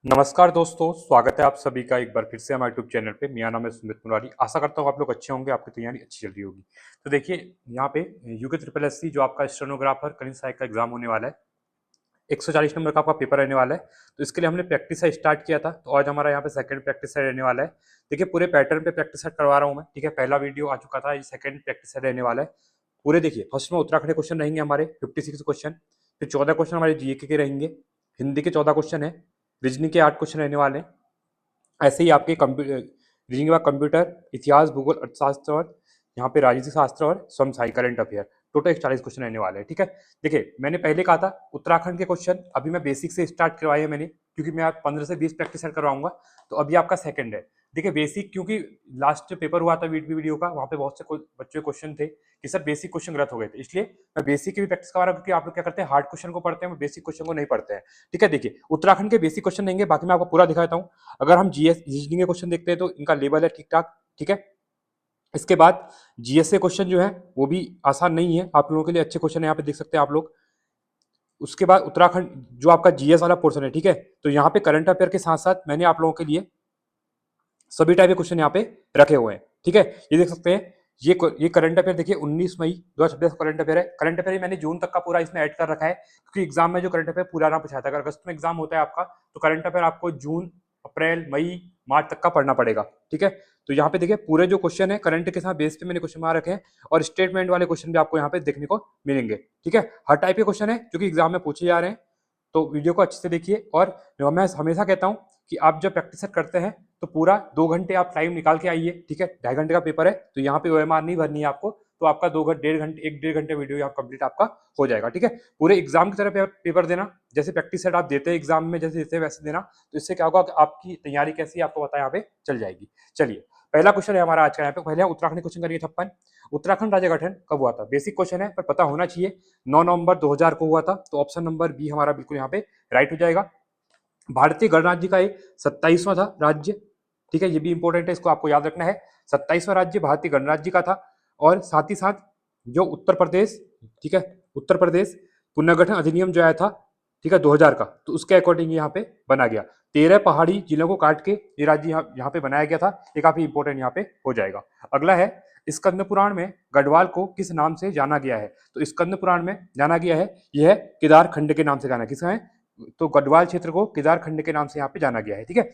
नमस्कार दोस्तों, स्वागत है आप सभी का एक बार फिर से हमारे यूट्यूब चैनल पे। मेरा नाम है सुमित मुरारी। आशा करता हूँ आप लोग अच्छे होंगे, आपकी तैयारी अच्छी चल रही होगी। तो देखिए, यहाँ पे यूके ट्रिपल एससी जो आपका स्टेनोग्राफर कनिष्ठ सहायक का एग्जाम होने वाला है, 140 नंबर का आपका पेपर रहने वाला है। तो इसके लिए हमने प्रैक्टिस सेट स्टार्ट किया था, तो आज हमारा यहाँ पे सेकंड प्रैक्टिस सेट रहने वाला है। देखिए, पूरे पैटर्न पे प्रैक्टिस सेट करवा रहा हूँ मैं, ठीक है। पहला वीडियो आ चुका था, ये सेकंड प्रैक्टिस सेट रहने वाला है। पूरे देखिए, फर्स्ट में उत्तराखंड क्वेश्चन रहेंगे हमारे 56 क्वेश्चन, फिर 14 क्वेश्चन हमारे जीके के रहेंगे, हिंदी के 14 क्वेश्चन है, रीजनिंग के 8 क्वेश्चन रहने वाले हैं। ऐसे ही आपके रीजनिंग के बाद कंप्यूटर, इतिहास, भूगोल, अर्थशास्त्र और यहाँ पे राजनीतिक शास्त्र और समसामयिक करंट अफेयर, टोटल 40 क्वेश्चन रहने वाले हैं, ठीक है। देखिए, मैंने पहले कहा था उत्तराखंड के क्वेश्चन अभी मैं बेसिक से स्टार्ट करवाए हैं मैंने, क्योंकि मैं आप 15 से 20 प्रैक्टिस करवाऊंगा। तो अभी आपका सेकंड है। देखिए, बेसिक क्योंकि लास्ट पेपर हुआ था वीडियो का, वहाँ पे बहुत से बच्चों के क्वेश्चन थे कि सर बेसिक क्वेश्चन गलत हो गए थे, इसलिए मैं बेसिक की भी प्रैक्टिस करवा रहा हूँ। क्योंकि आप लोग क्या करते हैं, हार्ड क्वेश्चन को पढ़ते हैं, बेसिक क्वेश्चन को नहीं पढ़ते हैं, ठीक है। देखिए, उत्तराखंड के बेसिक क्वेश्चन रहेंगे, बाकी मैं आपको पूरा दिखा देता हूँ। अगर हम जीएस रीजनिंग के क्वेश्चन देखते हैं तो इनका लेवल है ठीक ठाक, ठीक है। इसके बाद जीएस के क्वेश्चन जो है वो भी आसान नहीं है, आप लोगों के लिए अच्छे क्वेश्चन यहाँ पे देख सकते हैं आप लोग। उसके बाद उत्तराखंड जो आपका जीएस वाला पोर्शन है, ठीक है। तो यहाँ पे करंट अफेयर के साथ साथ मैंने आप लोगों के लिए सभी टाइप के क्वेश्चन यहाँ पे रखे हुए हैं, ठीक है। ये देख सकते हैं, ये करंट अफेयर देखिए 19 मई 2026 करंट अफेयर है। करंट अफेयर मैंने जून तक का पूरा इसमें ऐड कर रखा है, क्योंकि एग्जाम में जो करंट अफेयर पूरा ना पूछा था। अगर अगस्त में एग्जाम होता है आपका, तो करंट अफेयर आपको जून, अप्रैल, मई, मार्च तक का पढ़ना पड़ेगा, ठीक है। तो यहाँ पे देखिए, पूरे जो क्वेश्चन है करंट के साथ बेस पे मैंने क्वेश्चन बना रखे हैं, और स्टेटमेंट वाले क्वेश्चन भी आपको यहाँ पे देखने को मिलेंगे, ठीक है। हर टाइप के क्वेश्चन है जो कि एग्जाम में पूछे जा रहे हैं। तो वीडियो को अच्छे से देखिए, और मैं हमेशा कहता हूँ कि आप जब प्रैक्टिस करते हैं तो पूरा 2 घंटे आप टाइम निकाल के आइए, ठीक है। 2.5 घंटे का पेपर है, तो यहाँ पे ओएमआर नहीं भरनी है आपको। तो आपका 2 घंटे, 1.5 घंटे, 1-1.5 घंटे वीडियो यहाँ कंप्लीट आपका हो जाएगा, ठीक है। पूरे एग्जाम की तरह पेपर देना, जैसे प्रैक्टिस सेट आप देते हैं एग्जाम में जैसे देते हैं वैसे देना। तो इससे क्या होगा कि आपकी तैयारी कैसी है आपको पता यहाँ पे चल जाएगी। चलिए, पहला क्वेश्चन है हमारा आज का। यहाँ पे पहले उत्तराखंड क्वेश्चन करिए 56। उत्तराखंड राज्य गठन कब हुआ था? बेसिक क्वेश्चन है पर पता होना चाहिए। 9 नवंबर 2000 को हुआ था। तो ऑप्शन नंबर बी हमारा बिल्कुल यहाँ पे राइट हो जाएगा। भारतीय गणराज्य का एक 27वां था राज्य, ठीक है। ये भी इंपॉर्टेंट है, इसको आपको याद रखना है। 27वां राज्य भारतीय गणराज्य का था। और साथ ही साथ जो उत्तर प्रदेश, ठीक है, उत्तर प्रदेश पुनर्गठन अधिनियम जो आया था, ठीक है, 2000 का, तो उसके अकॉर्डिंग यहाँ पे बना गया। 13 पहाड़ी जिलों को काट के ये राज्य यहाँ पे बनाया गया था। ये काफी इंपॉर्टेंट यहाँ पे हो जाएगा। अगला है, स्कंद पुराण में गढ़वाल को किस नाम से जाना गया है? तो स्कंद पुराण में जाना गया है, यह केदार खंड के नाम से जाना, किसका है? तो गढ़वाल क्षेत्र को केदार खंड के नाम से यहाँ पे जाना गया है, ठीक है।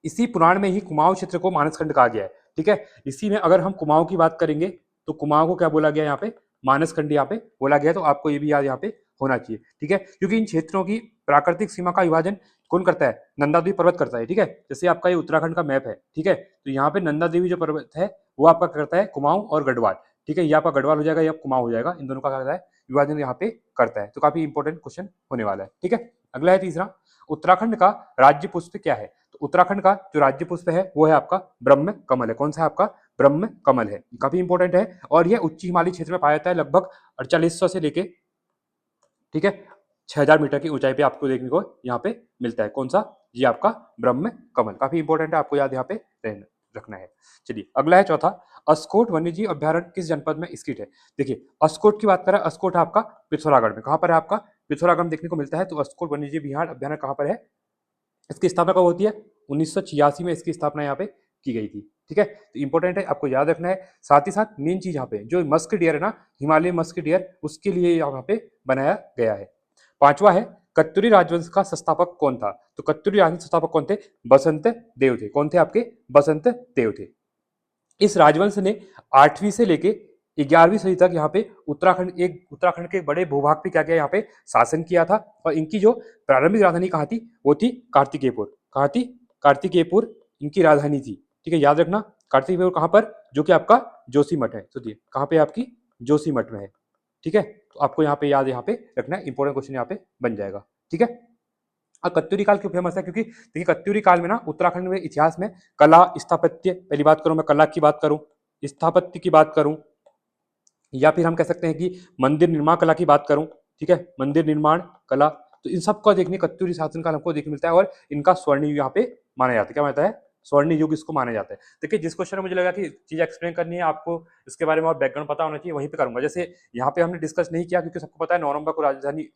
इसी पुराण में ही कुमाऊं क्षेत्र को मानस खंड कहा गया है, ठीक है। इसी में अगर हम कुमाऊं की बात करेंगे तो कुमाऊं को क्या बोला गया यहाँ पे? मानस खंड यहाँ पे बोला गया है। तो आपको ये भी याद यहाँ पे होना चाहिए, ठीक है। क्योंकि इन क्षेत्रों की प्राकृतिक सीमा का विभाजन कौन करता है? नंदा देवी पर्वत करता है, ठीक है। जैसे आपका ये उत्तराखंड का मैप है, ठीक है, तो यहाँ पे नंदा देवी जो पर्वत है वो आपका करता है कुमाऊं और गढ़वाल, ठीक है। ये आपका गढ़वाल हो जाएगा, या कुमाऊं हो जाएगा, इन दोनों का करता है विभाजन यहाँ पे करता है। तो काफी इंपॉर्टेंट क्वेश्चन होने वाला है, ठीक है। अगला है तीसरा, उत्तराखंड का राज्य पुष्प क्या है? तो उत्तराखंड का जो राज्य पुष्प है वो है आपका ब्रह्म कमल है। कौन सा है आपका? ब्रह्म कमल है। काफी इंपॉर्टेंट है, और यह उच्च हिमालय क्षेत्र में पाया जाता है, लगभग 4800 से लेके, ठीक है, 6000 मीटर की ऊंचाई पे आपको देखने को यहाँ पे मिलता है। कौन सा? ये आपका ब्रह्म कमल। काफी इंपॉर्टेंट है, आपको याद यहाँ पे रखना है। चलिए, अगला है चौथा, अस्कोट वन्यजीव अभ्यारण्य किस जनपद में स्थित है? देखिए, अस्कोट की बात करें, अस्कोट है आपका पिथौरागढ़ में। कहाँ पर है आपका? पिथौरागढ़ में देखने को मिलता है। तो अस्कोट वन्यजीव विहार अभ्यारण्य कहाँ पर है? इसकी स्थापना कब होती है? 1986 में इसकी स्थापना यहाँ पे की गई थी, ठीक है। तो इंपॉर्टेंट है, आपको याद रखना है। साथ ही साथ मेन चीज यहाँ पे जो मस्क डियर है ना, हिमालय मस्क डियर, उसके लिए यहाँ पे बनाया गया है। पांचवा है, कत्यूरी राजवंश का संस्थापक कौन था? तो कत्यूरी राजवंश संस्थापक कौन थे? बसंत देव थे। कौन थे आपके? बसंत देव थे। इस राजवंश ने 8वीं से लेके 11वीं सदी तक यहाँ पे उत्तराखंड के बड़े भूभाग पे क्या किया? यहाँ पे शासन किया था। और इनकी जो प्रारंभिक राजधानी कहाँ थी? वो थी कार्तिकेयपुर। कहाँ थी? कार्तिकेयपुर इनकी राजधानी थी, ठीक है, याद रखना। कार्तिकेयपुर कहाँ पर? जो कि आपका जोशीमठ है। तो कहाँ पे आपकी? जोशीमठ में है, ठीक है। तो आपको यहाँ पे याद यहाँ पे रखना है, इंपॉर्टेंट क्वेश्चन यहाँ पे बन जाएगा, ठीक है। कत्यूरी काल क्यों फेमस है? क्योंकि देखिए, कत्यूरी काल में ना उत्तराखंड में इतिहास में कला, स्थापत्य, पहली बात करूं मैं कला की बात करूं, स्थापत्य की बात करूं, या फिर हम कह सकते हैं कि मंदिर निर्माण कला की बात करूं, ठीक है, मंदिर निर्माण कला, तो इन सब का देखने कत्यूरी शासन काल हमको देखने मिलता है। और इनका स्वर्ण युग यहाँ पे माना जाता है। क्या मानता है? स्वर्ण युग इसको माना जाता है। देखिए, जिस क्वेश्चन में मुझे लगा कि चीज एक्सप्लेन करनी है आपको, इसके बारे में और बैकग्राउंड पता होना चाहिए, वहीं पे करूंगा। जैसे यहाँ पे हमने डिस्कस नहीं किया, क्योंकि सबको पता है 9 नवंबर को राजधानी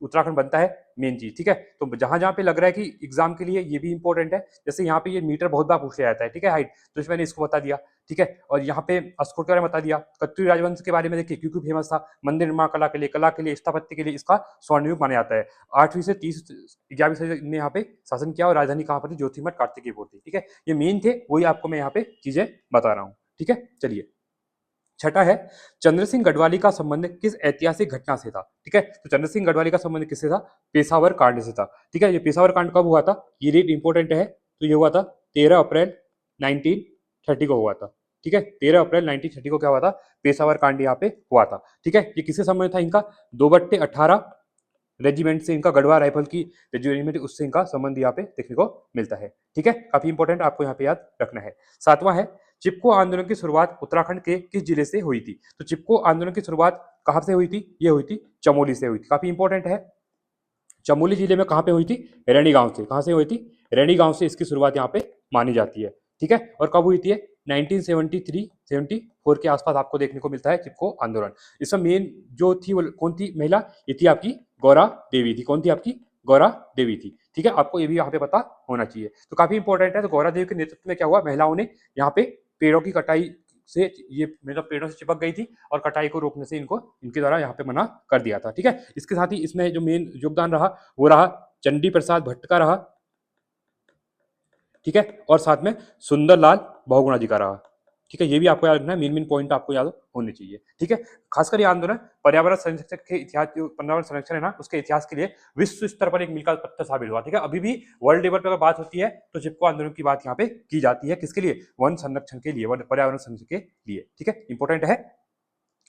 उत्तराखंड बनता है मेन चीज, ठीक है। तो जहां जहां पे लग रहा है कि एग्जाम के लिए ये भी इंपॉर्टेंट है, जैसे यहाँ पे ये मीटर बहुत बार पूछ लिया जाता है, ठीक है, हाइट, तो इसमें मैंने इसको बता दिया, ठीक है। और यहाँ पे अस्कोट के बारे में बता दिया, कत्यूरी राजवंश के बारे में देखिए क्यों क्यों फेमस था, मंदिर निर्माण कला के लिए, स्थापत्य के लिए इसका स्वर्ण युग माना जाता है। 8वीं से 11वीं सदी में यहाँ पे शासन किया और राजधानी कहाँ पर थी, ज्योतिर्मठ कार्तिकेयपुर थी, ठीक है। ये मेन थे, वही आपको मैं यहाँ पे चीजें बता रहा हूँ, ठीक है। चलिए, छठा है चंद्र सिंह गढ़वाली का संबंध किस ऐतिहासिक घटना से था, ठीक है। तो चंद्र सिंह गढ़वाली का संबंध किससे था, पेशावर कांड से था, ठीक है। ये पेशावर कांड कब हुआ था, ये डेट इंपॉर्टेंट है, तो ये हुआ था 13 अप्रैल 1930 को हुआ था, ठीक है। 13 अप्रैल 1930 को क्या हुआ था, पेशावर कांड यहाँ पे हुआ था, ठीक है। ये किससे संबंध था, इनका 2/18 रेजिमेंट से, इनका गढ़वा राइफल की जो रेजिमेंट उससे इनका संबंध यहाँ पे देखने को मिलता है, ठीक है। काफी इंपॉर्टेंट, आपको यहाँ पे याद रखना है। सातवां है चिपको आंदोलन की शुरुआत उत्तराखंड के किस जिले से हुई थी, तो चिपको आंदोलन की शुरुआत कहां से हुई थी, ये हुई थी चमोली से हुई थी, काफी इंपॉर्टेंट है। चमोली जिले में कहां पे हुई थी, रैणी गांव से, कहां से हुई थी, रैणी गांव से इसकी शुरुआत यहाँ पे मानी जाती है, ठीक है। और कब हुई थी, 1973-74 के आसपास आपको देखने को मिलता है चिपको आंदोलन। इसमें मेन जो थी वो कौन थी महिला, ये थी आपकी गौरा देवी थी, कौन थी आपकी, गौरा देवी थी, ठीक है। आपको ये भी यहाँ पे पता होना चाहिए, तो काफी इंपॉर्टेंट है। तो गौरा देवी के नेतृत्व में क्या हुआ, महिलाओं ने यहाँ पे पेड़ों की कटाई से, ये मतलब पेड़ों से चिपक गई थी और कटाई को रोकने से इनको इनके द्वारा यहाँ पे मना कर दिया था, ठीक है। इसके साथ ही इसमें जो मेन योगदान रहा वो रहा चंडी प्रसाद भट्ट का रहा, ठीक है। और साथ में सुंदरलाल बहुगुणा जी का रहा, ठीक है। ये भी आपको याद रखना है, मेन मेन पॉइंट आपको याद होने चाहिए, ठीक है। खासकर ये आंदोलन पर्यावरण संरक्षण के इतिहास, जो पर्यावरण संरक्षण है ना उसके इतिहास के लिए विश्व स्तर पर एक मील का पत्थर साबित हुआ, ठीक है। अभी भी वर्ल्ड लेवल पर अगर बात होती है तो चिपको आंदोलन की बात यहाँ पे की जाती है, किसके लिए, वन संरक्षण के लिए, वन पर्यावरण संरक्षण के लिए, ठीक है, इंपॉर्टेंट है।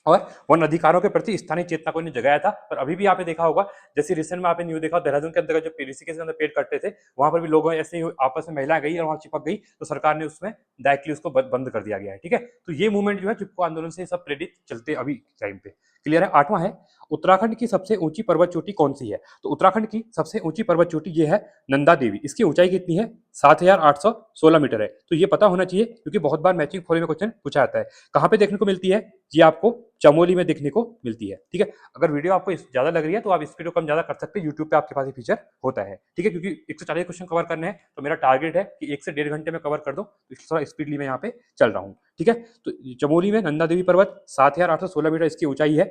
और वन अधिकारों के प्रति स्थानीय चेतना को इन्हें जगाया था। पर अभी भी आपने देखा होगा, जैसे रिसेंट में आपने न्यूज देखा, देहरादून के अंतर्गत जो ऋषिकेश के अंदर पेड़ कटते थे, वहां पर भी लोगों ऐसे ही आपस में महिलाएं गई और वहां चिपक गई, तो सरकार ने उसमें डायरेक्टली उसको बंद कर दिया गया है, ठीक है। तो ये मूवमेंट जो है चिपको आंदोलन से सब प्रेरित चलते अभी टाइम पे, क्लियर है। आठवां है उत्तराखंड की सबसे ऊंची पर्वत चोटी कौन सी है, तो उत्तराखंड की सबसे ऊंची पर्वत चोटी ये है नंदा देवी। इसकी ऊंचाई कितनी है, 7816 मीटर है। तो ये पता होना चाहिए क्योंकि बहुत बार मैचिंग फॉलो में क्वेश्चन पूछा जाता है। कहां पे देखने को मिलती है, ये आपको चमोली में देखने को मिलती है, ठीक है। अगर वीडियो आपको ज्यादा लग रही है तो आप स्पीड को कम ज्यादा कर सकते हैं, यूट्यूब पे आपके पास ये फीचर होता है, ठीक है। क्योंकि 140 क्वेश्चन कवर करने हैं तो मेरा टारगेट है कि 1 से 1.5 घंटे में कवर कर दो, इसलिए थोड़ा स्पीडली मैं यहाँ पे चल रहा हूँ, ठीक है। तो चमोली में नंदा देवी पर्वत 7816 मीटर इसकी ऊंचाई है,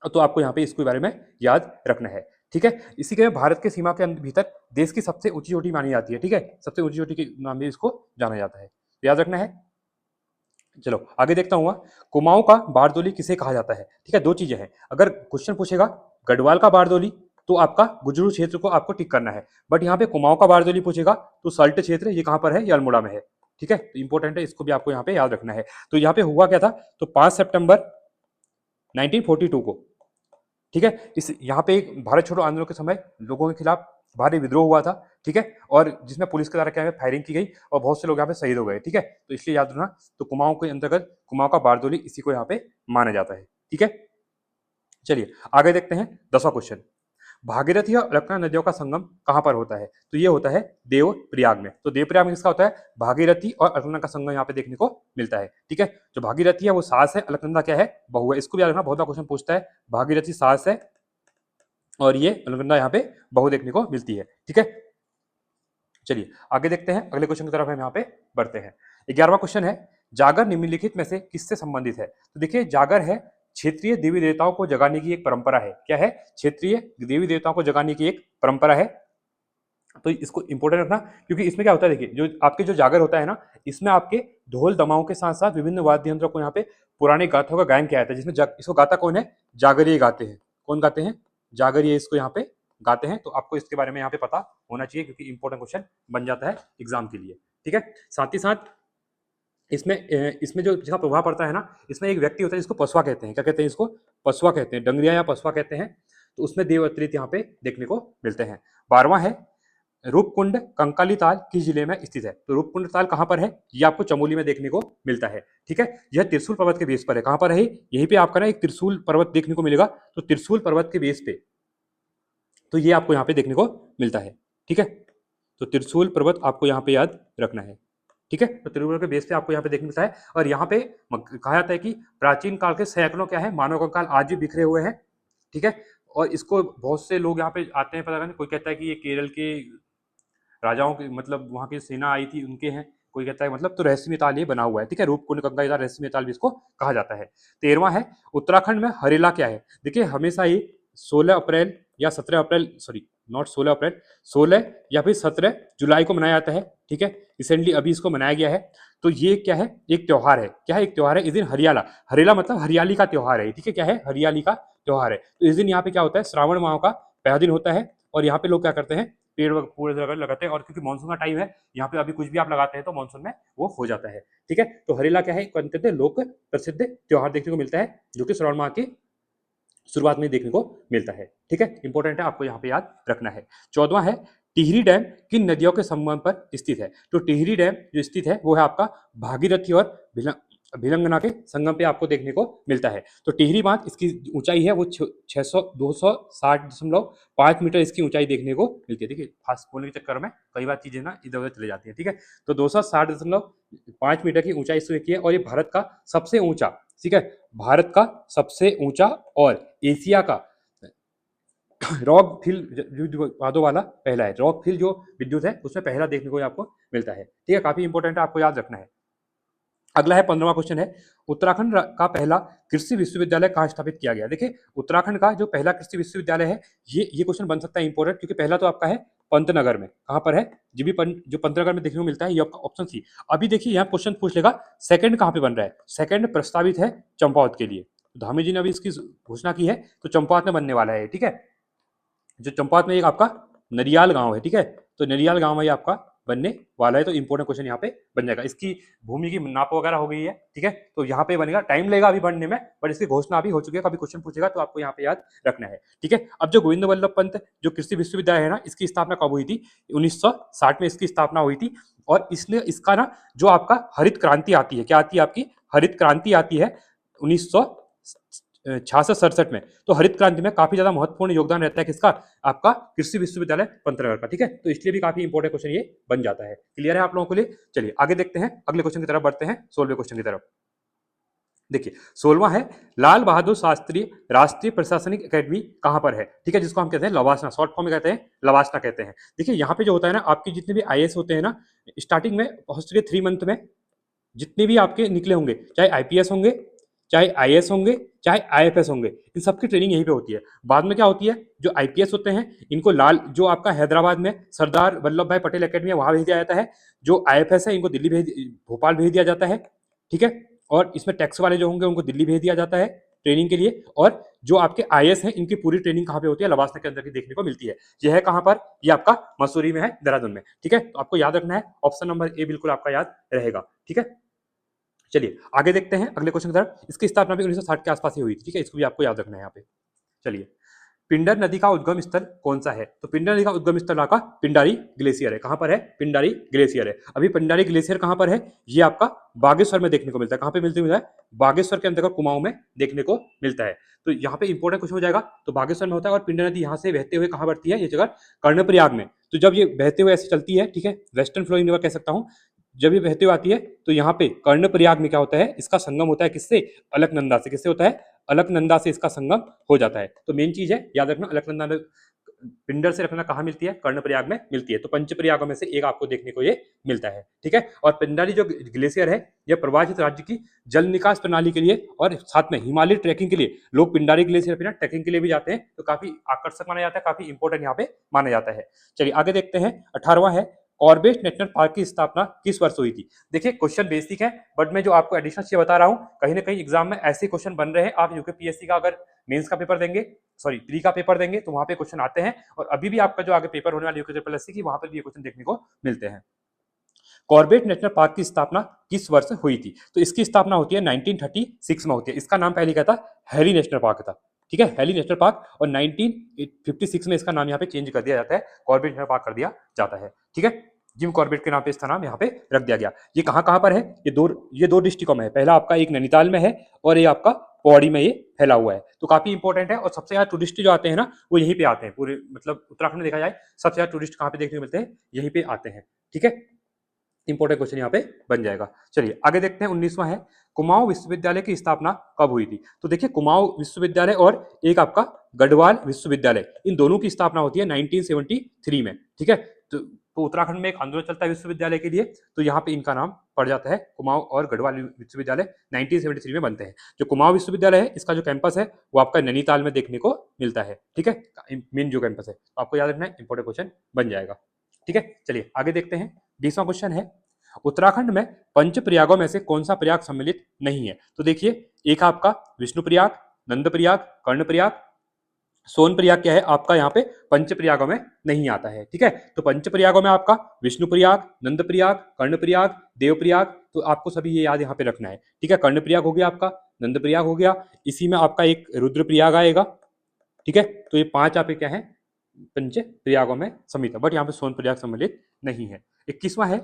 तो आपको यहाँ पे इसके बारे में याद रखना है, ठीक है। इसी के भारत के सीमा के भीतर देश की सबसे ऊंची चोटी मानी जाती है, ठीक है, सबसे ऊंची चोटी के नाम भी इसको जाना जाता है, तो याद रखना है। चलो आगे देखता हूँ, कुमाऊं का बारदोली किसे कहा जाता है, ठीक है। दो चीजें हैं, अगर क्वेश्चन पूछेगा गढ़वाल का बारदोली तो आपका गुजरू क्षेत्र को आपको टिक करना है, बट यहाँ पे कुमाऊं का बारदोली पूछेगा तो सल्ट क्षेत्र ये कहाँ पर है, ये अल्मोड़ा में है, ठीक है। तो इंपॉर्टेंट है, इसको भी आपको यहाँ पे याद रखना है। तो यहाँ पे हुआ क्या था, तो 5 सितंबर 1942 को, ठीक है, इस यहाँ पे एक भारत छोड़ो आंदोलन के समय लोगों के खिलाफ भारी विद्रोह हुआ था, ठीक है। और जिसमें पुलिस के द्वारा क्या है फायरिंग की गई और बहुत से लोग यहाँ पे शहीद हो गए, ठीक है। तो इसलिए याद रखना, तो कुमाऊं के अंतर्गत कुमाऊं का बारदोली इसी को यहाँ पे माना जाता है, ठीक है। चलिए आगे देखते हैं 10वां क्वेश्चन, भागीरथी और अलकनंदा नदियों का संगम कहां पर होता है, तो ये होता है देवप्रयाग में। तो देवप्रयाग में किसका होता है, भागीरथी और अलकनंदा का संगम यहाँ पे देखने को मिलता है, ठीक है। जो भागीरथी है वो सास है, अलकनंदा क्या है, बहू है। इसको भी याद रखना, बहुत बार क्वेश्चन पूछता है, भागीरथी सास है और ये अलकनंदा यहाँ पे बहू देखने को मिलती है, ठीक है। चलिए आगे देखते हैं, अगले क्वेश्चन की तरफ हम यहाँ पे बढ़ते हैं। 11वां क्वेश्चन है, जागर निम्नलिखित में से किससे संबंधित है, तो देखिए जागर है क्षेत्रीय देवी देवताओं को जगाने की एक परंपरा है, क्या है, क्षेत्रीय देवी देवताओं को जगाने की एक परंपरा है। तो इसको इंपॉर्टेंट रखना, क्योंकि इसमें क्या होता है, देखिए जो आपके जो जागर होता है ना, इसमें आपके ढोल दमाओं के साथ साथ विभिन्न वाद्य यंत्रों को यहाँ पे पुराने गाथाओं का गायन किया जाता है, जिसमें इसको गाता कौन है, जागरिये गाते हैं। कौन गाते हैं, जागरिये इसको यहाँ पे गाते हैं। तो आपको इसके बारे में यहाँ पे पता होना चाहिए क्योंकि इंपॉर्टेंट क्वेश्चन बन जाता है एग्जाम के लिए, ठीक है। साथ ही साथ इसमें जो जिसका प्रभाव पड़ता है ना, इसमें एक व्यक्ति होता है जिसको पसवा कहते हैं, क्या कहते हैं इसको, पसवा कहते हैं, डंगरिया या पसवा कहते हैं। तो उसमें देव अवतरित यहाँ पे देखने को मिलते हैं। 12वां है, रूपकुंड कंकाली ताल किस जिले में स्थित है, तो रूपकुंड ताल कहां पर है, ये आपको चमोली में देखने को मिलता है, ठीक है। यह त्रिशूल पर्वत के बेस पर है, कहां पर है, यहीं पे आपका ना एक त्रिशूल पर्वत देखने को मिलेगा। तो त्रिशूल पर्वत के बेस पे, तो ये आपको यहाँ पे देखने को मिलता है, ठीक है। तो त्रिशूल पर्वत आपको यहाँ पे याद रखना है, ठीक है। तो त्रिशूल के बेस पे आपको यहाँ पे देखने मिलता है। और यहाँ पे कहा जाता है कि प्राचीन काल के सैकड़ों क्या है मानव कंकाल आज भी बिखरे हुए हैं, ठीक है। और इसको बहुत से लोग यहाँ पे आते हैं, पता नहीं, कोई कहता है कि ये केरल के राजाओं की, मतलब वहाँ की सेना आई थी उनके हैं, कोई कहता है मतलब, तो रहस्यमय ताल ये बना हुआ है, ठीक है। रूपकुंड गंगा इधर रहस्यमय ताल भी इसको कहा जाता है। 13वां है, उत्तराखंड में हरेला क्या है। देखिए हमेशा ही 16 अप्रैल या 17 अप्रैल, सॉरी नॉट 16 अप्रैल, 16 या फिर 17 जुलाई को मनाया जाता है, ठीक है। रिसेंटली अभी इसको मनाया गया है। तो ये क्या है, एक त्योहार है, क्या है, एक त्योहार है। इस दिन हरियाला, हरेला मतलब हरियाली का त्योहार है, ठीक है। क्या है, हरियाली का त्योहार है। तो इस दिन यहाँ पे क्या होता है, श्रावण माह का पहला दिन होता है, और यहाँ पे लोग क्या करते हैं, पेड़ पूरे लगाते हैं, और क्योंकि मानसून का टाइम है, यहाँ पे अभी कुछ भी आप लगाते हैं तो मानसून में वो हो जाता है, ठीक है। तो हरेला क्या है, अत्यंत लोक प्रसिद्ध त्योहार देखने को मिलता है, जो कि श्रावण माह की शुरुआत में देखने को मिलता है, ठीक है। इंपॉर्टेंट है, आपको यहाँ पे याद रखना है। 14वां है, टिहरी डैम किन नदियों के संगम पर स्थित है। तो टिहरी डैम जो स्थित है वो है आपका भागीरथी और भिलंगना के संगम पे आपको देखने को मिलता है। तो टिहरी बांध, इसकी ऊंचाई है वो 260.5 मीटर इसकी ऊंचाई देखने को मिलती है। देखिए फास्ट बोलने के चक्कर में कई बार चीजें ना इधर उधर चले जाती है, ठीक है। तो 260.5 मीटर की ऊंचाई इसकी है, और ये भारत का सबसे ऊंचा, ठीक है, भारत का सबसे ऊंचा और एशिया का रॉक फिल वादों वाला पहला है। रॉक फिल जो विद्युत है उसमें पहला देखने को आपको मिलता है, ठीक है। काफी इंपॉर्टेंट है, आपको याद रखना है। अगला है 15वां क्वेश्चन है, उत्तराखंड का पहला कृषि विश्वविद्यालय कहाँ स्थापित किया गया। देखिए उत्तराखंड का जो पहला कृषि विश्वविद्यालय है, ये क्वेश्चन बन सकता है इंपॉर्टेंट, क्योंकि पहला तो आपका है पंतनगर में। कहाँ पर है, जो पंतनगर में देखने को मिलता है, ये आपका ऑप्शन सी। अभी देखिए यहाँ क्वेश्चन पूछ लेगा सेकंड कहाँ पे बन रहा है। सेकंड प्रस्तावित है चंपावत के लिए, तो धामी जी ने अभी इसकी घोषणा की है, तो चंपावत में बनने वाला है, ठीक है। जो चंपावत में एक आपका नरियाल गांव है, ठीक है, तो नरियाल गांव में ये आपका बनने वाला है। तो इंपोर्टेंट क्वेश्चन यहाँ पे बन जाएगा। इसकी भूमि की नाप वगैरह हो गई है, ठीक है, तो यहाँ पे बनेगा, टाइम लगेगा अभी बनने में, बट इसकी घोषणा अभी हो चुकी है। कभी क्वेश्चन पूछेगा तो आपको यहाँ पे याद रखना है, ठीक है। अब जो गोविंद वल्लभ पंत जो कृषि विश्वविद्यालय है ना, इसकी स्थापना कब हुई थी, 1960 में इसकी स्थापना हुई थी। और इसने इसका ना जो आपका हरित क्रांति आती है, क्या आती है आपकी, हरित क्रांति आती है 1966-67 में। तो हरित क्रांति में काफी ज्यादा महत्वपूर्ण योगदान रहता है किसका, आपका कृषि विश्वविद्यालय पंतनगर का, ठीक है। तो इसलिए भी काफी इंपॉर्टेंट क्वेश्चन ये बन जाता है। क्लियर है आप लोगों के लिए। चलिए आगे देखते हैं, अगले क्वेश्चन की तरफ बढ़ते हैं, 16वें क्वेश्चन की तरफ। देखिए 16वां है, लाल बहादुर शास्त्री राष्ट्रीय प्रशासनिक अकेडमी कहां पर है, ठीक है, जिसको हम कहते हैं लवासना, शॉर्ट फॉर्म में कहते हैं लवासना कहते हैं। देखिए यहाँ पे जो होता है ना, आपके जितने भी आईएएस होते हैं ना, स्टार्टिंग में हॉस्टल 3 मंथ में जितने भी आपके निकले होंगे, चाहे आईपीएस होंगे, चाहे आईएएस होंगे, चाहे आईएफएस होंगे, इन सबकी ट्रेनिंग यहीं पे होती है। बाद में क्या होती है, जो आईपीएस होते हैं इनको लाल, जो आपका हैदराबाद में सरदार वल्लभ भाई पटेल अकेडमी है वहां भेज दिया जाता है। जो आईएफएस है इनको भोपाल भेज दिया जाता है, ठीक है। और इसमें टैक्स वाले जो होंगे उनको दिल्ली भेज दिया जाता है ट्रेनिंग के लिए। और जो आपके आईएएस हैं इनकी पूरी ट्रेनिंग कहाँ पे होती है, लवासना के अंदर की देखने को मिलती है। यह है कहाँ पर, ये आपका मसूरी में है, देहरादून में, ठीक है। तो आपको याद रखना है, ऑप्शन नंबर ए बिल्कुल आपका याद रहेगा, ठीक है। चलिए आगे देखते हैं अगले क्वेश्चन की तरफ। इसकी स्थापना भी 1960 के आसपास ही हुई थी, ठीक है, इसको भी आपको याद रखना है यहाँ पे। चलिए, पिंडर नदी का उद्गम स्थल कौन सा है। तो पिंडर नदी का उद्गम स्थल आपका पिंडारी ग्लेशियर है। कहां पर है, पिंडारी ग्लेशियर है। अभी पिंडारी ग्लेशियर कहां पर है, ये आपका बागेश्वर में देखने को मिलता है। कहां पे मिलता है, बागेश्वर के अंतर्गत कुमाऊं में देखने को मिलता है। तो यहाँ पे इंपॉर्टेंट क्वेश्चन हो जाएगा, तो बागेश्वर में होता है। और पिंडर नदी यहाँ से बहते हुए कहां बढ़ती है, ये जगह कर्णप्रयाग में। तो जब ये बहते हुए ऐसे चलती है, ठीक है, वेस्टर्न फ्लोइंग रिवर कह सकता हूँ, जब ये बहते हुए आती है तो यहाँ पे कर्णप्रयाग में क्या होता है, इसका संगम होता है किससे, अलकनंदा से। किससे होता है, अलकनंदा से इसका संगम हो जाता है। तो मेन चीज है याद रखना, अलकनंदा में पिंडर से रखना कहाँ मिलती है, कर्णप्रयाग में मिलती है। तो पंचप्रयागों में से एक आपको देखने को ये मिलता है, ठीक है। और पिंडारी जो ग्लेशियर है, यह प्रभावित राज्य की जल निकास प्रणाली के लिए और साथ में हिमालय ट्रैकिंग के लिए लोग पिंडारी ग्लेशियर पर ट्रैकिंग के लिए भी जाते हैं। तो काफी आकर्षक माना जाता है, काफी इंपॉर्टेंट यहाँ पे माना जाता है। चलिए आगे देखते हैं, 18वां है, कॉर्बेट नेशनल पार्क की स्थापना किस वर्ष हुई थी। देखिए क्वेश्चन बेसिक है, बट मैं जो आपको एडिशनल चीज बता रहा हूं, कहीं ना कहीं एग्जाम में ऐसे क्वेश्चन बन रहे हैं। आप यूकेपीएससी का अगर मेंस का पेपर देंगे, सॉरी प्री का पेपर देंगे, तो वहां पे क्वेश्चन आते हैं। और अभी भी आपका जो आगे पेपर होने वाला यूकेपीएससी की, वहां पर भी ये क्वेश्चन देखने को मिलते हैं। कॉर्बेट नेशनल पार्क की स्थापना किस वर्ष हुई थी। तो इसकी स्थापना होती है 1936 में होती है। इसका नाम पहले क्या था, हैली नेशनल पार्क था, ठीक है, हैली नेशनल पार्क। और 1956 में इसका नाम यहाँ पे चेंज कर दिया जाता है, कॉर्बेट नेशनल पार्क कर दिया जाता है, ठीक है। जिम कॉर्बेट के नाम पे इसका नाम यहाँ पे रख दिया गया। ये कहाँ कहाँ पर है, ये दो डिस्ट्रिक्टों में है। पहला आपका एक नैनीताल में है, और ये आपका पौड़ी में ये फैला हुआ है। तो काफी इंपॉर्टेंट है। और सबसे ज्यादा टूरिस्ट जो आते हैं ना, वो यहीं पे आते हैं। पूरे मतलब उत्तराखंड में देखा जाए सबसे ज्यादा टूरिस्ट कहाँ पे देखने को मिलते हैं, यहीं पे आते हैं, ठीक है। इंपॉर्टेंट क्वेश्चन यहाँ पे बन जाएगा। चलिए आगे देखते हैं। 19वां है, कुमाऊं विश्वविद्यालय की स्थापना कब हुई थी? तो देखिए कुमाऊं विश्वविद्यालय और एक आपका गढ़वाल विश्वविद्यालय, इन दोनों की स्थापना होती है 1973 में। ठीक है, तो उत्तराखंड में एक आंदोलन चलता है विश्वविद्यालय के लिए, तो यहाँ पे इनका नाम पड़ जाता है कुमाऊं और गढ़वाल विश्वविद्यालय 1973 में बनते हैं। जो कुमाऊं विश्वविद्यालय है इसका जो कैंपस है वो आपका नैनीताल में देखने को मिलता है। ठीक है, मेन जो कैंपस है, तो आपको याद रखना है, इंपॉर्टेंट क्वेश्चन बन जाएगा। ठीक है, चलिए आगे देखते हैं। 20वां क्वेश्चन है, उत्तराखंड में पंच प्रयागों में से कौन सा प्रयाग सम्मिलित नहीं है? तो देखिए एक आपका विष्णु प्रयाग, नंद प्रयाग, कर्ण प्रयाग, सोन प्रयाग क्या है आपका यहाँ पे पंच प्रयागों में नहीं आता है। ठीक है, तो पंच प्रयागों में आपका विष्णु प्रयाग, नंद प्रयाग, कर्ण प्रयाग, देव प्रयाग, तो आपको सभी ये याद यहाँ पे रखना है। ठीक है, कर्ण प्रयाग हो गया आपका, नंद प्रयाग हो गया, इसी में आपका एक रुद्र प्रयाग आएगा। ठीक है, तो ये 5 आपके क्या है पंच प्रयागों में सम्मिलित है, बट यहाँ पे सोन प्रयाग सम्मिलित नहीं है। 21वां है,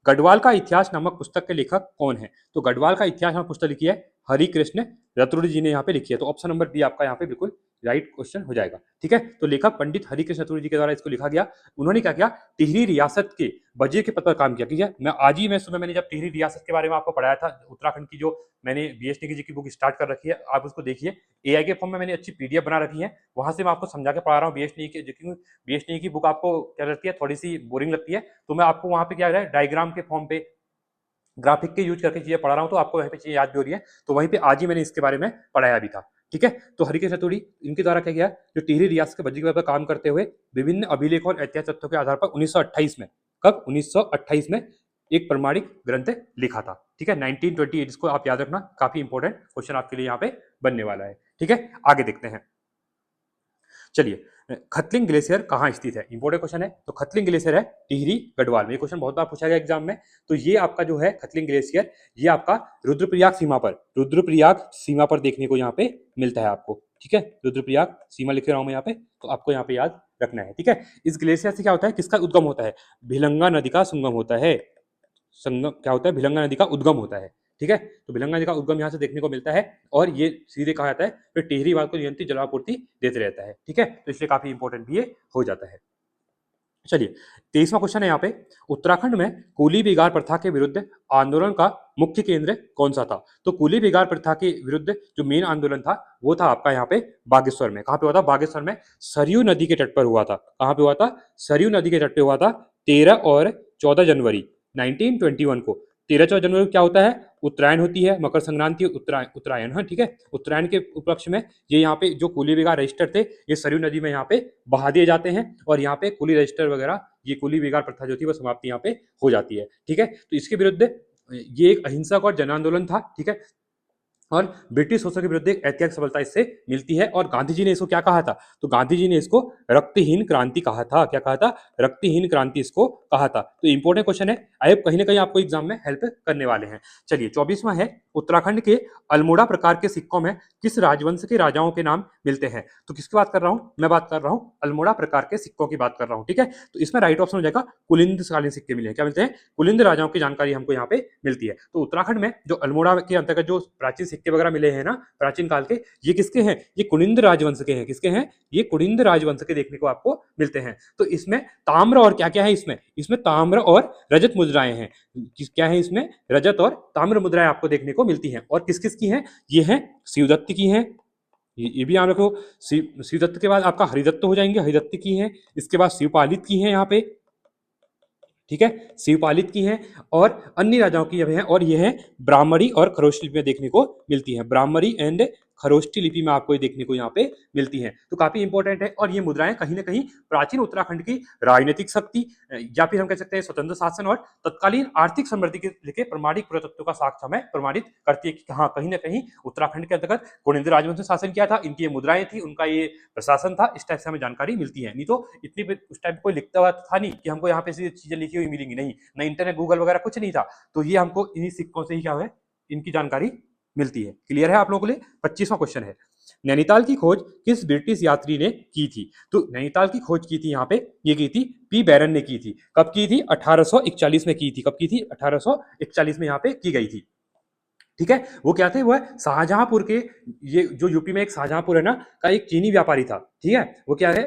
गढ़वाल का इतिहास नामक पुस्तक के लेखक कौन है? तो गढ़वाल का इतिहास नामक पुस्तक लिखी है हरिकृष्ण रतुड़ी जी ने यहाँ पे लिखी है, तो ऑप्शन नंबर बी आपका यहाँ पे बिल्कुल राइट क्वेश्चन हो जाएगा। ठीक है, तो लेखक पंडित हरिकृष्ण रतुड़ी जी के द्वारा इसको लिखा गया। उन्होंने क्या किया, टिहरी रियासत के वजीर के पद पर काम किया। ठीक है, मैं आज ही मैं सुबह मैंने जब टिहरी रियासत के बारे में आपको पढ़ाया था, उत्तराखंड की जो मैंने बीएस नेगी जी की बुक स्टार्ट कर रखी है, आप उसको देखिए, एआई के फॉर्म में मैंने अच्छी पीडीएफ बना रखी है, वहां से मैं आपको समझा के पढ़ा रहा हूँ। बीएस नेगी की बुक आपको क्या लगती है, थोड़ी सी बोरिंग लगती है, तो मैं आपको वहां पे क्या है डायग्राम के फॉर्म पे ग्राफिक के यूज करके चीजें पढ़ा रहा हूँ, तो आपको वहीं पे चीजें याद भी हो रही है, तो वहीं पे आज ही मैंने इसके बारे में पढ़ाया भी था। ठीक है, तो हरिकेश रतुड़ी इनके द्वारा क्या किया, जो टिहरी रियासत के वजीर पर काम करते हुए विभिन्न अभिलेखों और ऐतिहासिक तथ्यों के आधार पर 1928 में, कब 1928 में एक प्रमाणिक ग्रंथ लिखा था। ठीक है, 1928, इसको आप याद रखना, काफी इंपॉर्टेंट क्वेश्चन आपके लिए यहाँ पे बनने वाला है। ठीक है, आगे देखते हैं। चलिए, खतलिंग ग्लेशियर कहाँ स्थित है? इंपॉर्टेंट क्वेश्चन है। तो खतलिंग ग्लेशियर है टिहरी गढ़वाल में, ये क्वेश्चन बहुत बार पूछा गया एग्जाम में। तो ये आपका जो है खतलिंग ग्लेशियर, ये आपका रुद्रप्रयाग सीमा पर देखने को यहाँ पे मिलता है आपको। ठीक है, रुद्रप्रयाग सीमा लिख रहा हूं मैं यहाँ पे, तो आपको यहाँ पे याद रखना है। ठीक है, इस ग्लेशियर से क्या होता है, किसका उद्गम होता है? भिलंगा नदी का संगम होता है। संगम क्या होता है, भिलंगा नदी का उद्गम होता है। ठीक है, तो भिलंगा नदी का उद्गम यहाँ से देखने को मिलता है, और ये सीधे कहा जाता है फिर टिहरी वाद को निरंतर जलापूर्ति देते रहता है। ठीक है, तो इसलिए काफी इंपॉर्टेंट भी ये हो जाता है। चलिए, 23वां क्वेश्चन है यहाँ पे, उत्तराखंड में कूली बिगाड़ प्रथा के विरुद्ध आंदोलन का मुख्य केंद्र कौन सा था? तो कूली बिगाड़ प्रथा के विरुद्ध जो मेन आंदोलन था वो था आपका यहाँ पे बागेश्वर में। कहाँ पे हुआ था? बागेश्वर में, सरयू नदी के तट पर हुआ था। कहाँ पे हुआ था? सरयू नदी के तट पे हुआ था, 13 और 14 जनवरी 1921 को। 13-14 जनवरी को क्या होता है? उत्तरायण होती है, मकर संक्रांति, उत्तरायण। हाँ, ठीक है, उत्तरायण के उपलक्ष्य में ये यहाँ पे जो कूली बिगाड़ रजिस्टर थे, ये सरयू नदी में यहाँ पे बहा दिए जाते हैं, और यहाँ पे कुली रजिस्टर वगैरह, ये कुली बिगाड़ प्रथा जो थी वो समाप्ति यहाँ पे हो जाती है। ठीक है, तो इसके विरुद्ध ये एक अहिंसक और जन आंदोलन था। ठीक है, और ब्रिटिश शासन के विरुद्ध एक ऐतिहासिक सफलता इससे मिलती है। और गांधी जी ने इसको क्या कहा था? तो गांधी जी ने इसको रक्तहीन क्रांति कहा था। क्या कहा था? रक्तहीन क्रांति इसको कहा था। तो इंपॉर्टेंट क्वेश्चन है, आई कहीं ना कहीं आपको एग्जाम में हेल्प करने वाले हैं। चलिए, 24वां है, उत्तराखंड के अल्मोड़ा प्रकार के सिक्कों में किस राजवंश के राजाओं के नाम मिलते हैं? तो किसकी बात कर रहा हूं मैं? बात कर रहा हूं अल्मोड़ा प्रकार के सिक्कों की बात कर रहा हूं। ठीक है, तो इसमें राइट ऑप्शन हो जाएगा कुलिंद कालीन सिक्के मिले हैं। क्या मिलते हैं? कुलिंद राजाओं की जानकारी हमको यहाँ पे मिलती है। तो उत्तराखंड में जो अल्मोड़ा के अंतर्गत जो प्राचीन सिक्के वगैरह मिले हैं ना प्राचीन काल के, ये किसके हैं? ये कुलिंद राजवंश के हैं। किसके हैं? ये कुलिंद राजवंश के देखने को आपको मिलते हैं। तो इसमें ताम्र और क्या क्या है? इसमें ताम्र और रजत मुद्राएं हैं। क्या है इसमें? रजत और ताम्र मुद्राएं आपको देखने को मिलती हैं। और किस किस की हैं? ये हैं शिवदत्त की हैं, ये भी याद रखो। शिवदत्त के बाद आपका हरिदत्त हो जाएंगे, हरिदत्त की हैं। इसके बाद शिवपालित की हैं यहाँ पे। ठीक है, शिवपालित की हैं, और अन्य राजाओं की है, और ये है ब्राह्मणी और खरोष्टी लिपि में देखने को मिलती है। ब्राह्मणी एंड खरोष्टी लिपि में आपको ये देखने को यहाँ पे मिलती हैं। तो काफी इंपॉर्टेंट है, और ये मुद्राएं कहीं ना कहीं प्राचीन उत्तराखंड की राजनीतिक शक्ति, या फिर हम कह सकते हैं स्वतंत्र शासन और तत्कालीन आर्थिक समृद्धि के लेके प्रमाणिक पुरातत्व का साक्ष्य हमें प्रमाणित करती है कि हाँ, कहीं ना कहीं उत्तराखंड के अंतर्गत कुनिंद राजवंश ने शासन किया था, इनकी ये मुद्राएं थी, उनका ये प्रशासन था। इस टाइप से हमें जानकारी मिलती है। नहीं तो इतनी उस टाइप कोई लिखता हुआ था नहीं कि हमको यहाँ पे चीजें लिखी हुई मिलेंगी, नहीं, ना इंटरनेट गूगल वगैरह कुछ नहीं था। तो ये हमको इन्हीं सिक्कों से ही क्या है, इनकी जानकारी मिलती है। क्लियर है आप लोगों के लिए? 25वां क्वेश्चन है, नैनीताल की खोज किस ब्रिटिश यात्री ने की थी? तो नैनीताल की खोज की थी यहाँ पे, ये की थी पी बैरन ने की थी। कब की थी? 1841 में की थी। कब की थी? 1841 में यहाँ पे की गई थी। ठीक है, वो क्या थे? वो है शाहजहांपुर के, ये जो यूपी में एक शाहजहांपुर है ना का एक चीनी व्यापारी था। ठीक है, वो क्या है?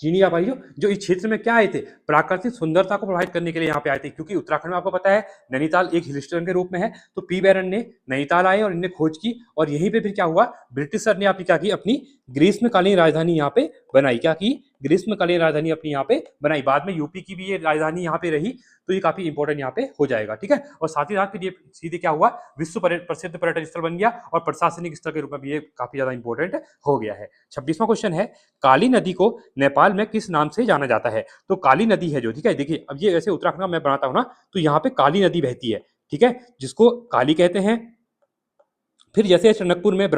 चीनी व्यापारी जो इस क्षेत्र में क्या आए थे, प्राकृतिक सुंदरता को प्रभावित करने के लिए यहाँ पे आए थे, क्योंकि उत्तराखंड में आपको पता है नैनीताल एक हिल स्टेशन के रूप में है। तो पी बैरन ने नैनीताल आए और इन्हें खोज की, और यहीं पे फिर क्या हुआ, ब्रिटिशर ने आपकी क्या की, अपनी ग्रीष्मकालीन राजधानी यहाँ पे बनाई। क्या की, ग्रीष्मकालीन राजधानी अपनी यहाँ पे बनाई। बाद में यूपी की भी ये राजधानी यहाँ पे रही, तो ये काफी इंपॉर्टेंट यहाँ पे हो जाएगा। ठीक है, और साथ ही साथ फिर ये सीधे क्या हुआ, विश्व प्रसिद्ध पर्यटन स्थल बन गया, और प्रशासनिक स्थल के रूप में भी ये काफी ज्यादा इंपॉर्टेंट हो गया है। 26वां क्वेश्चन है, काली नदी को नेपाल में किस नाम से जाना जाता है? तो काली नदी है जो, ठीक है, देखिए अब ये ऐसे उत्तराखंड का मैं बनाता हूं ना, तो यहाँ पे काली नदी बहती है, ठीक है, जिसको काली कहते हैं। फिर जैसे टनकपुर में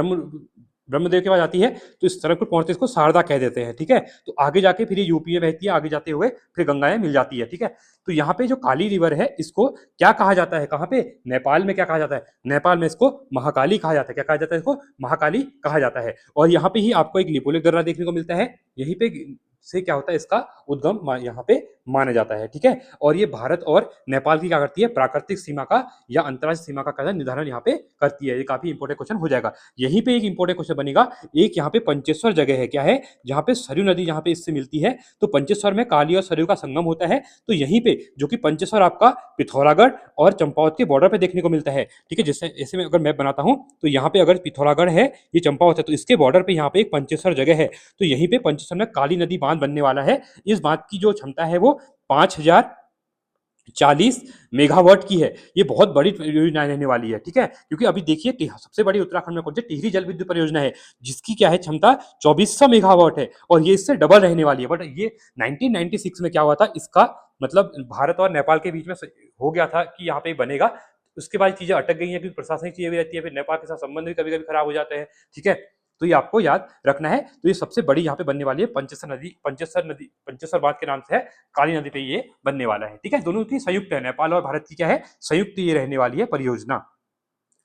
ब्रह्मदेव के पास आती है, तो इस टनकपुर पहुंचते इसको शारदा कह देते हैं। ठीक है, तो आगे जाके फिर ये यूपी में बहती है, आगे जाते हुए फिर गंगाएं मिल जाती है। ठीक है, तो यहाँ पे जो काली रिवर है, इसको क्या कहा जाता है, कहाँ पे, नेपाल में क्या कहा जाता है, नेपाल में इसको महाकाली कहा जाता है। क्या कहा जाता है, इसको महाकाली कहा जाता है। और यहाँ पे ही आपको एक लिपोलिक दर्रा देखने को मिलता है, यहीं पे से क्या होता है, इसका उद्गम यहाँ पे माना जाता है। ठीक है, और ये भारत और नेपाल की क्या करती है, प्राकृतिक सीमा का या अंतर्राष्ट्रीय सीमा का क्या निर्धारण यहाँ पे करती है। ये काफी इंपॉर्टेंट क्वेश्चन हो जाएगा। यहीं पे एक इंपॉर्टेंट क्वेश्चन बनेगा, एक यहाँ पे पंचेश्वर जगह है, क्या है, जहाँ पे सरयू नदी जहाँ पे इससे मिलती है, तो पंचेश्वर में काली और सरयू का संगम होता है। तो यहीं पे जो कि पंचेश्वर आपका पिथौरागढ़ और चंपावत के बॉर्डर पे देखने को मिलता है। ठीक है, जैसे ऐसे में अगर मैप बनाता हूँ, तो यहाँ पे अगर पिथौरागढ़ है, ये चंपावत है, तो इसके बॉर्डर पे यहाँ पे एक पंचेश्वर जगह है। तो यहीं पे पंचेश्वर में काली नदी बांध बनने वाला है। इस बांध की जो क्षमता है वो 5040 मेगावाट की है। ये बहुत बड़ी परियोजना रहने वाली है। ठीक है, क्योंकि अभी देखिए सबसे बड़ी उत्तराखंड में कौन सी, टिहरी जल विद्युत परियोजना है, जिसकी क्या है क्षमता 2400 मेगावाट है, और ये इससे डबल रहने वाली है। बट ये 1996 में क्या हुआ था, इसका मतलब भारत और नेपाल के बीच में हो गया था कि यहाँ पे बनेगा। उसके बाद चीजें अटक गई हैं, क्योंकि प्रशासनिक चीजें भी रहती है, फिर नेपाल के साथ संबंध भी कभी कभी खराब हो जाते हैं। ठीक है, तो ये आपको याद रखना है। तो ये सबसे बड़ी यहाँ पे बनने वाली है पंचेश्वर बांध के नाम से है, काली नदी पे ये बनने वाला है। ठीक है, दोनों की संयुक्त है, नेपाल और भारत की क्या है, संयुक्त ये रहने वाली है परियोजना।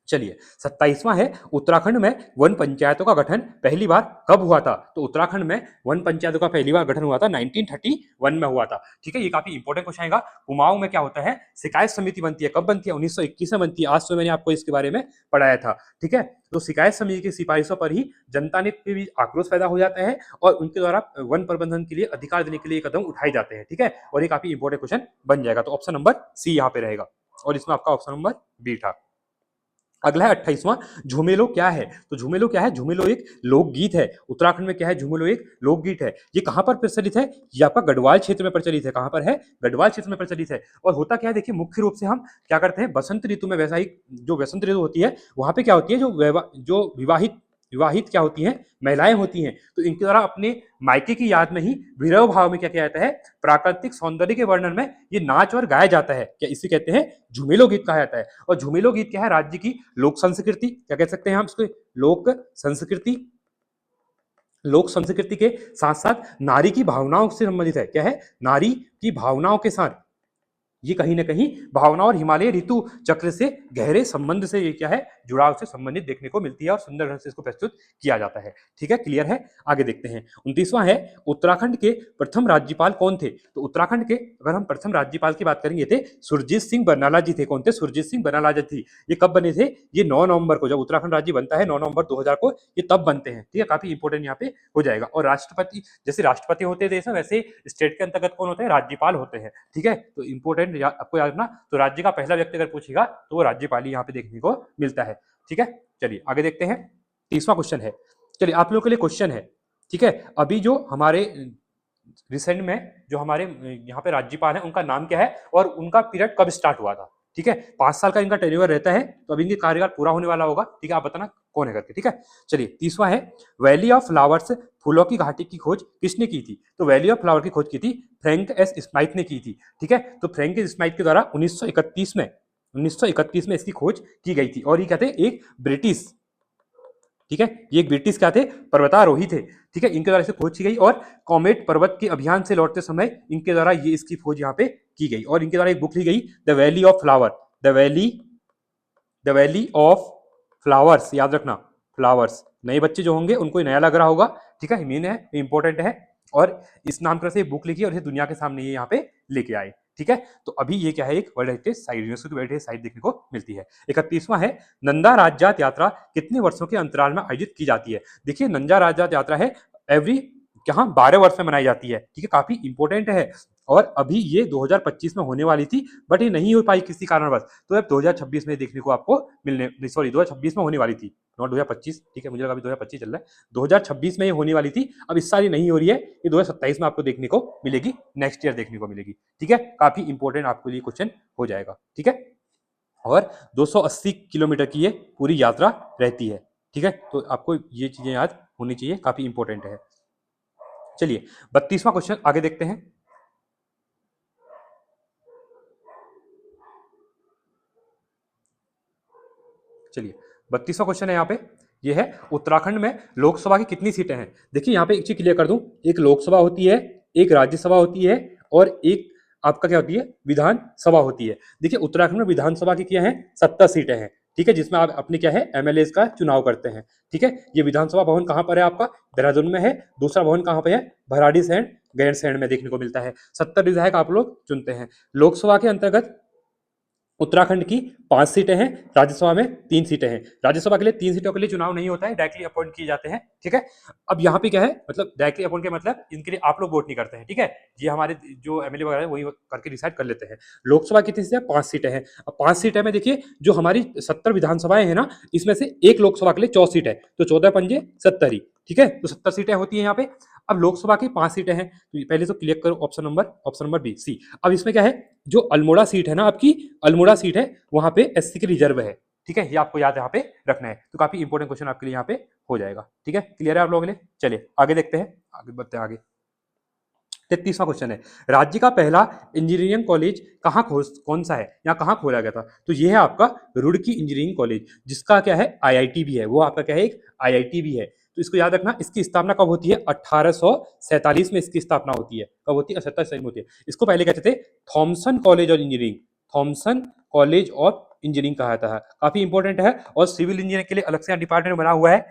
चलिए, 27वां है, उत्तराखंड में वन पंचायतों का गठन पहली बार कब हुआ था? तो उत्तराखंड में वन पंचायतों का पहली बार गठन हुआ था 1931 में हुआ था। ठीक है, ये काफी इंपॉर्टेंट क्वेश्चन आएगा। कुमाऊं में क्या होता है, शिकायत समिति बनती है, कब बनती है, 1921 में बनती है। आज तो मैंने आपको इसके बारे में पढ़ाया था। ठीक है, तो शिकायत समिति की सिफारिशों पर ही जनता ने भी आक्रोश पैदा हो जाता है, और उनके द्वारा वन प्रबंधन के लिए अधिकार देने के लिए कदम उठाए जाते हैं। ठीक है, और ये काफी इंपॉर्टेंट क्वेश्चन बन जाएगा। तो ऑप्शन नंबर सी यहाँ पे रहेगा, और इसमें आपका ऑप्शन नंबर बी था। अगला है 28वां, झुमेलो क्या है? तो झुमेलो क्या है, झुमेलो एक लोकगीत है। उत्तराखंड में क्या है, झुमेलो एक लोकगीत है। ये कहां पर प्रचलित है, ये आपका गढ़वाल क्षेत्र में प्रचलित है। कहां पर है, गढ़वाल क्षेत्र में प्रचलित है। और होता क्या है, देखिए मुख्य रूप से हम क्या करते हैं, बसंत ऋतु में, वैसाखी जो बसंत ऋतु होती है, वहां पे क्या होती है, जो विवाहित विवाहित क्या होती हैं, महिलाएं होती हैं, तो इनके द्वारा अपने मायके की याद में ही विरह भाव में क्या किया जाता है, प्राकृतिक सौंदर्य के वर्णन में ये नाच और गाया जाता है। क्या इसे कहते हैं, झुमेलो गीत कहा जाता है। और झुमेलो गीत क्या है, राज्य की लोक संस्कृति, क्या कह सकते हैं हम इसको, लोक संस्कृति, लोक संस्कृति के साथ साथ नारी की भावनाओं से संबंधित है। क्या है, नारी की भावनाओं के साथ ये कहीं ना कहीं भावना और हिमालय ऋतु चक्र से गहरे संबंध से ये क्या है, जुड़ाव से संबंधित देखने को मिलती है, और सुंदर ढंग से इसको प्रस्तुत किया जाता है। ठीक है, क्लियर है, आगे देखते हैं। 29वां है, उत्तराखंड के प्रथम राज्यपाल कौन थे? तो उत्तराखंड के अगर हम प्रथम राज्यपाल की बात करेंगे, थे सुरजीत सिंह बरनाला जी थे। कौन थे, सुरजीत सिंह बरनाला जी थी। ये कब बने थे, ये 9 नवंबर को, जब उत्तराखंड राज्य बनता है 9 नवंबर 2000 को, ये तब बनते हैं। ठीक है, काफी इंपॉर्टेंट यहाँ पे हो जाएगा। और राष्ट्रपति, जैसे राष्ट्रपति होते हैं देश में, वैसे स्टेट के अंतर्गत कौन होते हैं, राज्यपाल होते हैं। ठीक है, तो इंपॉर्टेंट आपको याद रखना। तो राज्य का पहला व्यक्ति अगर पूछेगा, तो वो राज्यपाल यहाँ पे देखने को मिलता है। ठीक है, चलिए आगे देखते हैं। 30वां क्वेश्चन है, चलिए आप लोगों के लिए क्वेश्चन है। ठीक है, अभी जो हमारे रिसेंट में जो हमारे यहाँ पे राज्यपाल हैं, उनका नाम क्या है और उनका पीरियड कब स्टार्ट हुआ था? ठीक है, 5 साल का इनका टेन्योर रहता है, तो अभी इनके कार्यकाल पूरा होने वाला होगा। ठीक है, आप बताना कौन है करके। ठीक है, चलिए 30वां है, वैली ऑफ फ्लावर्स, फूलों की घाटी की खोज किसने की थी? तो वैली ऑफ फ्लावर की खोज की थी फ्रैंक एस स्माइथ ने की थी। ठीक है, तो फ्रैंक एस स्माइथ के द्वारा 1931 में इसकी खोज की गई थी। और ये कहते हैं एक ब्रिटिश, ठीक है, ये एक ब्रिटिश क्या थे, पर्वतारोही थे। ठीक है, इनके द्वारा इसे खोज की गई, और कॉमेट पर्वत के अभियान से लौटते समय इनके द्वारा ये इसकी खोज यहाँ पे की गई। और इनके द्वारा एक बुक ली गई, the valley of flower, the valley of flowers, याद रखना फ्लावर्स। नए बच्चे जो होंगे उनको नया लग रहा होगा। ठीक है, मेन है, इंपॉर्टेंट है, और इस नामकरण से बुक लिखी और इसे दुनिया के सामने ये यहाँ पे लेके आए। ठीक है, तो अभी ये क्या है, एक वर्ल्ड हेरिटेज साइट, यूनेस्को की वर्ल्ड हेरिटेज साइट देखने को मिलती है। 31वां है, नंदा राज्यात यात्रा कितने वर्षों के अंतराल में आयोजित की जाती है? देखिए, नंदा राज्यात यात्रा है एवरी यहाँ 12 वर्ष में मनाई जाती है, ठीक है, काफी इंपॉर्टेंट है। और अभी ये 2025 में होने वाली थी, बट ये नहीं हो पाई किसी कारणवश, तो अब 2026 में देखने को आपको मिलने, सॉरी 2026 में होने वाली थी, नॉट 2025, ठीक है, मुझे लगा अभी 2025 चल रहा है, 2026 में ये होने वाली थी, अब इस साल ये नहीं हो रही है, ये 2027 में आपको देखने को मिलेगी, नेक्स्ट ईयर देखने को मिलेगी, ठीक है, काफी इंपॉर्टेंट आपके लिए क्वेश्चन हो जाएगा, ठीक है। और 280 किलोमीटर की ये पूरी यात्रा रहती है, ठीक है, तो आपको ये चीजें याद होनी चाहिए, काफी इंपॉर्टेंट है। चलिए 32वां क्वेश्चन आगे देखते हैं। चलिए 32वां क्वेश्चन है यहाँ पे, ये है उत्तराखंड में लोकसभा की कितनी सीटें हैं। देखिए यहाँ पे एक चीज क्लियर कर दूं, एक लोकसभा होती है, एक राज्यसभा होती है, और एक आपका क्या होती है, विधानसभा होती है। देखिए उत्तराखंड में विधानसभा की क्या है, 70 सीटें हैं, ठीक है, जिसमें आप अपने क्या है, एमएलए का चुनाव करते हैं, ठीक है। ये विधानसभा भवन कहाँ पर है आपका, देहरादून में है। दूसरा भवन कहाँ पे है, भराड़ीसैंण गैरसैंण में देखने को मिलता है। 70 विधायक आप लोग चुनते हैं। लोकसभा के अंतर्गत उत्तराखंड की 5 सीटें हैं, राज्यसभा में 3 सीटें हैं। राज्यसभा के लिए 3 सीटों के लिए चुनाव नहीं होता है, डायरेक्टली अपॉइंट किए जाते हैं, ठीक है। अब यहाँ पे क्या है, मतलब डायरेक्टली अपॉइंट के मतलब इनके लिए आप लोग वोट नहीं करते हैं, ठीक है, ये हमारे जो एमएलए वगैरह है वही करके डिसाइड कर लेते हैं। लोकसभा कितनी सीटें, 5 सीटें हैं। अब 5 सीटें में देखिए जो हमारी 70 विधानसभाएं हैं ना, इसमें से एक लोकसभा के लिए 14 सीट है, तो 14 पंजे 70 ही, ठीक है, तो 70 सीटें होती है यहाँ पे। अब लोकसभा की 5 सीटें हैं, तो पहले तो क्लिक करो ऑप्शन नंबर बी सी। अब इसमें क्या है, जो अल्मोड़ा सीट है ना आपकी, अल्मोड़ा सीट है, वहां पे एससी के रिजर्व है, ठीक है, ये आपको याद यहाँ पे रखना है, तो काफी इंपॉर्टेंट क्वेश्चन आपके लिए यहाँ पे हो जाएगा, ठीक है, क्लियर है आप लोगों के लिए। चलिए आगे देखते हैं, आगे बढ़ते हैं आगे। 33वां क्वेश्चन है, राज्य का पहला इंजीनियरिंग कॉलेज कौन सा है, यहाँ कहाँ खोला गया था, तो ये है आपका रुड़की इंजीनियरिंग कॉलेज, जिसका क्या है आईआईटी भी है, वो आपका क्या है, एक आईआईटी भी है। तो इसको याद रखना, इसकी स्थापना कब होती है, 1847 में इसकी स्थापना होती है। कब होती है, 47 में होती है। इसको पहले कहते थे Thomson college of engineering, Thomson college of engineering कहा जाता है, काफी इंपॉर्टेंट है। और सिविल इंजीनियरिंग के लिए अलग से डिपार्टमेंट बना हुआ है,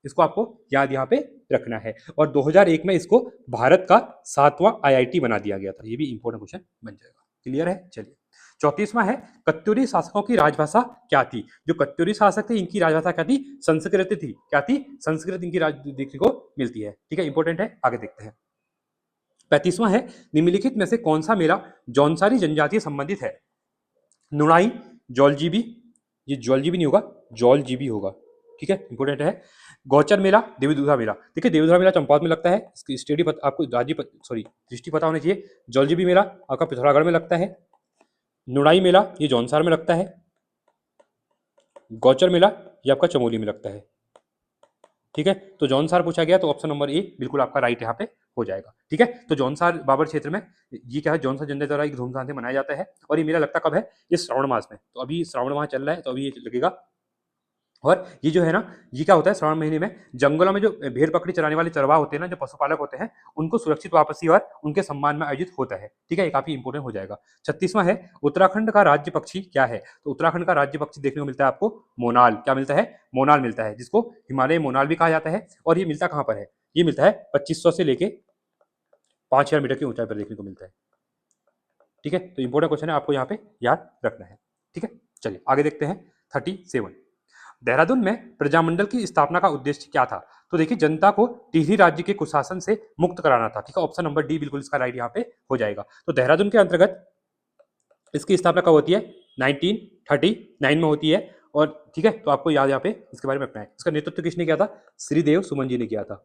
इसको आपको याद यहाँ पे रखना है। और 2001 में इसको भारत का 7वां आईआईटी बना दिया गया था, ये भी इंपॉर्टेंट क्वेश्चन बन जाएगा, क्लियर है। चलिए 34वां है, कत्यूरी शासकों की राजभाषा क्या थी। जो कत्यूरी शासक थे इनकी राजभाषा क्या थी, संस्कृत थी, क्या थी, संस्कृत इनकी देखने को मिलती है, ठीक है, इंपॉर्टेंट है, आगे देखते हैं। 35वां है, निम्नलिखित में से कौन सा मेला जौनसारी जनजातीय संबंधित है। नुणाई, जौलजीबी, ये जौलजीबी नहीं होगा, जौलजीबी होगा, ठीक है, इंपॉर्टेंट है। गौचर मेला, देवीदुधा मेला, देखिए देवीदुधा मेला चंपावत में लगता है, इसकी स्टेडी आपको दृष्टि पता होनी चाहिए। जौलजीबी मेला आपका पिथौरागढ़ में लगता है। नुणाई मेला ये जौनसार में लगता है। गौचर मेला ये आपका चमोली में लगता है, ठीक है। तो जौनसार पूछा गया तो ऑप्शन नंबर ए बिल्कुल आपका राइट यहाँ पे हो जाएगा, ठीक है। तो जौनसार बाबर क्षेत्र में ये क्या है, जौनसार जनता द्वारा एक धूमधाम से मनाया जाता है। और ये मेला लगता कब है, ये श्रावण मास में, तो अभी श्रावण मास चल रहा है, तो अभी ये लगेगा। और ये जो है ना, ये क्या होता है, श्रावण महीने में जंगलों में जो भेड़ बकरी चराने वाले चरवाह होते हैं ना, जो पशुपालक होते हैं, उनको सुरक्षित वापसी और उनके सम्मान में आयोजित होता है, ठीक है, ये काफी इंपॉर्टेंट हो जाएगा। 36वां है, उत्तराखंड का राज्य पक्षी क्या है। तो उत्तराखंड का राज्य पक्षी देखने को मिलता है आपको मोनाल, क्या मिलता है, मोनाल मिलता है, जिसको हिमालय मोनाल भी कहा जाता है। और ये मिलता कहाँ पर है, ये मिलता है 2500 से लेके 5000 मीटर की ऊंचाई पर देखने को मिलता है, ठीक है। तो इंपॉर्टेंट क्वेश्चन है, आपको यहाँ पे याद रखना है, ठीक है। चलिए आगे देखते हैं। 37, देहरादून में प्रजामंडल की स्थापना का उद्देश्य क्या था। तो देखिए जनता को टिहरी राज्य के कुशासन से मुक्त कराना था, ठीक है, ऑप्शन नंबर डी बिल्कुल इसका राइट यहाँ पे हो जाएगा। तो देहरादून के अंतर्गत इसकी स्थापना कब होती है, 1939 में होती है। और ठीक है, तो आपको याद यहाँ पे इसके बारे में रखना है। इसका नेतृत्व किसने किया था, श्रीदेव सुमन जी ने किया था,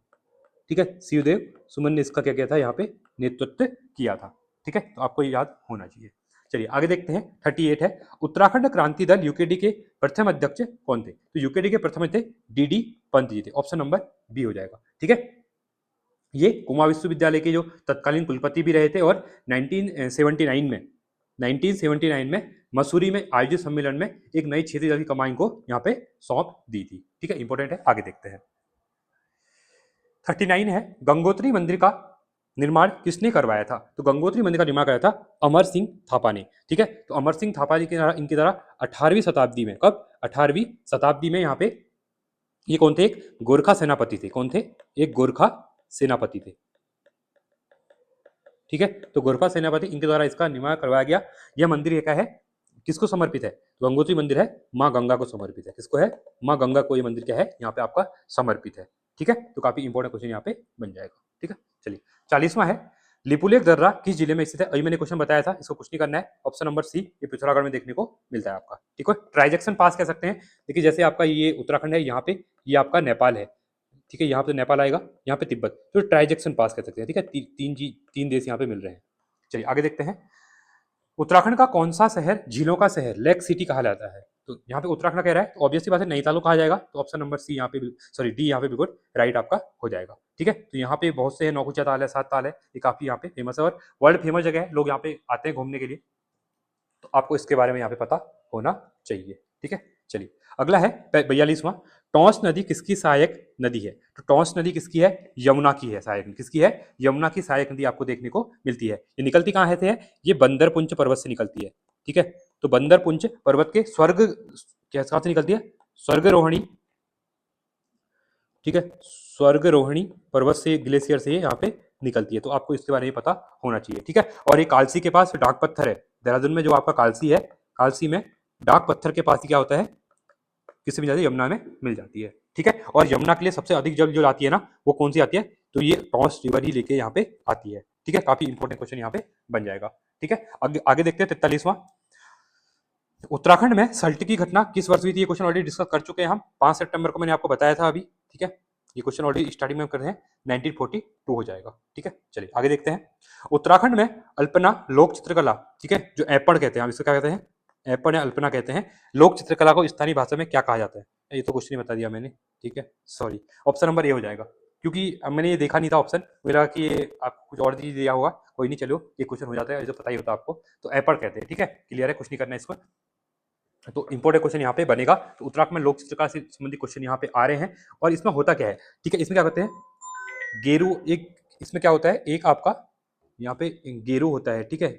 ठीक है, श्रीदेव सुमन ने इसका क्या किया था, यहाँ पे नेतृत्व किया था, ठीक है, तो आपको याद होना चाहिए। चलिए आगे देखते हैं। 38 है, उत्तराखंड क्रांति दल यूकेडी के प्रथम अध्यक्ष कौन थे। तो यूकेडी के प्रथम थे डी पंत जी थे, ऑप्शन नंबर बी हो जाएगा, ठीक है। ये कुमाऊं विश्वविद्यालय के जो तत्कालीन कुलपति भी रहे थे। और 1979 में मसूरी में आयोजित सम्मेलन में एक नई क्षेत्रीय दल की कमान को यहाँ पे सौंप दी थी, ठीक है, इंपॉर्टेंट है, आगे देखते हैं। 39 है, गंगोत्री मंदिर का निर्माण किसने करवाया था। तो गंगोत्री मंदिर का निर्माण कराया था अमर सिंह थापा ने, ठीक है। तो अमर सिंह थापा जी के द्वारा, इनके द्वारा 18वीं शताब्दी में, कब, 18वीं शताब्दी में यहाँ पे ये कौन थे, एक गोरखा सेनापति थे, कौन थे, एक गोरखा सेनापति थे, ठीक है। तो गोरखा सेनापति, इनके द्वारा इसका निर्माण करवाया गया। यह मंदिर क्या है, किसको समर्पित है, तो गंगोत्री मंदिर है माँ गंगा को समर्पित है। किसको है, माँ गंगा को ये मंदिर क्या है यहाँ पे आपका समर्पित है, ठीक है। तो काफी इंपॉर्टेंट क्वेश्चन यहाँ पे बन जाएगा। ठीक है। चलिए 40वां है, लिपुलेख दर्रा किस जिले में स्थित है? अभी मैंने क्वेश्चन बताया था, इसको कुछ नहीं करना है। ऑप्शन नंबर सी, ये पिथौरागढ़ में देखने को मिलता है आपका। ठीक है, ट्रांजैक्शन पास कह सकते हैं। देखिए जैसे आपका ये उत्तराखंड है, यहाँ पे ये आपका नेपाल है। ठीक है, यहाँ पे नेपाल आएगा, यहाँ पे तिब्बत, तो ट्रांजैक्शन पास कह सकते हैं। ठीक है, तीन देश यहाँ पे मिल रहे हैं। चलिए आगे देखते हैं। उत्तराखंड का कौन सा शहर झीलों का शहर लेक सिटी कहा जाता है? तो यहाँ पे उत्तराखंड कह रहा है, तो ऑब्वियसली बात है नैनीताल को कहा जाएगा। तो ऑप्शन नंबर सी यहाँ पे, सॉरी डी यहाँ पे बिल्कुल राइट आपका हो जाएगा। ठीक है, तो यहाँ पे बहुत से नौकुचिया ताल है, सात ताल है, ये काफी यहाँ पे फेमस है और वर्ल्ड फेमस जगह है, लोग यहाँ पे आते हैं घूमने के लिए। तो आपको इसके बारे में यहाँ पे पता होना चाहिए। ठीक है, चलिए अगला है 42वां, टॉन्स नदी किसकी सहायक नदी है? तो टॉन्स नदी किसकी है? यमुना की है सहायक। किसकी है? यमुना की सहायक नदी आपको देखने को मिलती है। ये निकलती कहाँ है से? ये बंदरपुंछ पर्वत से निकलती है। ठीक है, तो बंदरपुंछ पर्वत के स्वर्ग कहाँ से निकलती है? स्वर्गरोहिणी। ठीक है, स्वर्गरोहिणी पर्वत से, ग्लेशियर से यहाँ पे निकलती है। तो आपको इसके बारे में पता होना चाहिए। ठीक है, और ये कालसी के पास डाक पत्थर है, देहरादून में जो आपका कालसी है, कालसी में डाक पत्थर के पास ही क्या होता है, किससे मिल जाती है? यमुना में मिल जाती है। ठीक है, और यमुना के लिए सबसे अधिक जल जो आती है ना, वो कौन सी आती है? तो ये टॉन्स रिवर ही लेके यहाँ पे आती है। ठीक है, काफी इंपॉर्टेंट क्वेश्चन यहाँ पे बन जाएगा। ठीक है, आगे देखते हैं 43वां, उत्तराखंड में सल्ट की घटना किस वर्ष हुई थी? ये क्वेश्चन ऑलरेडी डिस्कस कर चुके हैं हम, 5 सितंबर को मैंने आपको बताया था अभी। ठीक है, ये क्वेश्चन ऑलरेडी स्टार्टिंग में कर रहे हैं, 1942 हो जाएगा। ठीक है, चलिए आगे देखते हैं। उत्तराखंड में अल्पना लोक चित्रकला, ठीक है, जो ऐपण कहते हैं, हम इसको क्या कहते हैं? ऐपण या अल्पना कहते हैं। लोक चित्रकला को स्थानीय भाषा में क्या कहा जाता है? ये तो क्वेश्चन ही बता दिया मैंने। ठीक है, सॉरी, ऑप्शन नंबर ए हो जाएगा, क्योंकि अब मैंने ये देखा नहीं था ऑप्शन, मेरा कि ये आपको कुछ और चीज दिया होगा। कोई नहीं, चलो ये क्वेश्चन हो जाता है, ये तो पता ही होता है आपको। तो ऐपण कहते हैं। ठीक है, क्लियर है, कुछ नहीं करना है इसको। तो इंपॉर्टेंट क्वेश्चन यहाँ पे बनेगा। तो उत्तराखंड में लोक चित्रकला से संबंधित क्वेश्चन यहाँ पे आ रहे हैं। और इसमें होता क्या है? ठीक है, इसमें क्या कहते हैं? गेरू, एक इसमें क्या होता है, एक आपका यहाँ पे गेरू होता है। ठीक है,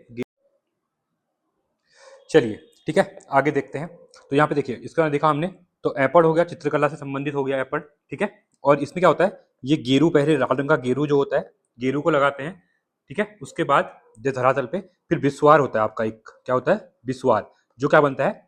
चलिए ठीक है, आगे देखते हैं। तो यहाँ पे देखिए, इसका देखा हमने, तो ऐपड़ हो गया, चित्रकला से संबंधित हो गया ऐपड़। ठीक है, और इसमें क्या होता है, ये गेरू, पहले लाल रंग का गेरू जो होता है, गेरू को लगाते हैं। ठीक है, उसके बाद जो धरातल पे फिर बिस्वार होता है आपका, एक क्या होता है? बिस्वार, जो क्या बनता है,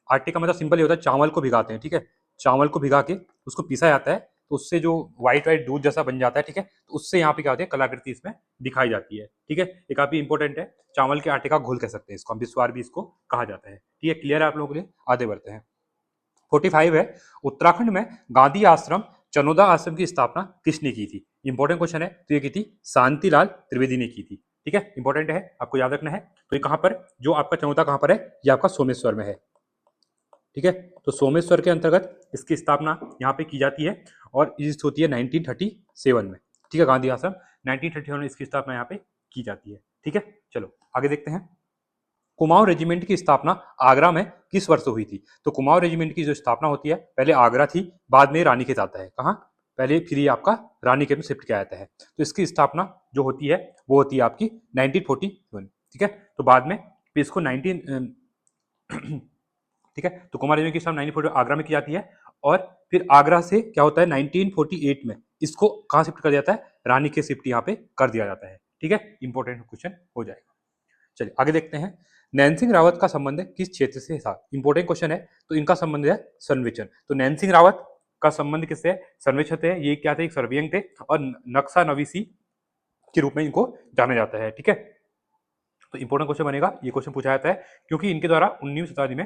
आटे का मतलब सिंपल ये होता है, चावल को भिगाते हैं। ठीक है, चावल को भिगा के उसको पीसा जाता है, तो उससे जो व्हाइट व्हाइट दूध जैसा बन जाता है। ठीक है, तो उससे यहाँ पे क्या होती है, कलाकृति इसमें दिखाई जाती है। ठीक है, ये काफी इंपॉर्टेंट है, चावल के आटे का घोल कह सकते हैं इसको हम, बिस्वार भी इसको कहा जाता है। ठीक है, क्लियर है आप लोगों के लिए? आगे बढ़ते हैं। 45 है, उत्तराखंड में गांधी आश्रम, चनोदा आश्रम की स्थापना किसने की थी? इंपॉर्टेंट क्वेश्चन है। तो ये की थी शांतिलाल त्रिवेदी ने की थी। ठीक है, इंपॉर्टेंट है, आपको याद रखना है। तो ये कहां पर, जो आपका चनोदा कहां पर है? ये आपका सोमेश्वर में है। ठीक है, तो सोमेश्वर के अंतर्गत इसकी स्थापना यहाँ पे की जाती है और इस होती है 1937 में। ठीक है, गांधी आश्रम 1937 में इसकी स्थापना यहाँ पे की जाती है। ठीक है, चलो आगे देखते हैं। कुमाऊं रेजिमेंट की स्थापना आगरा में किस वर्ष हुई थी? तो कुमाऊं रेजिमेंट की जो स्थापना होती है, पहले आगरा थी, बाद में रानीखेत आता है। कहाँ? पहले फिर ये आपका रानीखेत में शिफ्ट किया जाता है। तो इसकी स्थापना जो होती है वो होती है आपकी 1941। ठीक है, तो बाद में फिर इसको 19 ठीक है, तो कुमार रेजिमेंट की स्थापना 1940 आगरा में की जाती है और फिर आगरा से क्या होता है 1948 में इसको कहाँ शिफ्ट कर दिया जाता है? रानीखेत शिफ्ट यहाँ पे कर दिया जाता है। ठीक है, इंपॉर्टेंट क्वेश्चन हो जाएगा। चलिए आगे देखते हैं। नैन सिंह रावत का संबंध किस क्षेत्र से था? इंपॉर्टेंट क्वेश्चन है। तो इनका संबंध है सर्वेक्षण। तो नैन सिंह रावत का संबंध किससे है? सर्वेक्षण थे। ये क्या थे? एक सर्वेयंग थे और नक्शा नवीसी के रूप में इनको जाना जाता है। ठीक है, तो इंपॉर्टेंट क्वेश्चन बनेगा, ये क्वेश्चन पूछा जाता है क्योंकि इनके द्वारा 19वीं शताब्दी में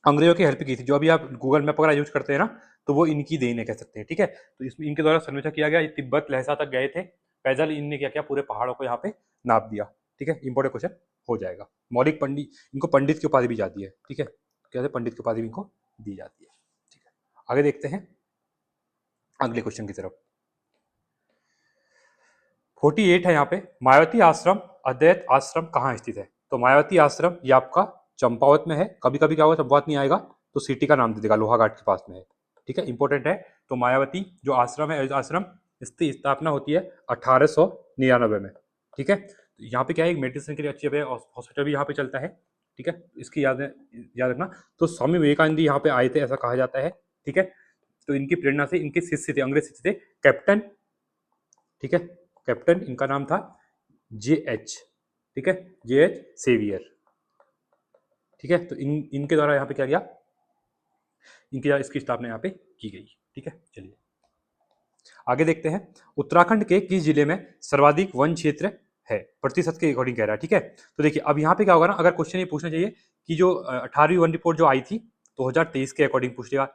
अंग्रेजों की हेल्प की थी। जो अभी आप गूगल मैप वगैरह यूज करते हैं ना, तो वो इनकी देन है कह सकते हैं। ठीक है, तो इसमें इनके द्वारा सर्वेक्षण किया गया। ये तिब्बत लहसा तक गए थे पैदल, इनने क्या किया, पूरे पहाड़ों को यहाँ पे नाप दिया। ठीक है, इंपॉर्टेंट क्वेश्चन हो जाएगा। मौलिक पंडित, इनको पंडित की उपाधि भी जाती है। ठीक है, कहते हैं पंडित की उपाधि भी इनको दी जाती है। ठीक है, आगे देखते हैं अगले क्वेश्चन की तरफ। 48 है यहाँ पे, मायावती आश्रम अद्वैत आश्रम कहाँ स्थित है? तो मायावती आश्रम ये आपका चंपावत में है। कभी कभी क्या होगा, चंपावत नहीं आएगा तो सिटी का नाम दे देगा, लोहाघाट के पास में है। ठीक है, इंपॉर्टेंट है। तो मायावती जो आश्रम है, आश्रम, इसकी स्थापना होती है 1899 में। ठीक है, तो यहाँ पे क्या है, मेडिसिन के लिए अच्छी हॉस्पिटल भी यहाँ पे चलता है। ठीक है, इसकी याद रखना। तो स्वामी विवेकानंद यहाँ पे आए थे ऐसा कहा जाता है। ठीक है, तो इनकी प्रेरणा से इनके शिष्य थे, अंग्रेज शिष्य थे, कैप्टन। ठीक है, कैप्टन, इनका नाम था JH। ठीक है, JH सेवियर। ठीक है, तो इनके द्वारा यहाँ पे क्या किया, इनके द्वारा इसकी स्थापना यहाँ पे की गई। ठीक है, चलिए आगे देखते हैं, उत्तराखंड के किस जिले में सर्वाधिक वन क्षेत्र है, प्रतिशत के अकॉर्डिंग कह रहा है। ठीक है, तो देखिए अब यहाँ पे क्या होगा ना, अगर क्वेश्चन ये पूछना चाहिए कि जो 18वीं वन रिपोर्ट जो आई थी 2023 के अकॉर्डिंग पूछेगा,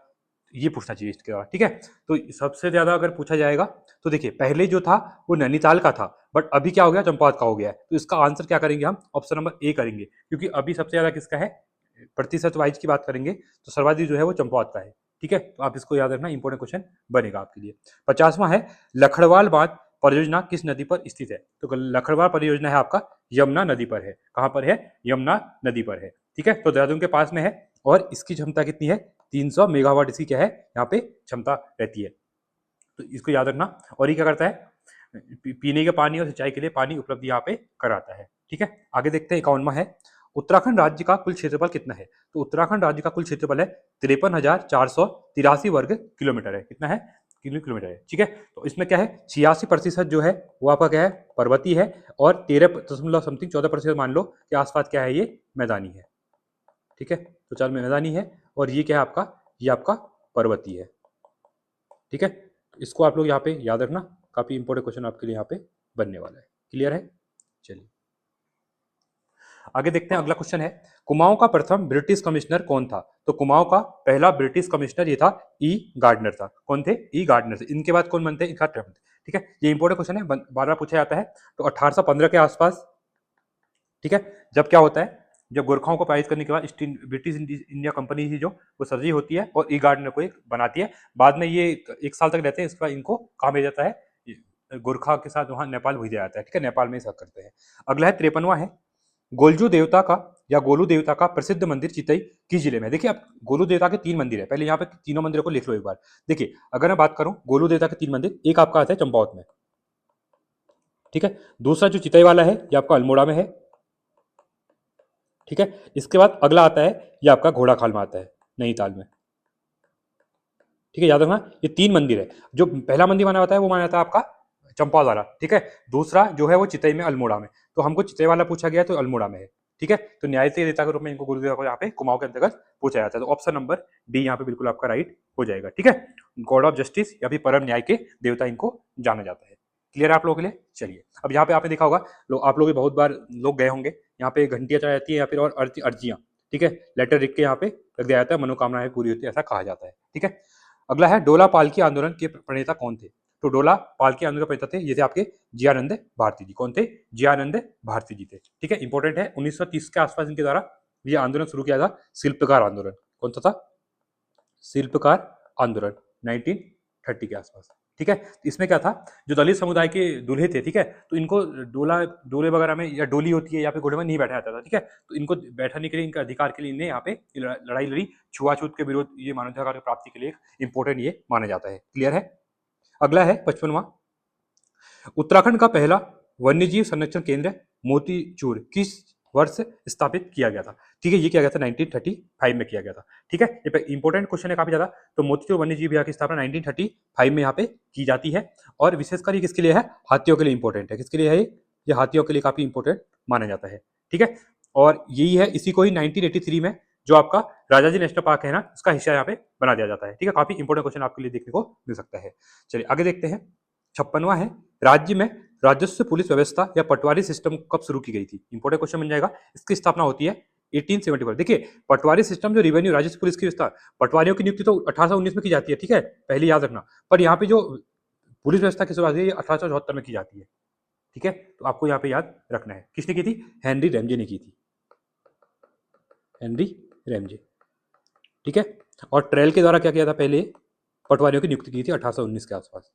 ये पूछना चाहिए इसके बाद। ठीक है, तो सबसे ज्यादा अगर पूछा जाएगा तो देखिए पहले जो था वो नैनीताल का था, बट अभी क्या हो गया, चंपावत का हो गया है। तो इसका आंसर क्या करेंगे हम, ऑप्शन नंबर ए करेंगे, क्योंकि अभी सबसे ज्यादा किसका है, प्रतिशत वाइज की बात करेंगे तो सर्वाधिक जो है वो चंपावत का है। ठीक है, तो आप इसको याद रखना, इंपॉर्टेंट क्वेश्चन बनेगा आपके लिए। 50वां है, लखड़वाल बांध परियोजना किस नदी पर स्थित है, तो लखड़वाल परियोजना है आपका यमुना नदी पर है। कहां पर है, यमुना नदी पर है। ठीक है, तो देहरादून के पास में है और इसकी क्षमता कितनी है, 300 मेगावाट इसकी क्या है यहाँ पे क्षमता रहती है, तो इसको याद रखना। और ये क्या करता है, पीने के पानी और सिंचाई के लिए पानी उपलब्ध यहाँ पे कराता है। ठीक है, आगे देखते हैं, 51वां है, उत्तराखंड राज्य का कुल क्षेत्रफल कितना है, तो उत्तराखंड राज्य का कुल क्षेत्रफल है 53,483 वर्ग किलोमीटर है। कितना है, किलोमीटर है। ठीक है, तो इसमें क्या है, 86% जो है वो आपका क्या है, पर्वतीय है, और 13 समथिंग 14% मान लो के आसपास क्या है, ये मैदानी है। ठीक है, तो 4 में मैदानी है और ये क्या है आपका, ये आपका पर्वतीय है। ठीक है, इसको आप लोग यहाँ पे याद रखना, काफी इंपॉर्टेंट क्वेश्चन आपके लिए यहाँ पे बनने वाला है। क्लियर है, चलिए आगे देखते हैं। अगला क्वेश्चन है, कुमाऊं का प्रथम ब्रिटिश कमिश्नर कौन था, तो कुमाऊं का पहला ब्रिटिश कमिश्नर ये था ई गार्डनर था। कौन थे, ई गार्डनर थे। इनके बाद कौन बनते हैं, इनका टर्म। ठीक है, ये इंपॉर्टेंट क्वेश्चन है, बार बार पूछा जाता है। तो 1815 के आसपास, ठीक है, जब क्या होता है, जब गोरखाओं को पराजित करने के बाद ब्रिटिश इंडिया कंपनी थी जो वो सर्जी होती है और ई गार्डनर को एक बनाती है। बाद में ये 1 साल तक रहते हैं, इसके बाद इनको कहाँ भेजा जाता है, गोरखा के साथ वहाँ नेपाल भेजा जाता है। ठीक है, नेपाल में सब करते हैं। अगला है 53वां है, गोलजू देवता का या गोलू देवता का प्रसिद्ध मंदिर चितई किस जिले में है। देखिए अब गोलू देवता के 3 मंदिर है, पहले यहाँ पे तीनों मंदिरों को लिख लो एक बार। देखिए अगर मैं बात करूं गोलू देवता के 3 मंदिर, एक आपका आता है चंपावत में, ठीक है, दूसरा जो चितई वाला है ये आपका अल्मोड़ा में है। ठीक है, इसके बाद अगला आता है ये आपका घोड़ा खाल में आता है, नैनीताल में। ठीक है, याद रखना ये 3 मंदिर है। जो पहला मंदिर माना जाता है वो माना जाता है आपका चंपावत वाला। ठीक है, दूसरा जो है वो चितई में, अल्मोड़ा में। तो हमको चितई वाला पूछा गया तो अल्मोड़ा में है। ठीक है, तो न्यायिक देवता के रूप में इनको गुरुदेव को यहाँ पे कुमाऊं के अंतर्गत पूछा जाता है। तो ऑप्शन नंबर डी यहाँ पे बिल्कुल आपका राइट हो जाएगा। ठीक है, गॉड ऑफ जस्टिस या फिर परम न्याय के देवता इनको जाना जाता है। क्लियर है आप लोगों के लिए, चलिए अब यहाँ पे आपने देखा होगा, आप लोग भी बहुत बार लोग गए होंगे, यहाँ पे घंटियां चढ़ाई जाती है या फिर और अर्जियां। ठीक है, लेटर लिख के यहाँ पे रख दिया जाता है, मनोकामनाएं पूरी होती है ऐसा कहा जाता है। ठीक है, अगला है, डोला पालकी आंदोलन के प्रणेता कौन थे, तो डोला पालकी आंदोलन के प्रणेता थे ये थे आपके जियानंद भारती जी। कौन थे, जियानंद भारती जी थे। ठीक है, इंपॉर्टेंट है, 1930 के आसपास इनके द्वारा ये आंदोलन शुरू किया था, शिल्पकार आंदोलन। कौन सा था, शिल्पकार आंदोलन 1930 के आसपास। ठीक है, तो इसमें क्या था, जो दलित समुदाय के दूल्हे थे, ठीक है, तो इनको डोले वगैरह में या डोली होती है या फिर घोड़े में नहीं बैठा जाता था। ठीक है, तो इनको बैठाने के लिए, इनके अधिकार के लिए इन्हें यहाँ पे लड़ाई लड़ी, छुआछूत के विरोध, ये मानवाधिकार की प्राप्ति के लिए इंपॉर्टेंट ये माना जाता है। क्लियर है, अगला है 55वां, उत्तराखंड का पहला वन्यजीव संरक्षण केंद्र मोतीचूर किस वर्ष स्थापित किया गया था। ठीक है, ये किया गया था 1935 में किया गया था। ठीक है, ये इंपॉर्टेंट क्वेश्चन है काफी ज्यादा। तो मोतीचूर वन्यजीव विहार की स्थापना 1935 में यहाँ पे की जाती है, और विशेषकर ये किसके लिए है, हाथियों के लिए इंपॉर्टेंट है। किसके लिए है ये हाथियों के लिए काफी इंपॉर्टेंट माना जाता है। ठीक है, और यही है, इसी को ही 1983 में जो आपका राजाजी नेशनल पार्क है ना, उसका हिस्सा यहाँ पे बना दिया जाता है। ठीक है, काफी इंपॉर्टेंट क्वेश्चन आपके लिए देखने को मिल सकता है। चलिए आगे देखते हैं, 56वां है, राज्य में राजस्व पुलिस व्यवस्था या पटवारी सिस्टम कब शुरू की गई थी। इंपॉर्टेंट क्वेश्चन बन जाएगा। इसकी स्थापना होती है 1874। देखिए पटवारी सिस्टम जो रिवेन्यू राजस्व पुलिस की व्यवस्था, पटवारियों की नियुक्ति तो 1819 में की जाती है। ठीक है, पहले याद रखना, पर यहाँ पे जो पुलिस व्यवस्था की शुरुआत हुई है 1874 में की जाती है। ठीक है, तो आपको यहाँ पे याद रखना है, किसने की थी, हेनरी रैमजे ने की थी, हेनरी रैमजे। ठीक है, और ट्रेल के द्वारा क्या किया था, पहले पटवारियों की नियुक्ति की थी 1819 के आसपास।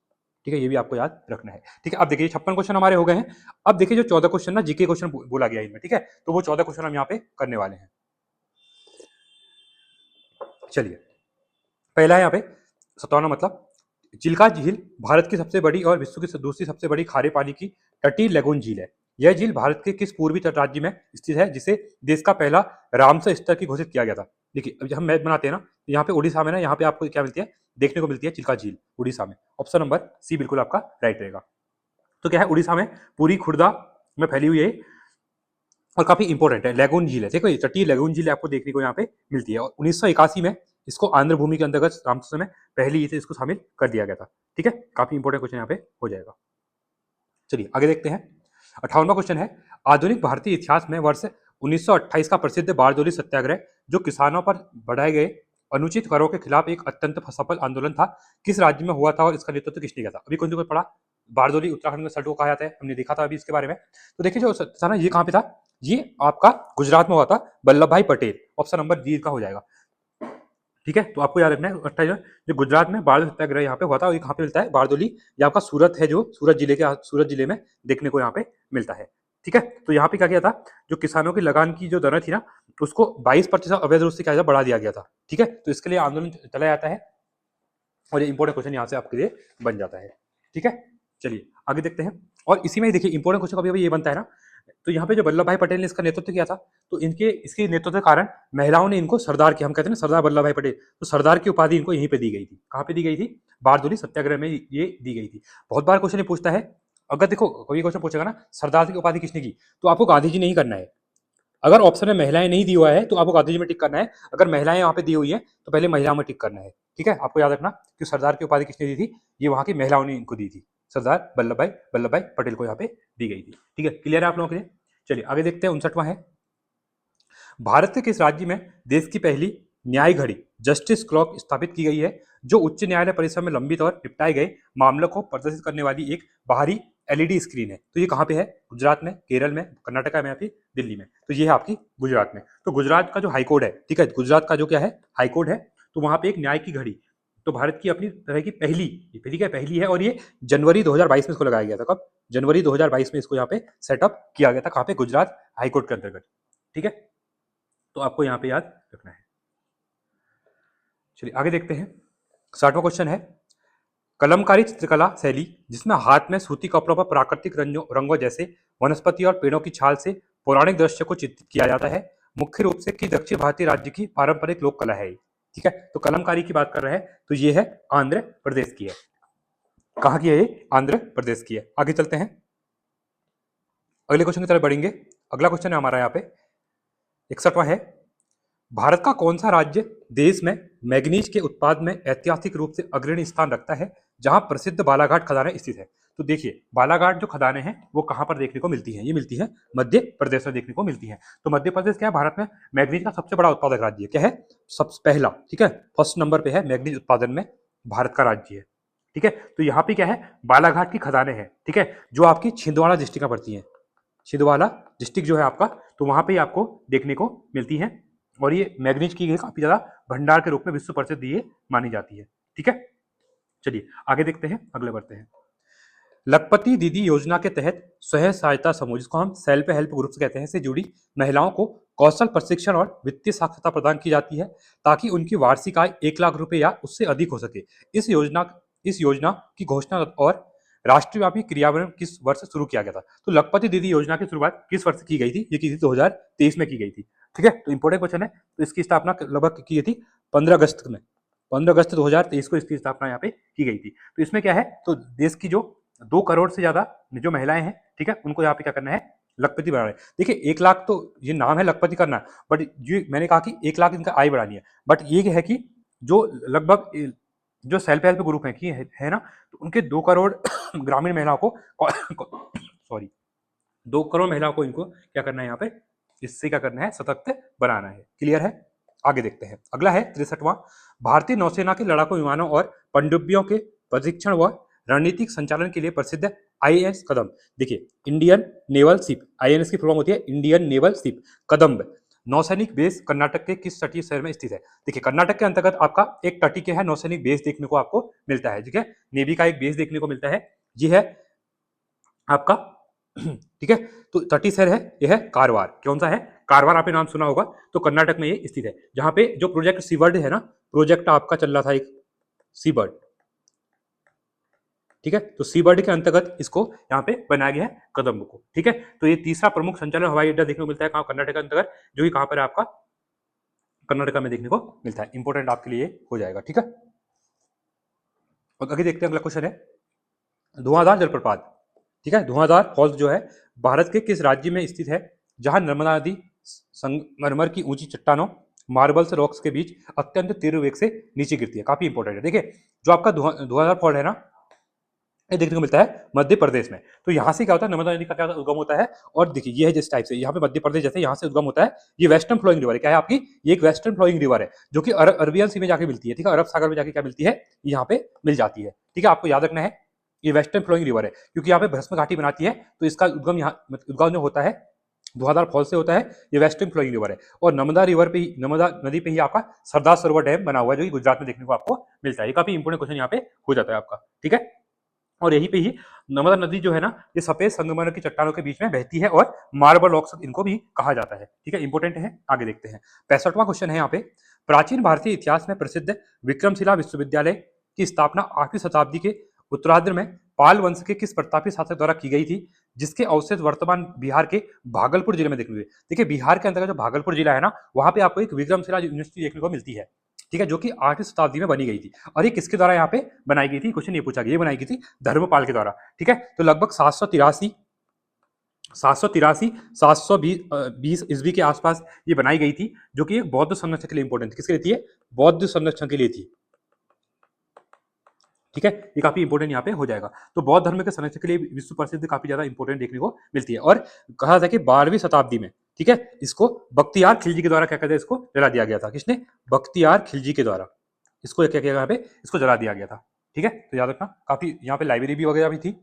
ठीक है, ये भी आपको याद रखना है। ठीक है, अब देखिए 56 क्वेश्चन हमारे हो गए हैं। अब देखिए जो 14 क्वेश्चन ना जीके क्वेश्चन बोला गया इनमें। ठीक है, तो वो 14 क्वेश्चन हम यहाँ पे करने वाले हैं। चलिए, पहला है यहाँ पे 57 मतलब, चिल्का झील भारत की सबसे बड़ी और विश्व की दूसरी सबसे बड़ी खारे पानी की तटीय लैगून झील है। यह झील भारत के किस पूर्वी तट राज्य में स्थित है, जिसे देश का पहला रामसर स्तर की घोषित किया गया था। देखिए अब हम मैप बनाते हैं ना, यहाँ पे उड़ीसा में ना, यहाँ पे आपको क्या मिलती है, देखने को मिलती है चिल्का झील, उड़ीसा में। ऑप्शन नंबर सी बिल्कुल आपका राइट रहेगा। तो क्या है, उड़ीसा में पूरी खुर्दा में फैली हुई है और काफी इंपॉर्टेंट है, लैगून झील है। देखो ये तटीय लैगून झील आपको देखने को यहाँ पे मिलती है। और 1981 में इसको आंध्र भूमि के अंतर्गत रामसर में पहली से इसको शामिल कर दिया गया था। ठीक है, काफी इंपॉर्टेंट क्वेश्चन यहाँ पे हो जाएगा। चलिए आगे देखते हैं। 58वां क्वेश्चन है, आधुनिक भारतीय इतिहास में वर्ष 1928 का प्रसिद्ध बारदोली सत्याग्रह जो किसानों पर बढ़ाए गए अनुचित करों के खिलाफ एक अत्यंत सफल आंदोलन था, किस राज्य में हुआ था और इसका नेतृत्व किसने किया था? अभी कौन पढ़ा, बारदोली उत्तराखंड में सल्ट को कहा जाता है, हमने देखा था अभी इसके बारे में। तो देखिए जो था ना, ये कहाँ पे था, ये आपका गुजरात में हुआ था, वल्लभ भाई पटेल, ऑप्शन नंबर डी का हो जाएगा। ठीक है, तो आपको याद रखना है 28 जो गुजरात में बारदोली सत्याग्रह यहाँ पे हुआ था, और कहाँ पे मिलता है बारदोली, ये आपका सूरत है, जो सूरत जिले में देखने को यहाँ पे मिलता है। ठीक है, तो यहाँ पे क्या किया था, जो किसानों की लगान की जो दर थी ना, उसको 22% अवैध रूप से क्या बढ़ा दिया गया था। ठीक है, तो इसके लिए आंदोलन चला जाता है, और ये इंपॉर्टेंट क्वेश्चन यहाँ से आपके लिए बन जाता है। ठीक है, चलिए आगे देखते हैं। और इसी में ही देखिए इंपॉर्टेंट क्वेश्चन कभी कभी ये बनता है ना, तो यहाँ पे जो वल्लभ भाई पटेल ने इसका नेतृत्व किया था, तो इसके नेतृत्व के कारण महिलाओं ने इनको सरदार की, हम कहते हैं ना सरदार वल्लभ भाई पटेल, तो सरदार की उपाधि इनको यहीं पे दी गई थी। कहाँ पे दी गई थी? बारदोली सत्याग्रह में ये दी गई थी। बहुत बार क्वेश्चन ये पूछता है, अगर देखो कोई क्वेश्चन पूछेगा ना सरदार की उपाधि किसने की, तो आपको गांधी जी नहीं करना है। अगर ऑप्शन में महिलाएं नहीं दी हुआ है तो आपको गांधी जी में टिक करना है, अगर महिलाएं यहाँ पे दी हुई है तो पहले महिलाओं में टिक करना है। ठीक है, आपको याद रखना कि सरदार की उपाधि किसने दी थी, ये वहां की महिलाओं ने इनको दी थी, सरदार वल्लभ भाई पटेल को यहाँ पे दी गई थी। ठीक है, क्लियर है आप लोगों के लिए? चलिए आगे देखते हैं। 59वां है, भारत के किस राज्य में देश की पहली न्याय घड़ी जस्टिस क्लॉक स्थापित की गई है, जो उच्च न्यायालय परिसर में लंबित और निपटाए गए मामलों को प्रदर्शित करने वाली एक बाहरी एलईडी स्क्रीन है? तो ये कहाँ पे है? गुजरात में, केरल में, कर्नाटका में या फिर दिल्ली में? तो ये है आपकी गुजरात में। तो गुजरात का जो हाईकोर्ट है, ठीक है, गुजरात का जो क्या है हाईकोर्ट है, तो वहां पे एक न्याय की घड़ी, तो भारत की अपनी तरह की पहली है, और ये जनवरी 2022 में इसको लगाया गया था। कब? जनवरी 2022 में इसको यहाँ पे सेटअप किया गया था। कहाँ पे? गुजरात हाईकोर्ट के अंतर्गत। ठीक है, तो आपको यहाँ पे याद रखना है। चलिए आगे देखते हैं। 60वां क्वेश्चन है, कलमकारी चित्रकला शैली जिसमें हाथ में सूती कपड़ों पर प्राकृतिक रंगों जैसे वनस्पति और पेड़ों की छाल से पौराणिक दृश्य को चित्रित किया जाता है, मुख्य रूप से कि दक्षिण भारतीय राज्य की पारंपरिक लोक कला है। ठीक है, तो कलमकारी की बात कर रहे हैं, तो ये है आंध्र प्रदेश की है। कहाँ की है ये? आंध्र प्रदेश की है। आगे चलते हैं, अगले क्वेश्चन की तरफ बढ़ेंगे। अगला क्वेश्चन है हमारा यहाँ पे 61वां है, भारत का कौन सा राज्य देश में मैग्नीज के उत्पाद में ऐतिहासिक रूप से अग्रणी स्थान रखता है, जहां प्रसिद्ध बालाघाट खदानें स्थित है? तो देखिए बालाघाट जो खदानें हैं वो कहां पर देखने को मिलती हैं? ये मिलती है मध्य प्रदेश में देखने को मिलती है। तो मध्य प्रदेश क्या है? भारत में मैग्नीज का सबसे बड़ा उत्पादक राज्य क्या है? सबसे पहला, ठीक है, फर्स्ट नंबर पे है मैग्नीज उत्पादन में भारत का राज्य है। ठीक है, तो यहाँ पे क्या है? बालाघाट की खदानें हैं। ठीक है, जो आपकी छिंदवाड़ा डिस्ट्रिक्ट में पड़ती है, छिंदवाड़ा डिस्ट्रिक्ट जो है आपका, तो वहां पे आपको देखने को मिलती है, और ये मैग्नीज की काफी ज्यादा भंडार के रूप में विश्व प्रसिद्ध ये मानी जाती है। ठीक है, चलिए आगे देखते हैं, अगले बढ़ते हैं। लखपति दीदी योजना के तहत स्वयं सहायता समूह, जिसको हम सेल्फ हेल्प ग्रुप्स कहते हैं, से जुड़ी महिलाओं को कौशल प्रशिक्षण और वित्तीय साक्षरता प्रदान की जाती है, ताकि उनकी वार्षिक आय 1 लाख रुपए या उससे अधिक हो सके। इस योजना की घोषणा और राष्ट्रव्यापी क्रियान्वयन किस वर्ष शुरू किया गया था? तो लखपति दीदी योजना की शुरुआत किस वर्ष की गई थी? ये की थी 2023 में की गई थी। ठीक है, तो इंपॉर्टेंट क्वेश्चन है। तो इसकी स्थापना लगभग की गई थी 15 अगस्त में, 15 अगस्त 2023 को इसकी स्थापना यहाँ पे की गई थी। तो इसमें क्या है, तो देश की जो 2 करोड़ से ज्यादा जो महिलाएं हैं, ठीक है, उनको यहाँ पे क्या करना है? लखपति बनाना है। देखिए 1 लाख तो ये नाम है लखपति करना, बट ये मैंने कहा कि 1 लाख इनका आय बढ़ानी है, बट ये है कि जो लगभग जो सेल्फ हेल्प ग्रुप है कि है ना, तो उनके 2 करोड़ ग्रामीण महिलाओं को सॉरी 2 करोड़ महिलाओं को इनको क्या करना है यहाँ पे? इससे क्या करना है? सशक्त बनाना है। क्लियर है? आगे देखते हैं। अगला है 63वां, भारतीय नौसेना के लड़ाकू विमानों और पनडुब्बियों के प्रशिक्षण व रणनीतिक संचालन के लिए प्रसिद्ध आईएएस कदम। देखिए इंडियन नेवल शिप, आईएनएस की फुल फॉर्म होती है इंडियन नेवल शिप कदम्ब, नौसैनिक बेस कर्नाटक के किस तटीय शहर में स्थित है? देखिए कर्नाटक के अंतर्गत आपका एक तटीय के है नौसैनिक बेस देखने को आपको मिलता है। ठीक है, नेवी का एक बेस देखने को मिलता है, ये है आपका ठीक है, तो तटीय शहर है, यह है कारवार। कौन सा है? कारवार, आपने नाम सुना होगा। तो कर्नाटक में ये स्थित है, जहां पे जो प्रोजेक्ट सीबर्ड है ना, प्रोजेक्ट आपका चल रहा था एक सीबर्ड। ठीक है, तो सीबर्ड के अंतर्गत इसको यहाँ पे बनाया गया है कदम्ब को। ठीक है, तो ये तीसरा प्रमुख संचालन हवाई अड्डा देखने को मिलता है कहाँ? कर्नाटक के अंतर्गत, जो कि कहाँ पर है आपका? कर्नाटक में देखने को मिलता है। इंपॉर्टेंट आपके लिए हो जाएगा। ठीक है, और आगे देखते हैं। अगला क्वेश्चन है धुआंधार जलप्रपात। ठीक है, धुआंधार फॉल्स जो है भारत के किस राज्य में स्थित है, जहां नर्मदा नदी संगमरमर की ऊंची चट्टानों, मार्बल्स रॉक्स के बीच अत्यंत तीव्र वेग से नीचे गिरती है। काफी इंपॉर्टेंट है। देखिए जो आपका धुआंधार फॉल्ट है ना, ये देखने को मिलता है मध्य प्रदेश में। तो यहाँ से क्या होता है, नर्मदा नदी का क्या उद्गम होता है, और देखिए ये है जिस टाइप से यहाँ पे मध्य प्रदेश जैसे यहाँ से उद्गम होता है, ये वेस्टर्न फ्लोइंग रिवर है। क्या है आपकी, ये एक वेस्टर्न फ्लोइंग रिवर है जो कि अरबियन सी में जाके मिलती है, ठीक है, अरब सागर में जाके क्या मिलती है, यहाँ पे मिल जाती है। ठीक है, आपको याद रखना है ये वेस्टर्न फ्लोइंग रिवर है, क्योंकि यहाँ पे भस्म घाटी बनाती है, तो इसका उद्गम यहाँ उद्गम जो होता है धुआंधार फॉल से होता है। ये वेस्टर्न फ्लोइंग रिवर है, और नर्मदा रिवर पे ही, नर्मदा नदी पे ही आपका सरदार सरोवर डैम बना हुआ है, जो कि गुजरात में देखने को आपको मिलता है। ये काफी इंपोर्टेंट क्वेश्चन यहाँ पे हो जाता है आपका, ठीक है। और यहीं पे ही नर्मदा नदी जो है ना, ये सफेद संगमरमर की चट्टानों के बीच में बहती है, और मार्बल रॉक्स इनको भी कहा जाता है, ठीक है, इंपोर्टेंट है। आगे देखते हैं 65वां क्वेश्चन है यहाँ पे, प्राचीन भारतीय इतिहास में प्रसिद्ध विक्रमशिला विश्वविद्यालय की स्थापना 8वीं शताब्दी के उत्तरार्ध में पाल वंश के किस प्रतापी शासक द्वारा की गई थी, जिसके अवशेष वर्तमान बिहार के भागलपुर जिले में देखने को मिले। देखिए बिहार के अंतर्गत जो भागलपुर जिला है ना, वहां पे आपको एक विक्रमशिला यूनिवर्सिटी देखने को मिलती है, ठीक है, जो कि 8वीं शताब्दी में बनी गई थी। और ये किसके द्वारा यहाँ पे बनाई गई थी, क्वेश्चन ये पूछा गया, ये बनाई गई थी धर्मपाल के द्वारा, ठीक है। तो लगभग 720 ईस्वी के आसपास ये बनाई गई थी, जो कि एक बौद्ध संरक्षण के लिए इंपॉर्टेंट थी। किसके लिए थी, बौद्ध संरक्षण के लिए थी, ठीक है, ये काफी इंपॉर्टेंट यहाँ पे हो जाएगा। तो बौद्ध धर्म के संरक्षण के लिए विश्व प्रसिद्ध काफी ज्यादा इंपॉर्टेंट देखने को मिलती है। और कहा था कि 12वीं शताब्दी में, ठीक है, इसको बख्तियार खिलजी के द्वारा क्या कहते हैं, इसको जला दिया गया था। किसने, बख्तियार खिलजी के द्वारा इसको क्या किया, यहाँ पे इसको जला दिया गया था, ठीक है। तो याद रखना, काफी यहाँ पे लाइब्रेरी भी वगैरह भी थी,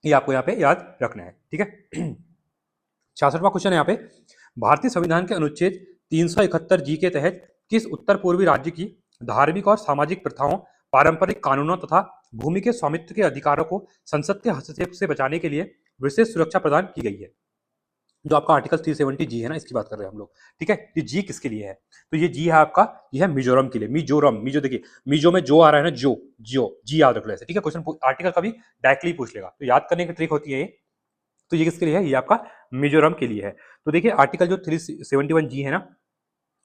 ये आपको यहाँ पे याद रखना है, ठीक है। 66वां क्वेश्चन है यहाँ पे, भारतीय संविधान के अनुच्छेद 371 जी के तहत किस उत्तर पूर्वी राज्य की धार्मिक और सामाजिक प्रथाओं, पारंपरिक कानूनों तथा भूमि के स्वामित्व के अधिकारों को संसद के हस्तक्षेप से बचाने के लिए विशेष सुरक्षा प्रदान की गई है। जो आपका आर्टिकल 370 जी है ना, इसकी बात कर रहे हैं हम लोग, ठीक है। ये जी किसके लिए है, तो ये जी है आपका, ये है मिजोरम के लिए। मिजोरम, मिजो देखिए मिजो में जो आ रहा है ना, जो जी याद रख लो ऐसे, ठीक है। क्वेश्चन आर्टिकल का भी डायरेक्टली पूछ लेगा, तो याद करने की ट्रिक होती है ये। तो ये किसके लिए है, ये आपका मिजोरम के लिए है। तो देखिए आर्टिकल जो 371 जी है ना,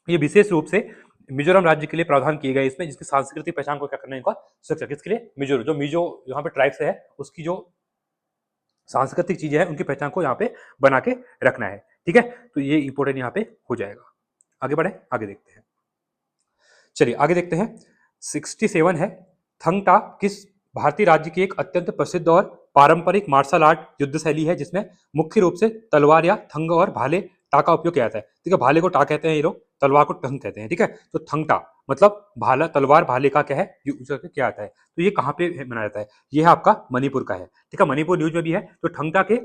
ये विशेष रूप से मिजोरम राज्य के लिए प्रावधान किए गए इसमें, जिसकी सांस्कृतिक पहचान को क्या करना है, इनका सुरक्षा। किसके लिए, मिजोरम, जो मिजो यहाँ पे ट्राइब्स है, उसकी जो सांस्कृतिक चीजें हैं उनकी पहचान को यहाँ पे बना के रखना है, ठीक है। तो ये इंपॉर्टेंट यहाँ पे हो जाएगा। आगे बढ़े, आगे देखते हैं, चलिए आगे देखते हैं। 67 है, थंगटा किस भारतीय राज्य की एक अत्यंत प्रसिद्ध और पारंपरिक मार्शल आर्ट युद्ध शैली है, जिसमें मुख्य रूप से तलवार या थंग और भाले टा का उपयोग किया जाता है, ठीक है। भाले को टा कहते हैं ये लोग, तलवार को टंग कहते हैं, ठीक है। तो थंगटा मतलब भाला, तलवार भाले का क्या है, क्या आता है। तो ये कहाँ पे मनाया जाता है, ये है आपका मणिपुर का है, ठीक है। मणिपुर न्यूज में भी है। तो थंगटा के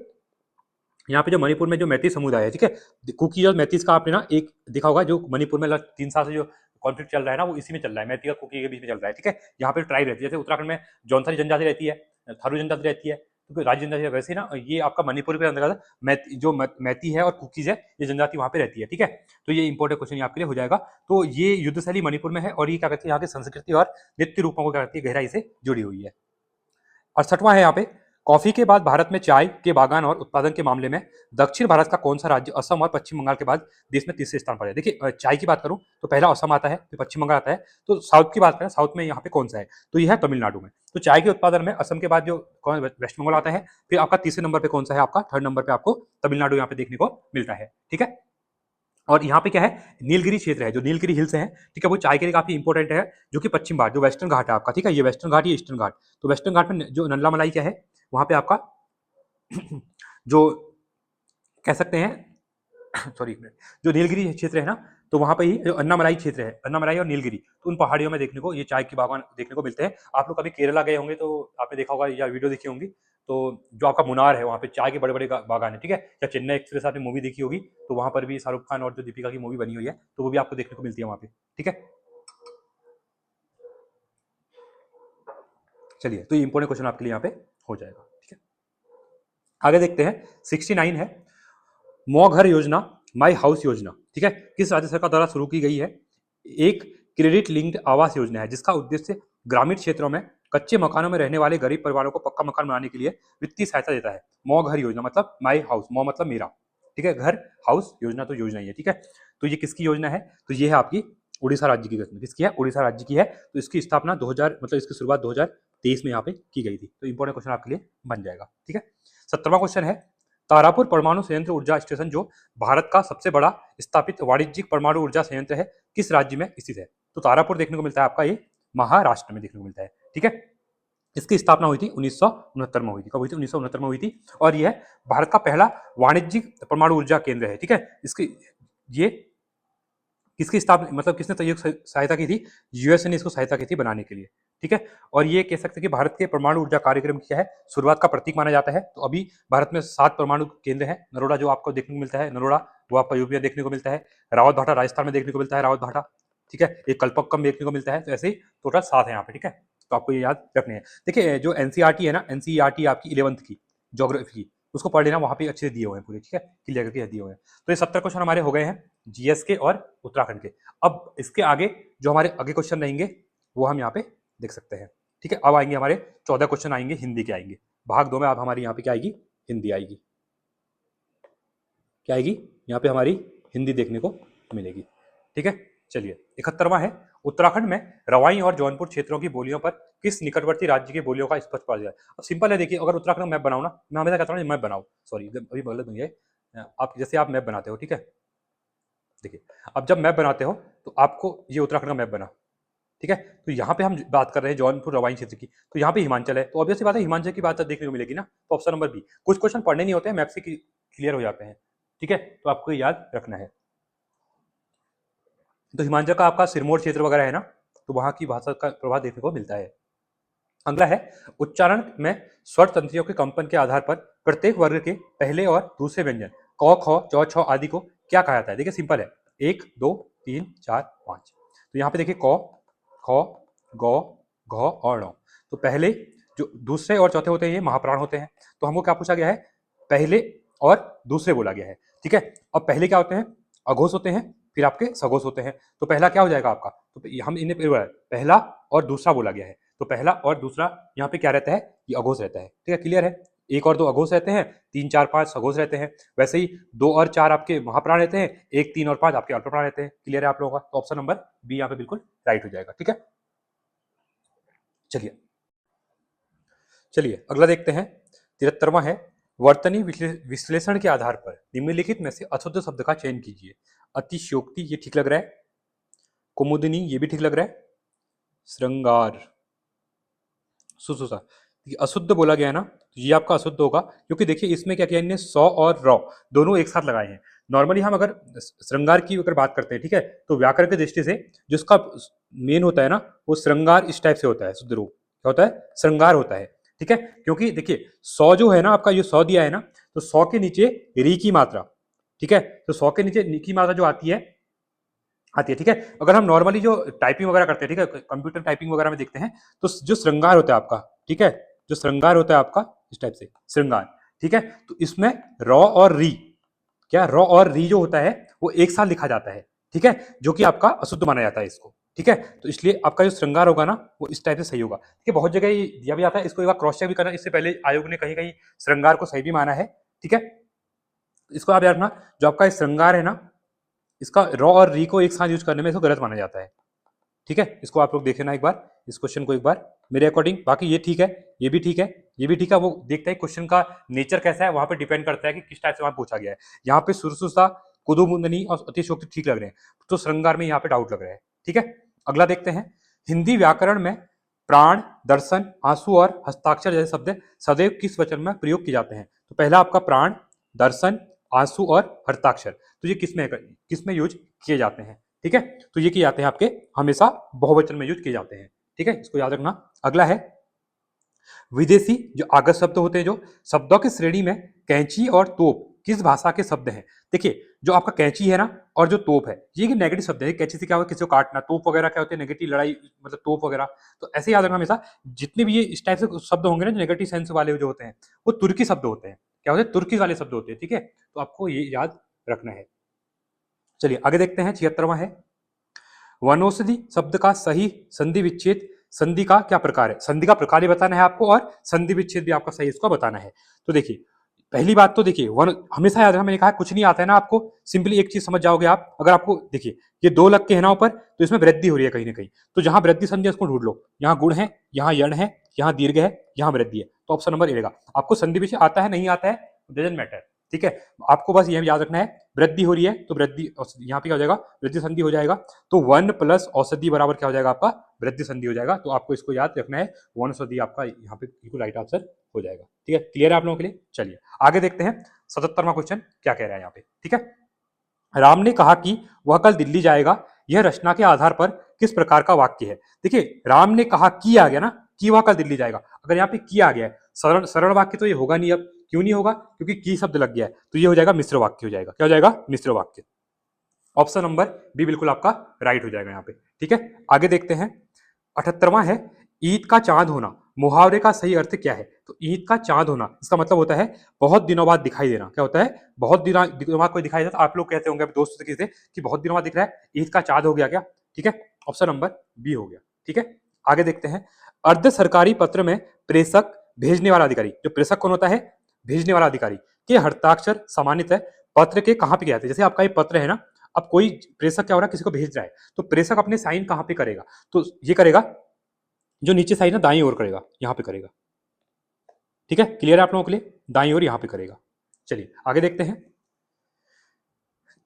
यहाँ पे जो मणिपुर में जो मैती समुदाय है, ठीक है, कुकी और मैतीस का आपने ना एक देखा होगा, जो मणिपुर में 3 साल से जो कॉन्फ्लिक्ट चल रहा है ना, वो इसी में चल रहा है, मैती और कुकी के बीच में चल रहा है, ठीक है। यहाँ पे ट्राइब रहती है, जैसे उत्तराखंड में जौनसारी जनजाति रहती है, थारू जनजाति रहती है, तो राज्य जनजाति है, वैसे ना ये आपका मणिपुर के अंतर्गत मैती है और कुकीज है, ये जनजाति वहाँ पे रहती है, ठीक है। तो ये इंपॉर्टेंट क्वेश्चन आपके लिए हो जाएगा। तो ये युद्ध शैली मणिपुर में है, और ये क्या कहती है, यहाँ की संस्कृति और नृत्य रूपों को क्या कहती है, गहराई से जुड़ी हुई है। 68वां है यहाँ पे, कॉफी के बाद भारत में चाय के बागान और उत्पादन के मामले में दक्षिण भारत का कौन सा राज्य असम और पश्चिम बंगाल के बाद देश में तीसरे स्थान पर है। देखिए चाय की बात करूं तो पहला असम आता है, फिर पश्चिम बंगाल आता है। तो साउथ की बात करें, साउथ में यहाँ पे कौन सा है, तो यह है तमिलनाडु में। तो चाय के उत्पादन में असम के बाद जो वेस्ट बंगाल आता है, फिर आपका तीसरे नंबर पे कौन सा है, आपका थर्ड नंबर पे आपको तमिलनाडु यहाँ पे देखने को मिलता है, ठीक है। और यहाँ पे क्या है, नीलगिरी क्षेत्र है, जो नीलगिरी हिल्स हैं, ठीक है, वो चाय के लिए काफी इंपॉर्टेंट है, जो कि पश्चिम घाट, जो वेस्टर्न घाट है आपका, ठीक है, ये वेस्टर्न घाट, ये ईस्टर्न घाट। तो वेस्टर्न घाट में जो नल्ला मलाई क्या है, वहां पे आपका जो कह सकते हैं सॉरी जो नीलगिरी क्षेत्र है ना, तो वहां पे ही जो अन्नामलाई क्षेत्र है, अन्नामलाई और नीलगिरी, तो उन पहाड़ियों में देखने को ये चाय की बागान देखने को मिलते हैं। आप लोग कभी केरला गए होंगे तो आपने देखा होगा या वीडियो देखी होंगी, तो जो आपका मुनार है वहाँ पे चाय के बड़े बड़े बागान है, ठीक है। या चेन्नई एक्सप्रेस आपने मूवी देखी होगी, तो वहां पर भी शाहरुख खान और जो दीपिका की मूवी बनी हुई है, तो वो भी आपको देखने को मिलती है वहाँ पे, ठीक है। चलिए, तो ये इंपॉर्टेंट क्वेश्चन आपके लिए यहाँ पे हो जाएगा, ठीक है। आगे देखते हैं 69 है, मौ घर योजना, माई हाउस योजना, ठीक है, किस राज्य सरकार द्वारा शुरू की गई है। एक क्रेडिट लिंक्ड आवास योजना है, जिसका उद्देश्य ग्रामीण क्षेत्रों में कच्चे मकानों में रहने वाले गरीब परिवारों को पक्का मकान बनाने के लिए वित्तीय सहायता देता है। मौ घर योजना मतलब माई हाउस, मौ मतलब मेरा, ठीक है, घर, हाउस, योजना तो योजना ही है, ठीक है। तो ये किसकी योजना है, तो ये है आपकी उड़ीसा राज्य की योजना। किसकी है, उड़ीसा राज्य की है। तो इसकी स्थापना 2000 मतलब इसकी शुरुआत 2023 में यहाँ पे की गई थी। तो इंपॉर्टेंट क्वेश्चन आपके लिए बन जाएगा, ठीक है। 70वां क्वेश्चन है, तारापुर परमाणु संयंत्र ऊर्जा स्टेशन जो भारत का सबसे बड़ा स्थापित वाणिज्यिक परमाणु ऊर्जा संयंत्र है, किस राज्य में स्थित है? तो तारापुर देखने को मिलता है आपका ये महाराष्ट्र में देखने को मिलता है। ठीक है, इसकी स्थापना हुई थी 1969 में हुई थी। कब हुई थी? 1969 में हुई थी। और यह भारत का पहला वाणिज्यिक परमाणु ऊर्जा केंद्र है। ठीक है, इसकी ये किसकी स्थापना, मतलब किसने सहायता की थी? यूएसए ने इसको सहायता की थी बनाने के लिए। ठीक है, और ये कह सकते हैं कि भारत के परमाणु ऊर्जा कार्यक्रम की क्या है, शुरुआत का प्रतीक माना जाता है। तो अभी भारत में 7 परमाणु केंद्र है। नरोड़ा जो आपको देखने को मिलता है, नरोड़ा वो आपका यूपी में देखने को मिलता है। रावत भाटा राजस्थान में देखने को मिलता है, रावत भाटा। ठीक है, एक कल्पक्कम देखने को मिलता है। तो ऐसे ही टोटल 7 है यहाँ पे। ठीक है, तो आपको ये याद रखने हैं। देखिए, जो एनसीईआरटी है ना, एनसीईआरटी आपकी 11th की ज्योग्राफी की, उसको पढ़ लेना, वहां पे अच्छे से दिए हुए हैं पूरे। ठीक है, क्लियर करके दिए हुए हैं। तो ये 70 क्वेश्चन हमारे हो गए हैं जीएस के और उत्तराखंड के। अब इसके आगे जो हमारे आगे क्वेश्चन रहेंगे वो हम यहाँ पे देख सकते हैं। ठीक है, अब आएंगे हमारे 14 क्वेश्चन आएंगे, हिंदी के आएंगे। भाग 2 में अब हमारी यहाँ पे क्या आएगी? हिंदी आएगी। क्या आएगी? यहाँ पे हमारी हिंदी देखने को मिलेगी। ठीक है, चलिए 71वां है, उत्तराखंड में रवाई और जौनपुर क्षेत्रों की बोलियों पर किस निकटवर्ती राज्य की बोलियों का स्पष्ट पता जाए? अब सिंपल है, देखिए, अगर उत्तराखंड में मैप बनाओ ना, मैं हमेशा कहता हूँ मैप बनाओ, सॉरी अभी गलत नहीं है, आप जैसे आप मैप बनाते हो। ठीक है, देखिए, अब जब मैप बनाते हो तो आपको ये उत्तराखंड का मैप बना। ठीक है, तो यहाँ पे हम बात कर रहे हैं जौनपुर रवाई क्षेत्र की, तो यहाँ पे हिमाचल है, तो ऑब्वियस सी बात है हिमाचल की बात देखने को मिलेगी ना। तो ऑप्शन नंबर बी। कुछ क्वेश्चन पढ़ने नहीं होते हैं, मैप से क्लियर हो जाते हैं। ठीक है, तो आपको याद रखना है। तो हिमाचल का आपका सिरमौर क्षेत्र वगैरह है ना, तो वहां की भाषा का प्रभाव देखने को मिलता है। अगला है, उच्चारण में स्वर तंत्रियों के कंपन के आधार पर प्रत्येक वर्ग के पहले और दूसरे व्यंजन क, ख, चौ, छ आदि को क्या कहा जाता है? देखिए सिंपल है, 1 2 3 4 5। तो यहाँ पे देखिए क, ख, ग, घ और ण। तो पहले जो दूसरे और चौथे होते हैं ये महाप्राण होते हैं। तो हमको क्या पूछा गया है? पहले और दूसरे बोला गया है। ठीक है, अब पहले क्या होते हैं? अघोष होते हैं, फिर आपके सघोष होते हैं। तो पहला क्या हो जाएगा आपका? तो हम इन्हें पहला और दूसरा बोला गया है। तो पहला और दूसरा यहाँ पे क्या रहता है? ये अघोष रहता है। ठीक है, क्लियर है। 1 और 2 अघोष रहते हैं, 3 4 5 सघोष रहते हैं। वैसे ही 2 और 4 आपके महाप्राण रहते हैं, 1 3 और 5 आपके अल्पप्राण रहते हैं। क्लियर है आप लोगों का? तो ऑप्शन नंबर बी यहाँ पे बिल्कुल राइट हो जाएगा। ठीक है, चलिए चलिए अगला देखते हैं। 73वां है, वर्तनी विश्लेषण के आधार पर निम्नलिखित में से अशुद्ध शब्द का चयन कीजिए। अतिशयोक्ति, ये ठीक लग रहा है। कुमुदिनी, ये भी ठीक लग रहा है। श्रृंगार, सुसुसा, अशुद्ध बोला गया है ना, तो ये आपका अशुद्ध होगा, क्योंकि देखिए इसमें क्या किया इन्हें सौ और रौ दोनों एक साथ लगाए हैं। नॉर्मली हम अगर श्रृंगार की अगर बात करते हैं, ठीक है, तो व्याकरण की दृष्टि से जिसका मेन होता है ना, वो श्रृंगार इस टाइप से होता है, शुद्ध रूप क्या होता है? श्रृंगार होता है। ठीक है, क्योंकि देखिए 100 जो है ना आपका, ये 100 दिया है ना, तो 100 के नीचे री की मात्रा, ठीक है, तो 100 के नीचे नी की मात्रा जो आती है। ठीक है, अगर हम नॉर्मली जो टाइपिंग वगैरह करते हैं, ठीक है, कंप्यूटर टाइपिंग वगैरह में देखते हैं, तो जो श्रृंगार होता है आपका, ठीक है, जो श्रृंगार होता है आपका इस टाइप से श्रृंगार, ठीक है, तो इसमें रॉ और री, क्या रॉ और री जो होता है वो एक साथ लिखा जाता है। ठीक है, जो कि आपका अशुद्ध माना जाता है इसको। ठीक है, तो इसलिए आपका जो श्रृंगार होगा ना, वो इस टाइप से सही होगा। ठीक है, बहुत जगह ये दिया भी आता है, इसको एक बार क्रॉस चेक भी करना। इससे पहले आयोग ने कहीं कहीं श्रृंगार को सही भी माना है। ठीक है, इसको आप याद रखना, जो आपका श्रृंगार है ना, इसका रॉ और री को एक साथ यूज करने में इसको गलत माना जाता है। ठीक है, इसको आप लोग देख लेना एक बार, इस क्वेश्चन को एक बार मेरे अकॉर्डिंग। बाकी ये ठीक है, ये भी ठीक है, ये भी ठीक है। वो देखते हैं क्वेश्चन का नेचर कैसा है, वहां पे डिपेंड करता है कि किस टाइप से वहां पूछा गया है। यहाँ पे सुरसुसा, कुदुमुंदनी और अतिशयोक्ति ठीक लग रहे हैं, तो श्रृंगार में यहाँ पे डाउट लग रहा है। ठीक है, अगला देखते हैं। हिंदी व्याकरण में प्राण, दर्शन, आंसू और हस्ताक्षर जैसे शब्द सदैव किस वचन में प्रयोग किए जाते हैं? तो पहला आपका प्राण, दर्शन, आंसू और हस्ताक्षर, तो ये किसमें यूज किए जाते हैं? ठीक है, तो ये किए जाते हैं आपके हमेशा बहुवचन में यूज किए जाते हैं। ठीक है, इसको याद रखना। अगला है विदेशी जो आगत शब्द होते हैं, जो शब्दों की श्रेणी में कैंची और तोप किस भाषा के शब्द हैं? देखिए, जो आपका कैंची है ना और जो तोप है, ये नेगेटिव शब्द है। कैंची से क्या होगा? किसी को काटना। तोप वगैरह क्या होते हैं? नेगेटिव लड़ाई, मतलब तोप वगैरह। तो ऐसे याद रखना हमेशा, जितने भी ये इस टाइप से शब्द होंगे ना, जो नेगेटिव सेंस वाले जो होते हैं, वो तुर्की शब्द होते हैं। क्या होते हैं? तुर्की वाले शब्द होते हैं। ठीक है, तो आपको ये याद रखना है। चलिए आगे देखते हैं। 76वां है, वनौषधि शब्द का सही संधि विच्छेद, संधि का क्या प्रकार है? संधि का प्रकार ही बताना है आपको, और संधि विच्छेद भी आपका सही इसको बताना है। तो देखिए, पहली बात तो देखिए, वन हमेशा याद रखना, मैंने कहा कुछ नहीं आता है ना आपको, सिंपली एक चीज समझ जाओगे आप। अगर आपको देखिए ये 2 लग के है ना ऊपर, तो इसमें वृद्धि हो रही है कहीं ना कहीं, तो जहां वृद्धि संधि है उसको ढूंढ लो। यहाँ गुण है, यहाँ यण है, यहाँ दीर्घ है, यहाँ वृद्धि है, तो ऑप्शन नंबर ए रहेगा। आपको संधि विच्छेद आता है नहीं आता है, डजंट मैटर, ठीक है, आपको बस ये याद रखना है, वृद्धि हो रही है तो वृद्धि यहाँ पे क्या हो जाएगा, वृद्धि संधि हो जाएगा, तो 1 प्लस औषधि बराबर क्या हो जाएगा आपका, वृद्धि संधि हो जाएगा। तो आपको इसको याद रखना है, वनौषधि आपका यहाँ पे बिल्कुल राइट आंसर हो जाएगा। ठीक है, क्लियर है आप लोगों के लिए। चलिए आगे देखते हैं 77वां क्वेश्चन क्या कह रहा है यहाँ पे। ठीक है, राम ने कहा कि वह कल दिल्ली जाएगा, यह रचना के आधार पर किस प्रकार का वाक्य है। देखिए, राम ने कहा कि आ गया ना, कि वह कल दिल्ली जाएगा, अगर यहाँ पे की आ गया है, सरल सरल वाक्य तो ये होगा नहीं। अब क्यों नहीं होगा, क्योंकि की शब्द लग गया है, तो ये हो जाएगा मिश्र वाक्य हो जाएगा। क्या हो जाएगा, मिश्र वाक्य। ऑप्शन नंबर बी बिल्कुल आपका राइट हो जाएगा यहाँ पे। ठीक है, आगे देखते हैं 78वां है, ईद का चांद होना, मुहावरे का सही अर्थ क्या है। तो ईद का चांद होना, इसका मतलब होता है बहुत दिनों बाद दिखाई देना। क्या होता है, बहुत दिनों बाद कोई दिखाई देता है। आप लोग कहते होंगे दोस्तों से कि बहुत दिनों बाद दिख रहा है, ईद का चांद हो गया क्या। ठीक है, ऑप्शन नंबर बी हो गया। ठीक है, आगे देखते हैं, अर्ध सरकारी पत्र में प्रेषक भेजने वाला अधिकारी, जो प्रेषक कौन होता है, भेजने वाला अधिकारी के हस्ताक्षर सम्मानित है पत्र के कहाँ पे किया जाता है। जैसे आपका ये पत्र है ना, अब कोई प्रेषक क्या हो रहा है, किसी को भेज रहा है, तो प्रेषक अपने साइन कहाँ पे करेगा, तो ये करेगा जो नीचे साइड ना दाईं ओर करेगा, यहां पे करेगा। ठीक है, क्लियर है आप लोगों के लिए, दाईं ओर यहां पे करेगा। चलिए आगे देखते हैं,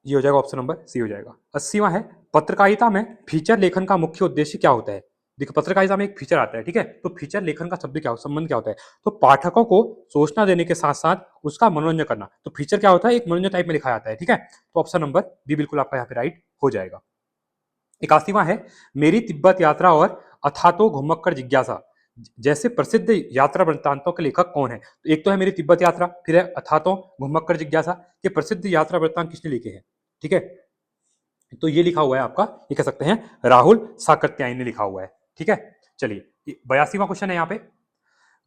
ये हो जाएगा ऑप्शन नंबर सी हो जाएगा। 80वां है, पत्रकारिता में फीचर लेखन का मुख्य उद्देश्य क्या होता है। देखिए, पत्रकारिता में एक फीचर आता है, ठीक है, तो फीचर लेखन का शब्द क्या संबंध क्या होता है, तो पाठकों को सूचना देने के साथ साथ उसका मनोरंजन करना। तो फीचर क्या होता है, एक मनोरंजन टाइप में लिखा जाता है। ठीक है, तो ऑप्शन नंबर बी बिल्कुल आपका यहाँ पे राइट हो जाएगा। 81वां है, मेरी तिब्बत यात्रा और अथातो घुमक्कड़ जिज्ञासा जैसे प्रसिद्ध यात्रा वृत्तांतों के लेखक कौन है। तो एक तो है मेरी तिब्बत यात्रा, फिर है अथातो घुमक्कड़ जिज्ञासा, के प्रसिद्ध यात्रा वृत्तांत किसने लिखे हैं। ठीक है, तो ये लिखा हुआ है आपका, ये कह सकते हैं राहुल साकत्यायन ने लिखा हुआ है। ठीक है, चलिए 82वां क्वेश्चन है यहाँ पे,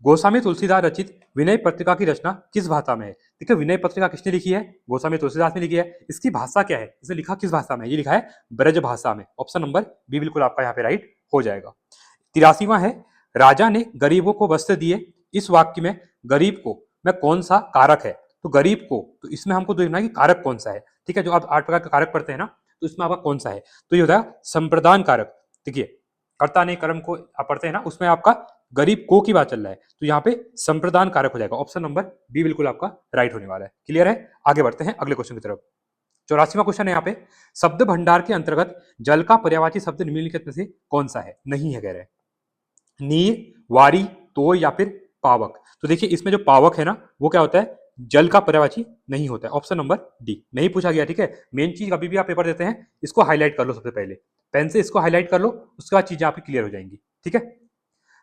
गोस्वामी तुलसीदास रचित विनय पत्रिका की रचना किस भाषा में है। देखिए, विनय पत्रिका किसने लिखी है, गोस्वामी तुलसीदास ने लिखी है। इसकी भाषा क्या है, इसे लिखा किस भाषा में, ये लिखा है ब्रज भाषा में। ऑप्शन नंबर बी बिल्कुल आपका यहाँ पे राइट हो जाएगा। 83वां है, राजा ने गरीबों को वस्त्र दिए, इस वाक्य में गरीब को में कौन सा कारक है। तो गरीब को, तो इसमें हमको देखना है कि कारक कौन सा है। ठीक है, जो आप 8 प्रकार के कारक पढ़ते हैं ना, तो इसमें आपका कौन सा है, तो ये होता है संप्रदान कारक। देखिए, कर्ता ने कर्म को आप पढ़ते हैं ना, उसमें आपका गरीब को की बात चल रहा है, तो यहाँ पे संप्रदान कारक हो जाएगा। ऑप्शन नंबर बी बिल्कुल आपका राइट होने वाला है। क्लियर है, आगे बढ़ते हैं अगले क्वेश्चन की तरफ। 84वां क्वेश्चन है यहाँ पे, शब्द भंडार के अंतर्गत जल का पर्यायवाची शब्द निम्नलिखित में से कौन सा है, नहीं है कह रहे हैं, नीर, वारी, तो या फिर पावक। तो देखिए, इसमें जो पावक है ना, वो क्या होता है, जल का पर्यायवाची नहीं होता है। ऑप्शन नंबर डी नहीं पूछा गया। ठीक है, मेन चीज कभी भी आप पेपर देते हैं, इसको हाईलाइट कर लो सबसे पहले, पेन से इसको हाईलाइट कर लो, उसके बाद चीजें आपकी क्लियर हो जाएंगी। ठीक है,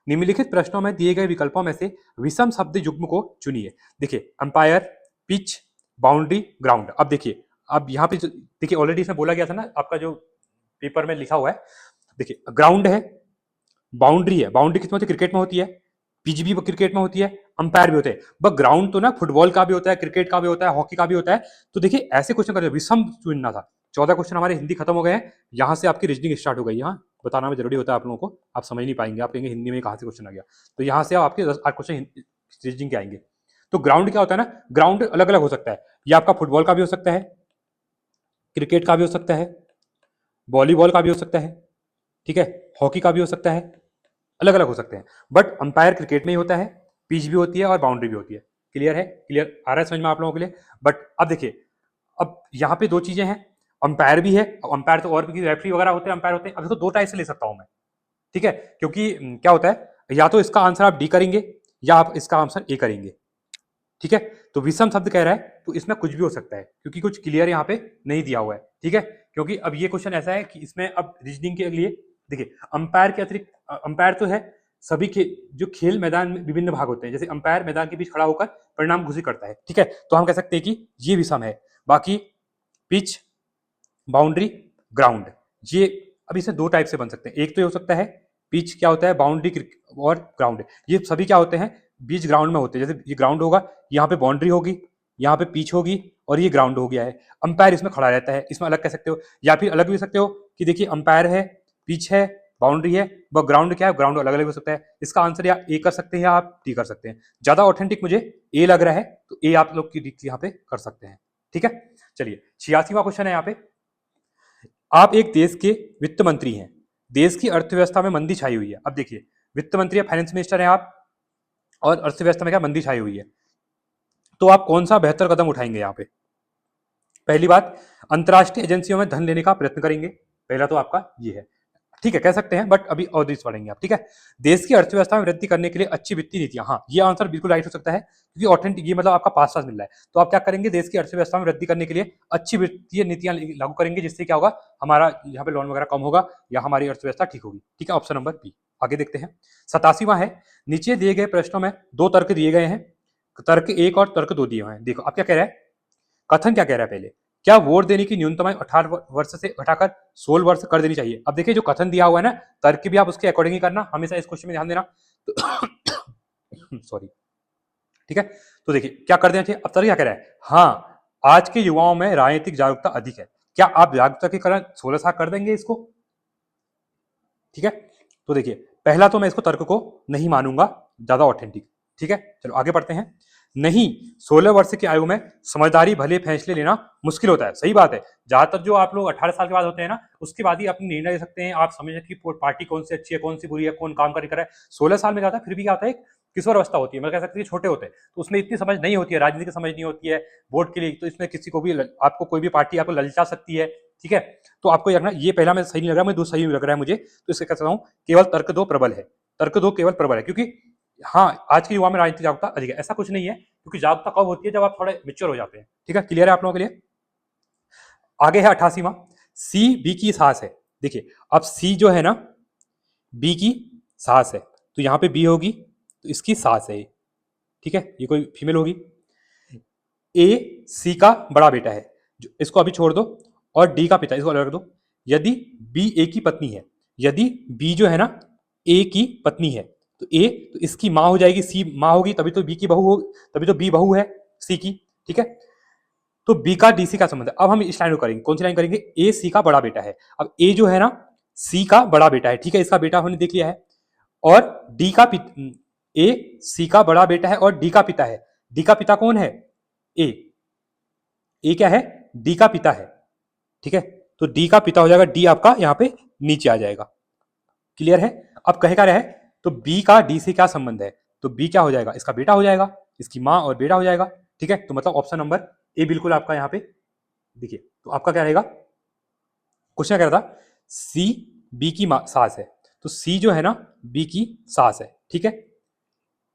निम्नलिखित प्रश्नों में दिए गए विकल्पों में से विषम शब्द युग्म को चुनिए। देखिए, अंपायर, पिच, बाउंड्री, ग्राउंड। अब देखिए, अब यहाँ पे देखिए ऑलरेडी इसमें बोला गया था ना, आपका जो पेपर में लिखा हुआ है, देखिए ग्राउंड है, बाउंड्री है। बाउंड्री किसमें होती है, क्रिकेट में होती है, पिच भी क्रिकेट में होती है, अंपायर भी होते हैं। बट ग्राउंड तो ना फुटबॉल का भी होता है, क्रिकेट का भी होता है, हॉकी का भी होता है। तो देखिए, ऐसे क्वेश्चन कर विषम चुनना था। 14 क्वेश्चन हमारे हिंदी खत्म हो गए हैं, यहाँ से आपकी रीजनिंग स्टार्ट हो गई। यहाँ बताना भी जरूरी होता है आप लोगों को, आप समझ नहीं पाएंगे, आप कहेंगे हिंदी में कहाँ से क्वेश्चन आ गया, तो यहाँ से आपके 10-8 क्वेश्चन रीजनिंग के आएंगे। तो ग्राउंड क्या होता है ना, ग्राउंड अलग अलग हो सकता है, ये आपका फुटबॉल का भी हो सकता है, क्रिकेट का भी हो सकता है, वॉलीबॉल का भी हो सकता है, ठीक है, हॉकी का भी हो सकता है, अलग अलग हो सकते हैं। बट अंपायर क्रिकेट में ही होता है, पिच भी होती है और बाउंड्री भी होती है। क्लियर है, क्लियर आ रहा है समझ में आप लोगों के लिए। बट अब देखिए, अब यहाँ पे दो चीजें हैं, अंपायर भी है, अंपायर तो और भी रेफरी वगैरह होते हैं, अंपायर होते हैं। अब तो दो टाइप से ले सकता हूं मैं, ठीक है, क्योंकि क्या होता है, या तो इसका आंसर आप डी करेंगे या आप इसका आंसर ए करेंगे। ठीक है, तो विषम शब्द कह रहा है, तो इसमें कुछ भी हो सकता है, क्योंकि कुछ क्लियर यहाँ पे नहीं दिया हुआ है। ठीक है, क्योंकि अब ये क्वेश्चन ऐसा है कि इसमें अब रीजनिंग के लिए देखिए, अंपायर के अतिरिक्त अंपायर तो है, सभी जो खेल मैदान में विभिन्न भाग होते हैं, जैसे अंपायर मैदान के बीच खड़ा होकर परिणाम घोषित करता है। ठीक है, तो हम कह सकते हैं कि ये विषम है। बाकी पिच, बाउंड्री, ग्राउंड, ये अब इसे दो टाइप से बन सकते हैं। एक तो ये हो सकता है पिच क्या होता है, बाउंड्री और ग्राउंड, ये सभी क्या होते हैं, बीच ग्राउंड में होते हैं। जैसे ये ग्राउंड होगा, यहाँ पे बाउंड्री होगी, यहाँ पे पिच होगी और ये ग्राउंड हो गया है। अंपायर इसमें खड़ा रहता है, इसमें अलग कह सकते हो, या फिर अलग भी सकते हो कि देखिए अंपायर है, पिच है, बाउंड्री है, वह ग्राउंड क्या है, ग्राउंड अलग अलग हो सकता है। इसका आंसर या ए कर सकते हैं या आप डी कर सकते हैं। ज्यादा ऑथेंटिक मुझे ए लग रहा है, तो ए आप लोग की यहाँ पे कर सकते हैं। ठीक है, चलिए 86वां क्वेश्चन है यहाँ पे, आप एक देश के वित्त मंत्री हैं, देश की अर्थव्यवस्था में मंदी छाई हुई है। अब देखिए, वित्त मंत्री या फाइनेंस मिनिस्टर हैं आप, और अर्थव्यवस्था में क्या मंदी छाई हुई है, तो आप कौन सा बेहतर कदम उठाएंगे यहाँ पे? पहली बात, अंतर्राष्ट्रीय एजेंसियों में धन लेने का प्रयत्न करेंगे, पहला तो आपका ये है। ठीक है, कह सकते हैं, बट अभी और देश पढ़ेंगे आप। ठीक है, देश की अर्थव्यवस्था में वृद्धि करने के लिए अच्छी वित्तीय नीतियां, हाँ ये आंसर बिल्कुल राइट हो सकता है, क्योंकि ऑथेंटिक ये मतलब आपका पास पास मिल रहा है। तो आप क्या करेंगे, देश की अर्थव्यवस्था में वृद्धि करने के लिए अच्छी वित्तीय नीतियां लागू करेंगे, जिससे क्या होगा, हमारा यहाँ पे लोन वगैरह कम होगा या हमारी अर्थव्यवस्था ठीक होगी। ठीक है, ऑप्शन नंबर बी। आगे देखते हैं, 87वां है, नीचे दिए गए प्रश्नों में दो तर्क दिए गए हैं, तर्क 1 और तर्क 2 दिए हुए हैं। देखो अब क्या कह रहा है, कथन क्या कह रहा है, पहले क्या वोट देने की न्यूनतम आयु 18 वर्ष से घटाकर 16 वर्ष कर देनी चाहिए। अब देखिए जो कथन दिया हुआ है ना, तर्क भी आप उसके अकॉर्डिंग ही करना, हमेशा इस क्वेश्चन में ध्यान देना। तो सॉरी, ठीक है, तो देखिए क्या कर देना चाहिए। अब तर्क क्या कह रहा है, हाँ आज के युवाओं में राजनीतिक जागरूकता अधिक है, क्या आप जागरूकता के कारण 16 साल कर देंगे इसको? ठीक है, तो देखिए पहला तो मैं इसको तर्क को नहीं मानूंगा ज्यादा ऑथेंटिक। ठीक है, चलो आगे बढ़ते हैं। नहीं, 16 वर्ष की आयु में समझदारी भले फैसले लेना मुश्किल होता है। सही बात है, ज्यादातर जो आप लोग 18 साल के बाद होते हैं ना, उसके बाद ही अपने निर्णय ले सकते हैं, आप समझ कि पार्टी कौन सी अच्छी है, कौन सी बुरी है, कौन काम कर रहा है। 16 साल में क्या होता है, फिर भी क्या होता है, किशोर अवस्था होती है, मतलब कह सकते हैं छोटे होते हैं, तो उसमें इतनी समझ नहीं होती है, राजनीति की समझ नहीं होती है, वोट के लिए, तो इसमें किसी को भी आपको कोई भी पार्टी आपको ललचा सकती है। ठीक है, तो आपको ये रखना, ये पहला में सही नहीं लग रहा है, मुझे दो सही लग रहा है मुझे, तो इससे कह सकता हूँ केवल तर्क 2 प्रबल है, तर्क 2 केवल प्रबल है, क्योंकि हाँ आज के युवा में राजनीतिक जागरूकता अधिक है, ऐसा कुछ नहीं है, क्योंकि जागरूकता कब होती है, जब आप थोड़े मेच्योर हो जाते हैं। ठीक है, क्लियर है आप लोगों के लिए। आगे है 88वां, सी बी की सांस है। देखिए अब सी जो है ना, बी की सांस है, तो यहाँ पे बी होगी, तो इसकी सांस है। ठीक है, ये कोई फीमेल होगी। ए सी का बड़ा बेटा है, इसको अभी छोड़ दो, और डी का पिता, इसको अलग रख दो। यदि बी ए की पत्नी है, यदि बी जो है ना ए की पत्नी है, तो ए, तो इसकी माँ हो जाएगी, सी माँ होगी, तभी तो बी की बहू हो, तभी तो बी बहू है सी की। ठीक है, तो बी का डी सी का संबंध है। अब हम इस लाइन को करेंगे, कौन सी लाइन करेंगे, ए सी का बड़ा बेटा है। अब ए जो है ना सी का बड़ा बेटा है, ठीक है, इसका बेटा हमने देख लिया है, और डी का ए सी का बड़ा बेटा है और डी का पिता है। डी का पिता कौन है, ए क्या है, डी का पिता है। ठीक है, तो डी का पिता हो जाएगा, डी आपका यहाँ पे नीचे आ जाएगा। क्लियर है। अब कहे क्या रहा है, तो बी का डी से क्या संबंध है, तो बी क्या हो जाएगा, इसका बेटा हो जाएगा, इसकी माँ और बेटा हो जाएगा। ठीक है, तो मतलब ऑप्शन नंबर ए बिल्कुल आपका यहाँ पे देखिए, तो आपका क्या रहेगा, क्वेश्चन क्या था, सी बी की सास है, तो सी जो है ना बी की सास है। ठीक है,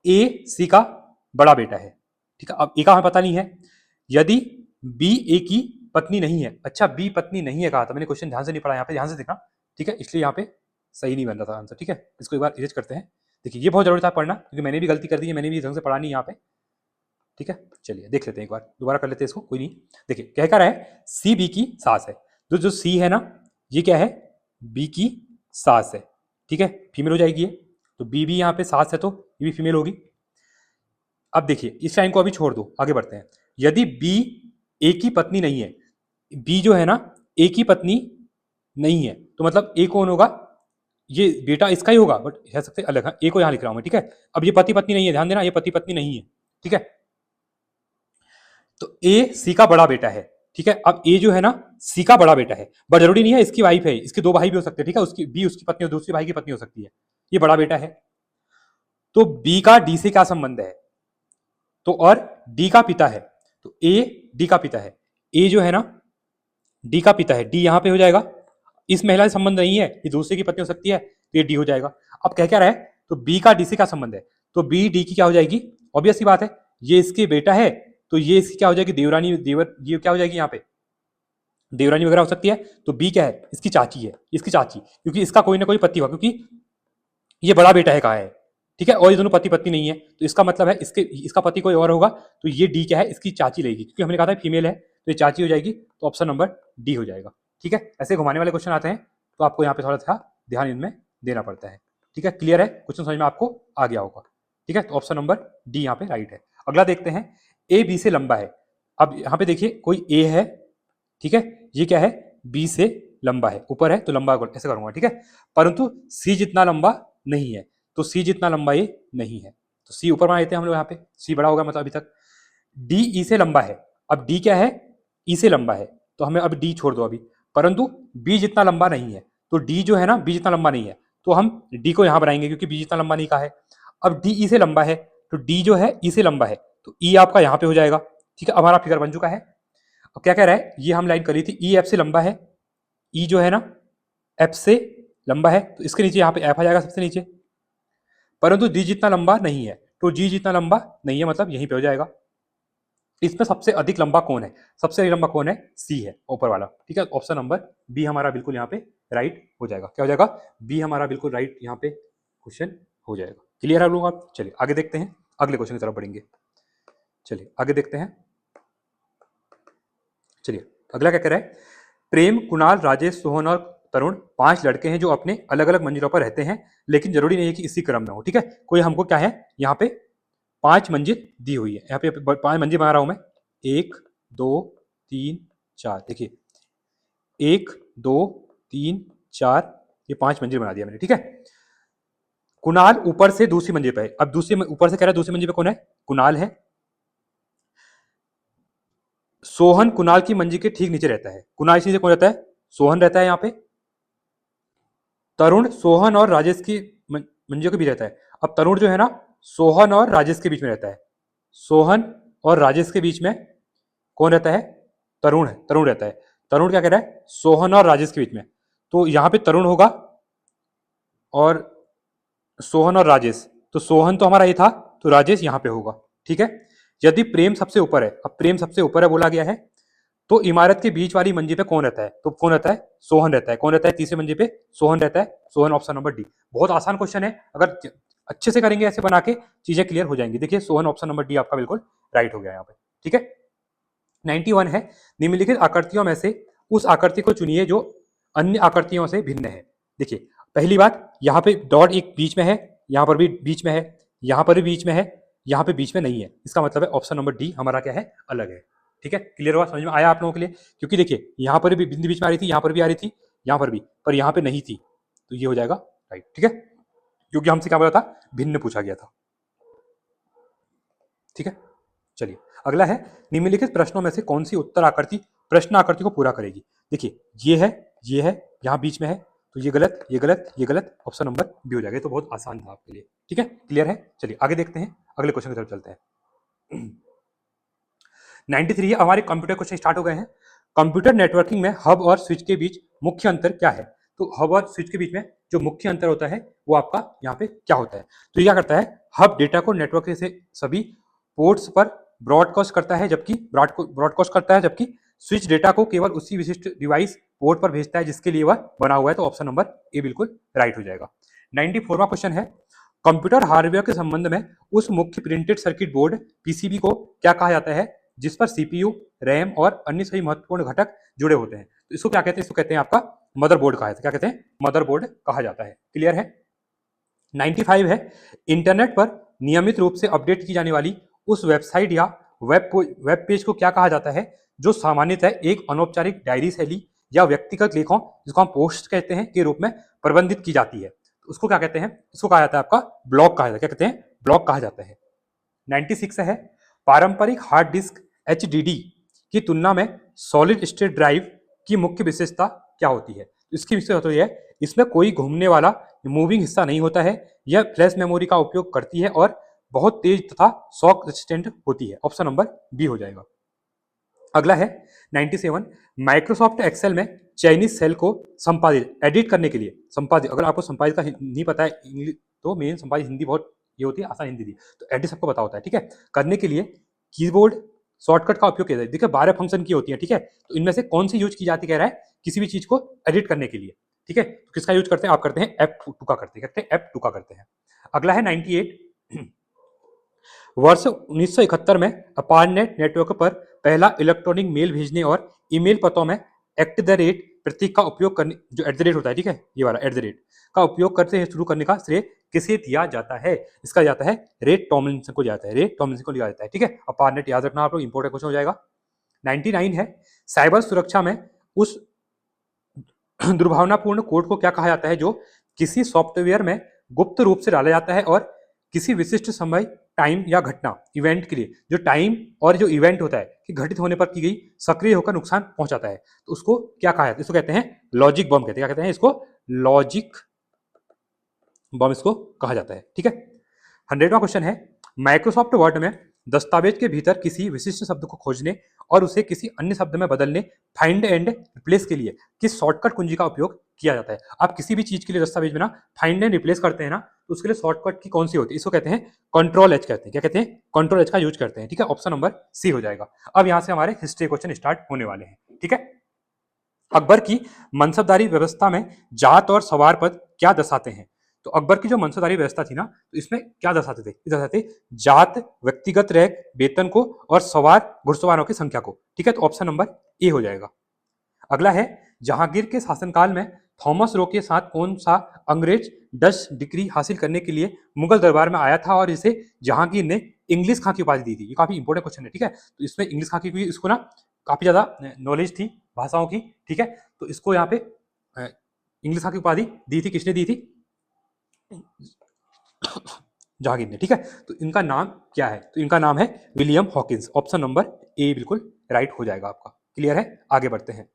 ए सी का बड़ा बेटा है। ठीक है, अब ए का हमें पता नहीं है। यदि बी ए की पत्नी नहीं है, अच्छा बी पत्नी नहीं है कहा था मैंने, क्वेश्चन ध्यान से नहीं पढ़ा, यहाँ पे ध्यान से देखना। ठीक है, इसलिए यहाँ पे सही नहीं बन रहा था आंसर। ठीक है, इसको एक बार इरेज करते हैं। देखिए ये बहुत जरूरी था पढ़ना, क्योंकि मैंने भी गलती कर दी है, मैंने भी ढंग से पढ़ा नहीं यहाँ पे। ठीक है, चलिए देख लेते हैं, एक बार दोबारा कर लेते हैं इसको, कोई नहीं। देखिए कह कर रहा है, सी बी की सास है, तो जो सी है ना, ये क्या है, बी की सास है। ठीक है, फीमेल हो जाएगी ये, तो बी भी यहाँ पे सास है, तो ये भी फीमेल होगी। अब देखिए इस लाइन को अभी छोड़ दो, आगे बढ़ते हैं। यदि बी ए की पत्नी नहीं है, बी जो है ना ए की पत्नी नहीं है, तो मतलब ए कौन होगा, ये बेटा इसका ही होगा, बट कह सकते अलग है, ए को यहां लिख रहा हूं मैं। ठीक है, अब ये पति पत्नी नहीं है, ध्यान देना, ये पति पत्नी नहीं है। ठीक है, तो ए सी का बड़ा बेटा है। ठीक है, अब ए जो है ना सी का बड़ा बेटा है, बट जरूरी नहीं है इसकी वाइफ है, इसके दो भाई भी हो सकते हैं। ठीक है, उसकी बी उसकी पत्नी और दूसरी भाई की पत्नी हो सकती है, ये बड़ा बेटा है। तो बी का डी से क्या संबंध है, तो और डी का पिता है, तो ए डी का पिता है, ए जो है ना डी का पिता है, डी यहां पे हो जाएगा। इस महिला से संबंध नहीं है, ये दूसरे की पत्नी हो सकती है, तो ये डी हो जाएगा। अब कह क्या रहा है, तो बी का डी से क्या संबंध है, तो बी डी की क्या हो जाएगी, ऑब्वियस सी बात है, ये इसके बेटा है, तो ये इसकी क्या हो जाएगी, देवरानी, देवर, ये क्या हो जाएगी यहाँ पे, देवरानी वगैरह हो सकती है। तो बी क्या है, इसकी चाची है, इसकी चाची, क्योंकि इसका कोई ना कोई पति हुआ, क्योंकि ये बड़ा बेटा है कहा है। ठीक है, और ये दोनों पति पत्नी नहीं है, तो इसका मतलब है इसका पति कोई और होगा, तो ये डी क्या है, इसकी चाची लेगी, क्योंकि हमने कहा था फीमेल है, तो ये चाची हो जाएगी, तो ऑप्शन नंबर डी हो जाएगा। ठीक है, ऐसे घुमाने वाले क्वेश्चन आते हैं, तो आपको यहाँ पे थोड़ा सा ध्यान इनमें देना पड़ता है। ठीक है, क्लियर है, क्वेश्चन समझ में आपको आ गया होगा। ठीक है, तो ऑप्शन नंबर डी यहाँ पे राइट है। अगला देखते हैं, ए बी से लंबा है। अब यहाँ पे देखिए कोई ए है, ठीक है, ये क्या है, बी से लंबा है, ऊपर है तो लंबा ऐसे करूंगा। ठीक है, परंतु सी जितना लंबा नहीं है, तो सी जितना लंबा ये नहीं है, तो सी ऊपर बना लेते हैं हम लोग, यहाँ पे सी बड़ा होगा मतलब अभी तक। डी ई से लंबा है, अब डी क्या है, ई से लंबा है, तो हमें अब डी छोड़ दो अभी, परंतु बी जितना लंबा नहीं है, तो डी जो है ना बी जितना लंबा नहीं है, तो हम डी को यहां बनाएंगे, क्योंकि बी जितना लंबा नहीं कहा है। अब डी ई से लंबा है, तो डी जो है ई से लंबा है, तो ई आपका यहाँ पे हो जाएगा। ठीक है, अब हमारा फिगर बन चुका है। अब क्या कह रहा है, ये हम लाइन कर ली थी, ई एफ से लंबा है, ई जो है ना एफ से लंबा है, तो इसके नीचे यहाँ पे एफ आ जाएगा सबसे नीचे, परंतु डी जितना लंबा नहीं है, तो जी जितना लंबा नहीं है, मतलब यहीं पे हो जाएगा। इसमें सबसे अधिक लंबा कौन है, सबसे अधिक लंबा कौन है, सी है ऊपर वाला। ठीक है, ऑप्शन नंबर बी हमारा बिल्कुल यहाँ पे राइट हो जाएगा। क्या हो जाएगा, बी हमारा बिल्कुल राइट यहाँ पे क्वेश्चन हो जाएगा। क्लियर है लोग आप? चलिए आगे देखते हैं, अगले क्वेश्चन की तरफ बढ़ेंगे। चलिए आगे देखते हैं। चलिए अगला क्या कह रहा है, प्रेम, कुणाल, राजेश, सोहन और तरुण 5 लड़के हैं जो अपने अलग अलग मंजिलों पर रहते हैं, लेकिन जरूरी नहीं है कि इसी क्रम में हो। ठीक है, कोई हमको क्या है यहाँ पे 5 मंजिल दी हुई है, यहाँ पे 5 मंजिल बना रहा हूं मैं, 1 2 3 4, देखिए 1 2 3 4, ये 5 मंजिल बना दिया मैंने। ठीक है, कुणाल ऊपर से दूसरी मंजिल पे है। अब दूसरी ऊपर से कह रहा है दूसरी मंजिल पे कौन है, कुणाल है। सोहन कुणाल की मंजिल के ठीक नीचे रहता है। कुणाल से नीचे कौन रहता है, सोहन रहता है यहाँ पे। तरुण सोहन और राजेश की मंजिल के बीच रहता है। अब तरुण जो है ना सोहन और राजेश के बीच में रहता है। सोहन और राजेश के बीच में कौन रहता है, तरुण है, तरुण रहता है। तरुण क्या कह रहा है, सोहन और राजेश के बीच में, तो यहाँ पे तरुण होगा और सोहन और राजेश, तो सोहन तो हमारा ये था, तो राजेश यहाँ पे होगा। ठीक है, यदि प्रेम सबसे ऊपर है, अब प्रेम सबसे ऊपर है बोला गया है, तो इमारत के बीच वाली मंजिल पे कौन रहता है, तो कौन रहता है, सोहन रहता है। कौन रहता है तीसरे मंजिल पे, सोहन रहता है। Sohan option number D. बहुत आसान क्वेश्चन है, अगर अच्छे से करेंगे ऐसे बना के चीजें क्लियर हो जाएंगी। देखिए सोहन ऑप्शन नंबर डी आपका बिल्कुल राइट हो गया यहाँ पे। ठीक है, 91 है, निम्नलिखित आकृतियों में से उस आकृति को चुनिए जो अन्य आकृतियों से भिन्न है। देखिए पहली बात, यहाँ पे डॉट एक बीच में है, यहाँ पर भी बीच में है, यहाँ पर भी बीच में है, यहाँ पे बीच में नहीं है, इसका मतलब है ऑप्शन नंबर डी हमारा क्या है, अलग है। ठीक है, क्लियर हुआ, समझ में आया आप लोगों के लिए? क्योंकि देखिए यहाँ पर भी बिंदी बीच में आ रही थी, यहाँ पर भी आ रही थी, यहाँ पर भी, पर यहाँ पे नहीं थी, तो ये हो जाएगा राइट। ठीक है, क्योंकि हमसे क्या बोला था, भिन्न पूछा गया था। ठीक है, चलिए अगला है, निम्नलिखित प्रश्नों में से कौन सी उत्तर आकृति प्रश्न आकृति को पूरा करेगी। देखिए ये है, ये है, यहाँ बीच में है, तो ये गलत, ये गलत, ये गलत, ऑप्शन नंबर बी हो जाएगा। तो बहुत आसान था आपके लिए। ठीक है, क्लियर है? चलिए आगे देखते हैं, अगले क्वेश्चन की तरफ चलते हैं। 93 है, हमारे कंप्यूटर क्वेश्चन स्टार्ट हो गए हैं। कंप्यूटर नेटवर्किंग में हब और स्विच के बीच मुख्य अंतर क्या है? तो हब और स्विच के बीच में जो मुख्य अंतर होता है वो आपका यहाँ पे क्या होता है? तो ये क्या करता है, हब डेटा को नेटवर्क से सभी पोर्ट्स पर ब्रॉडकास्ट करता है, जबकि स्विच डेटा को केवल उसी विशिष्ट डिवाइस पोर्ट पर भेजता है जिसके लिए वह बना हुआ है। तो ऑप्शन नंबर ए बिल्कुल राइट हो जाएगा। 94वां क्वेश्चन है, कंप्यूटर हार्डवेयर के संबंध में उस मुख्य प्रिंटेड सर्किट बोर्ड पीसीबी को क्या कहा जाता है जिस पर सीपीयू, रैम और अन्य सभी महत्वपूर्ण घटक जुड़े होते हैं? तो इसको क्या कहते हैं, इसको कहते हैं आपका मदरबोर्ड कहा जाता है। क्या कहते हैं, मदरबोर्ड कहा जाता है। क्लियर है? 95 है, इंटरनेट पर नियमित रूप से अपडेट की जाने वाली उस वेबसाइट या वेब पेज को क्या कहा जाता है जो सामान्यतः एक अनौपचारिक डायरी शैली या व्यक्तिगत लेखों, जिसको हम पोस्ट कहते हैं, के रूप में प्रबंधित की जाती है? तो उसको क्या कहते हैं, इसको कहा जाता है आपका ब्लॉग कहा जाता है। क्या कहते हैं, ब्लॉग कहा जाता है। 96 है, पारंपरिक हार्ड डिस्क HDD की तुलना में सॉलिड स्टेट ड्राइव की मुख्य विशेषता क्या होती है? इसकी विशेषता होती है इसमें कोई घूमने वाला मूविंग हिस्सा नहीं होता है, यह फ्लैश मेमोरी का उपयोग करती है और बहुत तेज तथा शॉक रेजिस्टेंट होती है। ऑप्शन नंबर बी हो जाएगा। अगला है 97, माइक्रोसॉफ्ट एक्सेल में चयनित सेल को संपादित एडिट करने के लिए, संपादित, अगर आपको संपादित का नहीं पता है इंग्लिश तो मेन संपादित हिंदी बहुत ये होती है, आसान हिंदी थी, तो एडिट सबको पता होता है। ठीक है, करने के लिए कीबोर्ड शॉर्टकट का उपयोग किया जाए। देखिए 12 फंक्शन की होती है। ठीक है, तो इनमें से कौन सी यूज की जाती, कह रहा है किसी भी चीज को एडिट करने के लिए। ठीक है, तो किसका यूज करते हैं, आप करते हैं F2 का करते हैं, F2 का करते हैं। अगला है 98, वर्ष 1971 में अपारनेट नेटवर्क पर पहला इलेक्ट्रॉनिक मेल भेजने और ईमेल पतों में @ प्रतीक का उपयोग करने, जो @ होता है, ठीक है, ये वाला @ का उपयोग करते हैं शुरू करने का श्रेय किसे दिया जाता है? इसका जाता है रे टॉमलिंसन को जाता है, रे टॉमलिंसन को दिया जाता है। ठीक है, अपारनेट याद रखना आप लोग, इंपोर्टेंट क्वेश्चन हो जाएगा। 99 है, साइबर सुरक्षा में उस दुर्भावनापूर्ण कोड को क्या कहा जाता है जो किसी सॉफ्टवेयर में गुप्त रूप से डाला जाता है और किसी विशिष्ट समय, टाइम या घटना, इवेंट के लिए जो टाइम और जो इवेंट होता है कि घटित होने पर की गई सक्रिय होकर नुकसान पहुंचाता है, तो उसको क्या कहा जाता है? इसको कहते हैं लॉजिक बम कहते हैं। क्या कहते हैं इसको? लॉजिक बम इसको कहा जाता है। ठीक है, 100वां क्वेश्चन है, माइक्रोसॉफ्ट वर्ड में दस्तावेज के भीतर किसी विशिष्ट शब्द को खोजने और उसे किसी अन्य शब्द में बदलने, फाइंड एंड रिप्लेस के लिए किस शॉर्टकट कुंजी का उपयोग किया जाता है? आप किसी भी चीज के लिए दस्तावेज में ना फाइंड एंड रिप्लेस करते हैं ना, तो उसके लिए शॉर्टकट की कौन सी होती है? इसको कहते हैं कंट्रोल एच कहते हैं। क्या कहते हैं? कंट्रोल एच का यूज करते हैं। ठीक है, ऑप्शन नंबर सी हो जाएगा। अब यहां से हमारे हिस्ट्री क्वेश्चन स्टार्ट होने वाले हैं। ठीक है, अकबर की मनसबदारी व्यवस्था में जात और सवार पद क्या दर्शाते हैं? तो अकबर की जो मनसबदारी व्यवस्था थी ना, तो इसमें क्या दर्शाते थे? ये दर्शाते जात, व्यक्तिगत रैंक, वेतन को और सवार घुड़सवारों की संख्या को। ठीक है, तो ऑप्शन नंबर ए हो जाएगा। अगला है, जहांगीर के शासनकाल में थॉमस रो के साथ कौन सा अंग्रेज डच डिग्री हासिल करने के लिए मुगल दरबार में आया था और इसे जहांगीर ने इंग्लिश खां की उपाधि दी थी? ये काफी इंपॉर्टेंट क्वेश्चन है। ठीक है, तो इसमें इंग्लिश खां की, इसको ना काफी ज्यादा नॉलेज थी भाषाओं की। ठीक है, तो इसको यहाँ पे इंग्लिश खां की उपाधि दी थी, किसने दी थी? जहांगीर ने। ठीक है, तो इनका नाम क्या है? तो इनका नाम है William Hawkins. Option number A बिल्कुल राइट हो जाएगा आपका। क्लियर है, आगे बढ़ते हैं।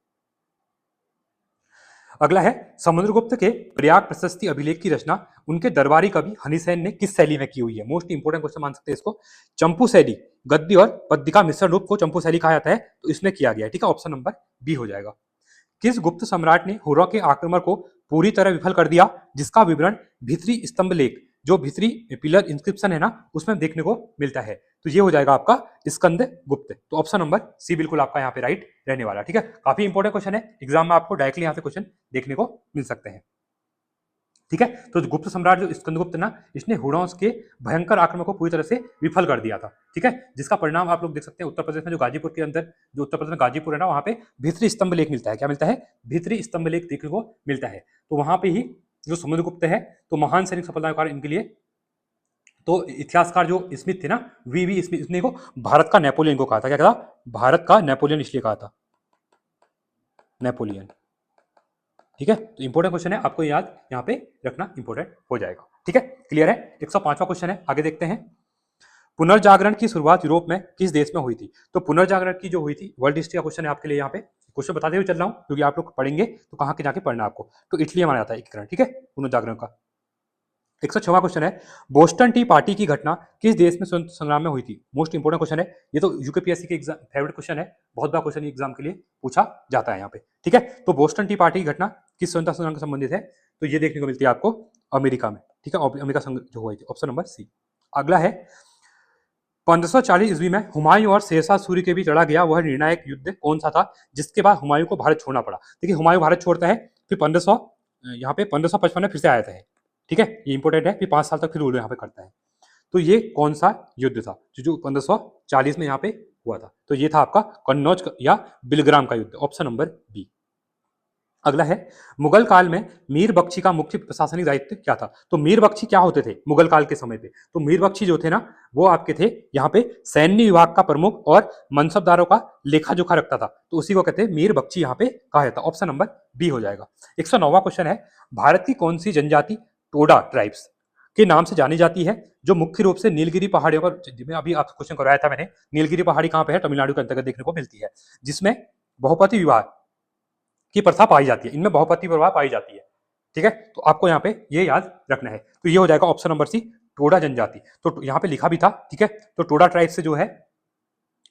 अगला है, समुद्रगुप्त के प्रयाग प्रशस्ति अभिलेख की रचना उनके दरबारी कवि हनीसेन ने किस शैली में की हुई है? मोस्ट इंपोर्टेंट क्वेश्चन मान सकते हैं इसको। चंपू शैली, गद्य और पद्य का मिश्रण रूप को चंपू शैली कहा जाता है, तो इसमें किया गया है। ठीक है, ऑप्शन नंबर बी हो जाएगा। किस गुप्त सम्राट ने हुर्रा के आक्रमण को पूरी तरह विफल कर दिया, जिसका विवरण भीतरी स्तंभ लेख, जो भीतरी पिलर इंस्क्रिप्शन है ना, उसमें देखने को मिलता है? तो ये हो जाएगा आपका स्कंद गुप्त। तो ऑप्शन नंबर सी बिल्कुल आपका यहाँ पे राइट रहने वाला। ठीक है, काफी इंपॉर्टेंट क्वेश्चन है, एग्जाम में आपको डायरेक्टली यहाँ से क्वेश्चन देखने को मिल सकते हैं। ठीक है, तो गुप्त सम्राट जो स्कंदगुप्त ना, इसने हुर्राओं के भयंकर आक्रमण को पूरी तरह से विफल कर दिया था। ठीक है, जिसका परिणाम आप लोग देख सकते हैं उत्तर प्रदेश में, जो गाजीपुर के अंदर, जो उत्तर प्रदेश में गाजीपुर है ना, वहां पे भीतरी स्तंभ लेख मिलता है। क्या मिलता है? भीतरी स्तंभ लेख देखने को मिलता है। तो वहां पे ही जो समुद्रगुप्त है, तो महान सैनिक सफलता कारण इनके लिए, तो इतिहासकार जो स्मिथ थे ना, वी स्मिथ, इसने को भारत का नेपोलियन को कहा था। क्या कहा? भारत का नेपोलियन इसलिए कहा था, नेपोलियन। ठीक है, तो इंपॉर्टेंट क्वेश्चन है, आपको याद यहाँ पे रखना इंपॉर्टेंट हो जाएगा। ठीक है, क्लियर है। 105वां क्वेश्चन है, आगे देखते हैं। पुनर्जागरण की शुरुआत यूरोप में किस देश में हुई थी? तो पुनर्जागरण की जो हुई थी, वर्ल्ड हिस्ट्री का क्वेश्चन है आपके लिए। यहाँ पे क्वेश्चन बताते हुए चल रहा हूँ, क्योंकि आप लोग पढ़ेंगे तो कहाँ के जाके पढ़ना आपको। तो इटली में माना जाता है एकीकरण। ठीक है, पुनर्जागरण का। 106वां क्वेश्चन है, बोस्टन टी पार्टी की घटना किस देश में स्वतंत्र संग्राम में हुई थी? मोस्ट इंपोर्टेंट क्वेश्चन है ये, तो यूकेपीएससी के एग्जाम फेवरेट क्वेश्चन है, बहुत बड़ा क्वेश्चन एग्जाम के लिए पूछा जाता है यहाँ पे। ठीक है, तो बोस्टन टी पार्टी की घटना किस स्वतंत्रता संग्राम से संबंधित है? तो ये देखने को मिलती है आपको अमेरिका में। ठीक है, अमेरिका संघ जो हुई थी, ऑप्शन नंबर सी। अगला है, 1540 ईस्वी में हुमायूं और शेरशाह सूरी के बीच लड़ा गया वह निर्णायक युद्ध कौन सा था, जिसके बाद हुमायूं को भारत छोड़ना पड़ा? देखिए, हुमायूं भारत छोड़ता है, फिर 1500 यहाँ पे 1555 में फिर से आया था। ठीक है, ये इंपॉर्टेंट है, फिर 5 साल तक फिर रूल यहाँ पे करता है। तो ये कौन सा युद्ध था जो 1540 में यहाँ पे हुआ था? तो ये था आपका कन्नौज या बिलग्राम का युद्ध। Option number B. अगला है, मुगल काल में मीर बख्शी का मुख्य प्रशासनिक दायित्व क्या था? तो मीर बख्शी क्या होते थे मुगल काल के समय पे? तो मीर बख्शी जो थे ना, वो आपके थे यहाँ पे सैन्य विभाग का प्रमुख और मनसबदारों का लेखा जोखा रखता था, तो उसी को कहते हैं मीर बख्शी यहाँ पे कहा जाता है। ऑप्शन नंबर बी हो जाएगा। 109वां क्वेश्चन है, भारत की कौन सी जनजाति टोडा ट्राइब्स के नाम से जानी जाती है, जो मुख्य रूप से नीलगिरी पहाड़ियों पर, अभी आपसे क्वेश्चन करवाया था मैंने, नीलगिरी पहाड़ी कहाँ पे है? तमिलनाडु के अंतर्गत देखने को मिलती है, जिसमें बहुपति विवाह की प्रथा पाई जाती है, इनमें बहुपति विवाह पाई जाती है। ठीक है, तो आपको यहाँ पे ये याद रखना है। तो ये हो जाएगा ऑप्शन नंबर सी, टोडा जनजाति। तो यहाँ पे लिखा भी था। ठीक है, तो टोडा ट्राइब से जो है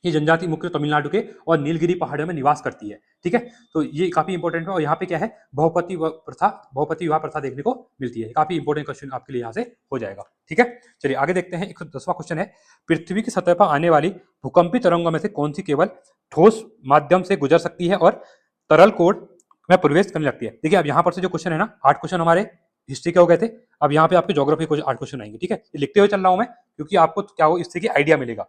ये जनजाति मुख्य तमिलनाडु के और नीलगिरी पहाड़ियों में निवास करती है। ठीक है, तो ये काफी इंपॉर्टेंट है। और यहाँ पे क्या है? बहुपति प्रथा, बहुपति विवाह प्रथा देखने को मिलती है। काफी इंपॉर्टेंट क्वेश्चन आपके लिए यहाँ से हो जाएगा। ठीक है, चलिए आगे देखते हैं। 110वां क्वेश्चन है, पृथ्वी की सतह पर आने वाली भूकंपी तरंगों में से कौन सी केवल ठोस माध्यम से गुजर सकती है और तरल कोड में प्रवेश करने लगती है? देखिए, अब यहाँ पर से जो क्वेश्चन है ना, 8 क्वेश्चन हमारे हिस्ट्री के हो गए थे। अब यहाँ पे आपके ज्योग्राफी के 8 क्वेश्चन आएंगे। ठीक है, ये लिखते हुए चल रहा हूं मैं, क्योंकि आपको क्या हो, इससे की आइडिया मिलेगा।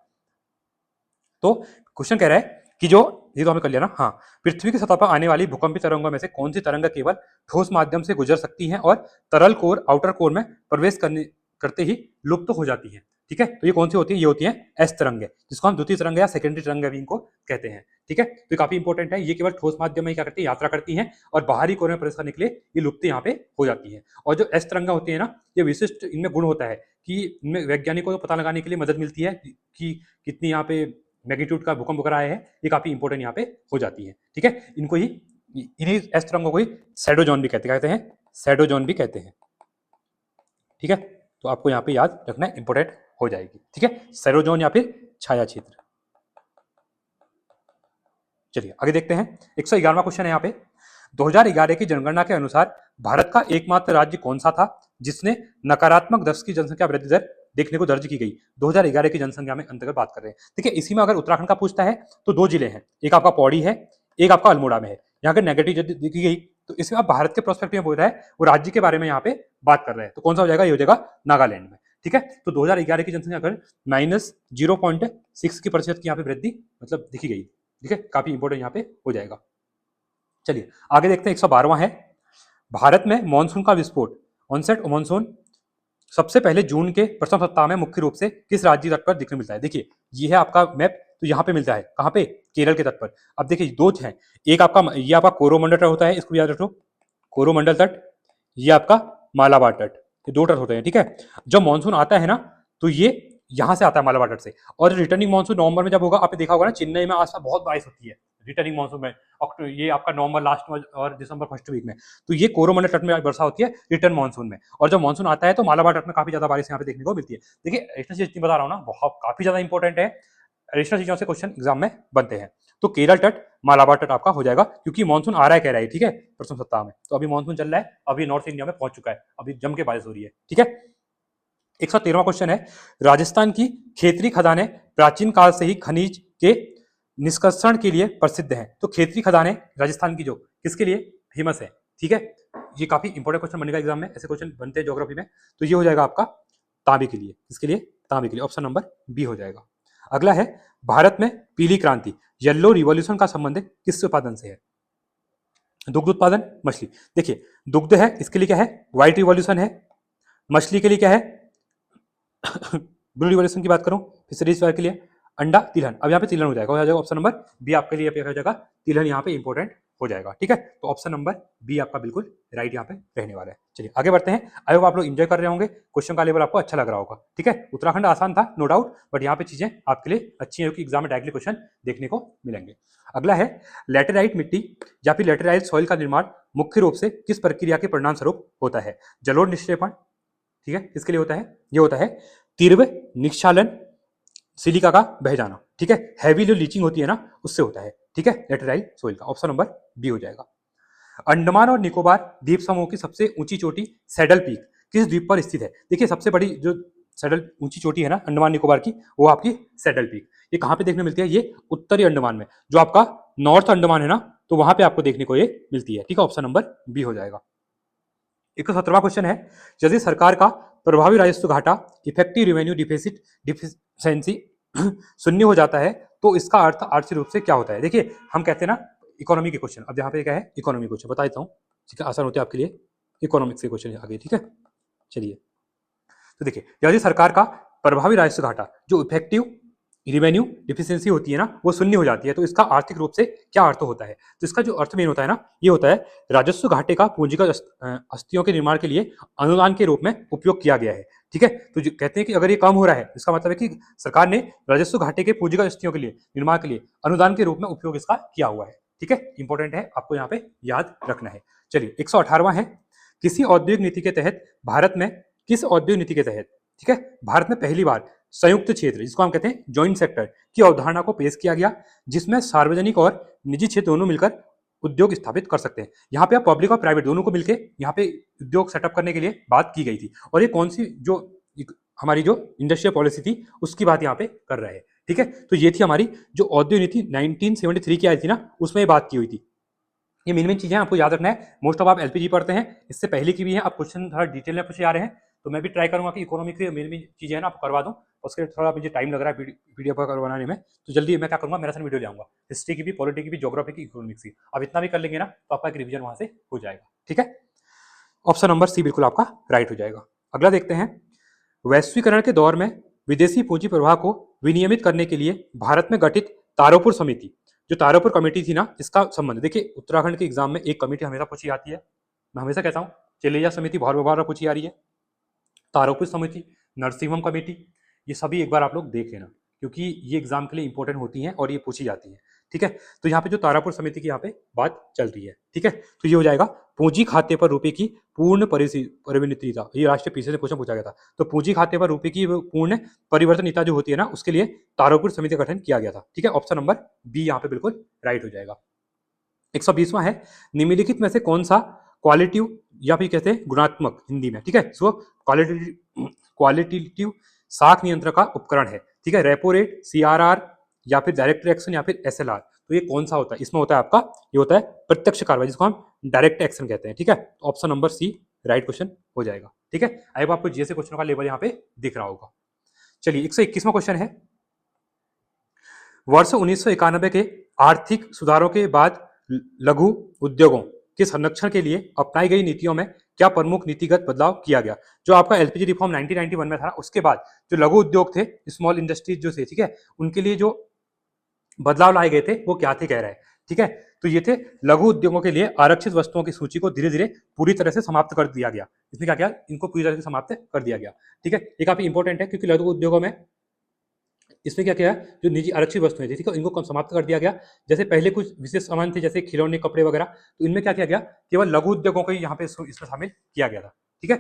तो क्वेश्चन कह रहा है कि जो, ये तो हमें कर लिया ना, हाँ, पृथ्वी की सतह पर आने वाली भूकंपी तरंगों में से कौन सी तरंग केवल ठोस माध्यम से गुजर सकती हैं और तरल कोर, आउटर कोर में प्रवेश करते ही लुप्त हो जाती है? ठीक है, तो ये कौन सी होती है? ये होती है एस तरंग, जिसको हम द्वितीय तरंग या सेकेंडरी तरंग भी इनको कहते हैं। ठीक है, तो काफी इंपॉर्टेंट है। ये केवल ठोस माध्यम में क्या करती है? यात्रा करती हैं, और बाहरी कोर में प्रवेश करने के लिए ये लुप्त यहाँ पे हो जाती है। और जो एस तरंगा होती है ना, ये विशिष्ट इनमें गुण होता है कि इनमें वैज्ञानिकों को पता लगाने के लिए मदद मिलती है कि कितनी यहाँ पे मैग्नीट्यूड का भूकंप वगैरह आया है। ये काफी इंपॉर्टेंट यहाँ पे हो जाती है। ठीक है, इनको ही, इन्हीं एस तरंगों को ही शैडो जोन भी कहते हैं, शैडो जोन भी कहते हैं। ठीक है, तो आपको यहाँ पे याद रखना इंपॉर्टेंट हो जाएगी। ठीक है, शैडो जोन या फिर छाया क्षेत्र। चलिए आगे देखते हैं। 111वां क्वेश्चन है यहाँ पे। 2011 की जनगणना के अनुसार भारत का एकमात्र राज्य कौन सा था जिसने नकारात्मक 10 की जनसंख्या वृद्धि दर देखने को दर्ज की गई? 2011 की जनसंख्या में अंतर्गत बात कर रहे हैं। देखिए इसी में अगर उत्तराखंड का पूछता है तो 2 जिले हैं, एक आपका पौड़ी है, एक आपका अल्मोड़ा में है। यहाँ के नेगेटिव यदि देखी गई तो इसमें आप भारत के प्रोस्पेक्टिव में बोल रहा है, वो राज्य के बारे में यहाँ पे बात कर रहे हैं, तो कौन सा हो जाएगा? ये हो जाएगा नागालैंड में। ठीक है, तो 2011 की जनसंख्या अगर -0.6 की प्रतिशत की यहाँ पे वृद्धि मतलब दिखी गई। ठीक है, काफी इंपॉर्टेंट यहाँ पे हो जाएगा। चलिए आगे देखते हैं। 112वां है। भारत में मानसून का विस्फोट ऑनसेट मानसून सबसे पहले जून के प्रथम सप्ताह में मुख्य रूप से किस राज्य तट पर दिखने मिलता है? देखिए ये है आपका मैप, तो यहाँ पे मिलता है कहाँ पे? केरल के तट पर। अब देखिए दो हैं, एक आपका ये आपका कोरोमंडल तट होता है, इसको याद रखो, कोरोमंडल तट, ये आपका मालाबार तट, ये 2 तट होते हैं। ठीक है, जब मानसून आता है ना तो ये यहाँ से आता है मालाबार तट से, और रिटर्निंग मानसून नवंबर में जब होगा, आपने देखा होगा ना चेन्नई में आसपास बहुत बारिश होती है रिटर्निंग मानसून में, ये आपका नवंबर लास्ट में और दिसंबर फर्स्ट वीक में, तो ये कोरोमंडल तट में वर्षा होती है रिटर्न मानसून में, और जब मानसून आता है तो मालाबार तट में काफी ज्यादा बारिश यहाँ पे देखने को मिलती है। देखिए एडिशनल चीज बता रहा हूँ ना, बहुत काफी ज्यादा इंपॉर्टेंट है, एडिशनल चीजों से क्वेश्चन एग्जाम में बनते हैं। तो केरल तट मालाबार तट आपका हो जाएगा, क्योंकि मानसून आ रहा है कह रहा है। ठीक है, प्रथम सप्ताह में, तो अभी मानसून चल रहा है, अभी नॉर्थ इंडिया में पहुंच चुका है, अभी जम के बारिश हो रही है। ठीक है, 113वां क्वेश्चन है। राजस्थान की खेतरी खदानें प्राचीन काल से ही खनिज के निष्कर्षण के लिए प्रसिद्ध हैं। तो खेतरी खदानें राजस्थान की जो किसके लिए फेमस है? ठीक है, ये काफी इंपॉर्टेंट क्वेश्चन बनेगा एग्जाम में, ऐसे क्वेश्चन बनते हैं ज्योग्राफी में। तो ये हो जाएगा आपका तांबे के लिए, किसके लिए? तांबे के लिए, ऑप्शन नंबर बी हो जाएगा। अगला है, भारत में पीली क्रांति येलो रिवॉल्यूशन का संबंध किस उत्पादन से है? दुग्ध उत्पादन, मछली। देखिए दुग्ध है, इसके लिए क्या है? व्हाइट रिवॉल्यूशन है। मछली के लिए क्या है? ब्लू रिवॉल्यूशन की बात करूं, फिशरीज के लिए अंडा, तिलहन। अब यहाँ पे तिलहन हो जाएगा ऑप्शन नंबर बी आपके लिए हो जाएगा, तिलहन यहाँ पे इंपॉर्टेंट हो जाएगा। ठीक है, तो ऑप्शन नंबर बी आपका बिल्कुल राइट यहाँ पे रहने वाला है। चलिए आगे बढ़ते हैं। आई होप आप लोग एंजॉय कर रहे होंगे, क्वेश्चन का लेवल आपको अच्छा लग रहा होगा। ठीक है, उत्तराखंड आसान था नो डाउट, बट यहाँ पे चीजें आपके लिए अच्छी है कि एग्जाम में डायरेक्टली क्वेश्चन देखने को मिलेंगे। अगला है, लैटेराइट मिट्टी या फिर लैटेराइट सॉइल का निर्माण मुख्य रूप से किस प्रक्रिया के परिणाम स्वरूप होता है? जलोढ़ निक्षेपण, ठीक है, इसके लिए होता है, ये होता है तीव्र निक्षालन, सिलिका का बह जाना। ठीक है, हैवी जो लीचिंग होती है ना, उससे होता है। ठीक है, लेटेराइल सोइल का ऑप्शन नंबर बी हो जाएगा। अंडमान और निकोबार द्वीप समूह की सबसे ऊंची चोटी सैडल पीक किस द्वीप पर स्थित है? देखिए सबसे बड़ी जो सैडल ऊंची चोटी है ना अंडमान निकोबार की, वो आपकी सैडल पीक, ये कहाँ पे देखने मिलती है? ये उत्तरी अंडमान में, जो आपका नॉर्थ अंडमान है ना, तो वहां पे आपको देखने को ये मिलती है। ठीक है, ऑप्शन नंबर बी हो जाएगा। 117वां क्वेश्चन है, यदि सरकार का प्रभावी राजस्व घाटा इफेक्टिव रेवेन्यू डिफिशिएंसी शून्य हो जाता है तो इसका अर्थ आर्थिक रूप से क्या होता है? देखिए हम कहते हैं ना इकोनॉमी के क्वेश्चन, अब यहाँ पे क्या है? इकोनॉमी क्वेश्चन बता देता हूँ, ठीक है, आसान होते हैं आपके लिए। इकोनॉमिक्स के क्वेश्चन आगे, ठीक है। चलिए तो देखिए, यदि सरकार का प्रभावी राजस्व घाटा जो इफेक्टिव रिवेन्यू डिफिशियंसी होती है ना, वो शून्य हो जाती है, तो इसका आर्थिक रूप से क्या अर्थ होता है? तो इसका जो अर्थ मेन होता है ना, ये होता है राजस्व घाटे का पूंजीगत अस्थियों के निर्माण के लिए अनुदान के रूप में उपयोग किया गया है। ठीक है, तो जो कहते हैं कि अगर ये कम हो रहा है, इसका मतलब है कि सरकार ने राजस्व घाटे के पूंजीगत अस्थियों के लिए निर्माण के लिए अनुदान के रूप में उपयोग इसका किया हुआ है। ठीक है, इंपॉर्टेंट है, आपको यहाँ पे याद रखना है। चलिए 118वां है, किसी औद्योगिक नीति के तहत भारत में, किस औद्योगिक नीति के तहत, ठीक है, भारत में पहली बार संयुक्त क्षेत्र, जिसको हम कहते हैं जॉइंट सेक्टर की अवधारणा को पेश किया गया, जिसमें सार्वजनिक और निजी क्षेत्र दोनों मिलकर उद्योग स्थापित कर सकते हैं। यहाँ पे आप पब्लिक और प्राइवेट दोनों को मिलकर यहाँ पे उद्योग सेटअप करने के लिए बात की गई थी, और ये कौन सी जो हमारी जो इंडस्ट्रियल पॉलिसी थी उसकी बात यहाँ पे कर रहे हैं। ठीक है, तो ये थी हमारी जो औद्योगिक नीति 1973 की आई थी ना, उसमें बात की हुई थी। ये मेन चीजें आपको याद रखना है। मोस्ट ऑफ आप एलपीजी पढ़ते हैं, इससे पहले की भी है, आप क्वेश्चन थोड़ा डिटेल में पूछे आ रहे हैं, तो मैं भी ट्राई करूंगा कि इकोनॉमिक की मेन चीजें हैं ना आपको करवा दूं। उसके थोड़ा मुझे टाइम लग रहा है पीडीएफ करवाने में, तो जल्दी मैं क्या करूंगा, मेरा वीडियो ले आऊंगा, हिस्ट्री की भी, पॉलिटी की भी, ज्योग्राफी की, इकोनॉमिक्स की। अब इतना भी कर लेंगे ना तो आपका एक रिविजन वहां से हो जाएगा। ठीक है, ऑप्शन नंबर सी बिल्कुल आपका राइट हो जाएगा। अगला देखते हैं, वैश्वीकरण के दौर में विदेशी पूंजी प्रवाह को विनियमित करने के लिए भारत में गठित तारोपुर समिति, जो तारोपुर कमेटी थी ना, इसका संबंध, देखिए उत्तराखंड के एग्जाम में एक कमेटी हमेशा पूछी आती है, मैं हमेशा कहता हूँ चलेजा समिति बहुत बार पूछी आ रही है, तारोपुर समिति, नरसिंहम कमेटी, ये सभी एक बार आप लोग देख लेना, क्योंकि ये एग्जाम के लिए इंपॉर्टेंट होती हैं और ये पूछी जाती है। ठीक है। तो यहाँ पे जो तारापुर समिति की यहाँ पे बात चल रही है, ठीक है। तो ये हो जाएगा पूंजी खाते पर रुपए की पूर्ण परिवर्तनीयता। ये राष्ट्रीय पीछे से क्वेश्चन पूछा गया था। तो पूंजी खाते पर रुपए की पूर्ण परिवर्तनीयता जो होती है ना, उसके लिए तारापुर समिति का गठन किया गया था, ठीक है। ऑप्शन नंबर बी यहाँ पे बिल्कुल राइट हो जाएगा। 120वां है, निम्नलिखित में से कौन सा क्वालिटिव या फिर कहते हैं गुणात्मक हिंदी में, ठीक है। सो क्वालिटेटिव साख नियंत्रण का उपकरण है, ठीक है। रेपो रेट, सीआरआर या फिर डायरेक्ट एक्शन या फिर एसएलआर। तो ये कौन सा होता है? इसमें होता है आपका, ये होता है प्रत्यक्ष कार्रवाई, जिसको हम डायरेक्ट एक्शन कहते हैं, ठीक है। तो option number C right question हो जाएगा, ठीक है। आई होप आपको जीएस क्वेश्चन का लेवल यहाँ पे दिख रहा होगा। चलिए 121वां क्वेश्चन है, वर्ष 1991 के आर्थिक सुधारों के बाद लघु उद्योगों के संरक्षण के लिए अपनाई गई नीतियों में क्या प्रमुख नीतिगत बदलाव किया गया? जो आपका एलपीजी रिफॉर्म 1991 में था, उसके बाद जो लघु उद्योग थे, स्मॉल इंडस्ट्रीज जो थे, ठीक है, उनके लिए जो बदलाव लाए गए थे वो क्या थे कह रहे हैं, ठीक है। तो ये थे लघु उद्योगों के लिए आरक्षित वस्तुओं की सूची को धीरे धीरे पूरी तरह से समाप्त कर दिया गया। इसने क्या किया? इनको पूरी तरह से समाप्त कर दिया गया, ठीक है। ये काफी इंपॉर्टेंट है क्योंकि लघु उद्योगों में इसमें क्या किया, जो निजी आरक्षित वस्तुएं थी, ठीक है, इनको समाप्त कर दिया गया। जैसे पहले कुछ विशेष सामान थे जैसे खिलौने, कपड़े वगैरह, तो इनमें क्या किया गया, केवल लघु उद्योगों को ही यहाँ पे इसमें शामिल किया गया था, ठीक है।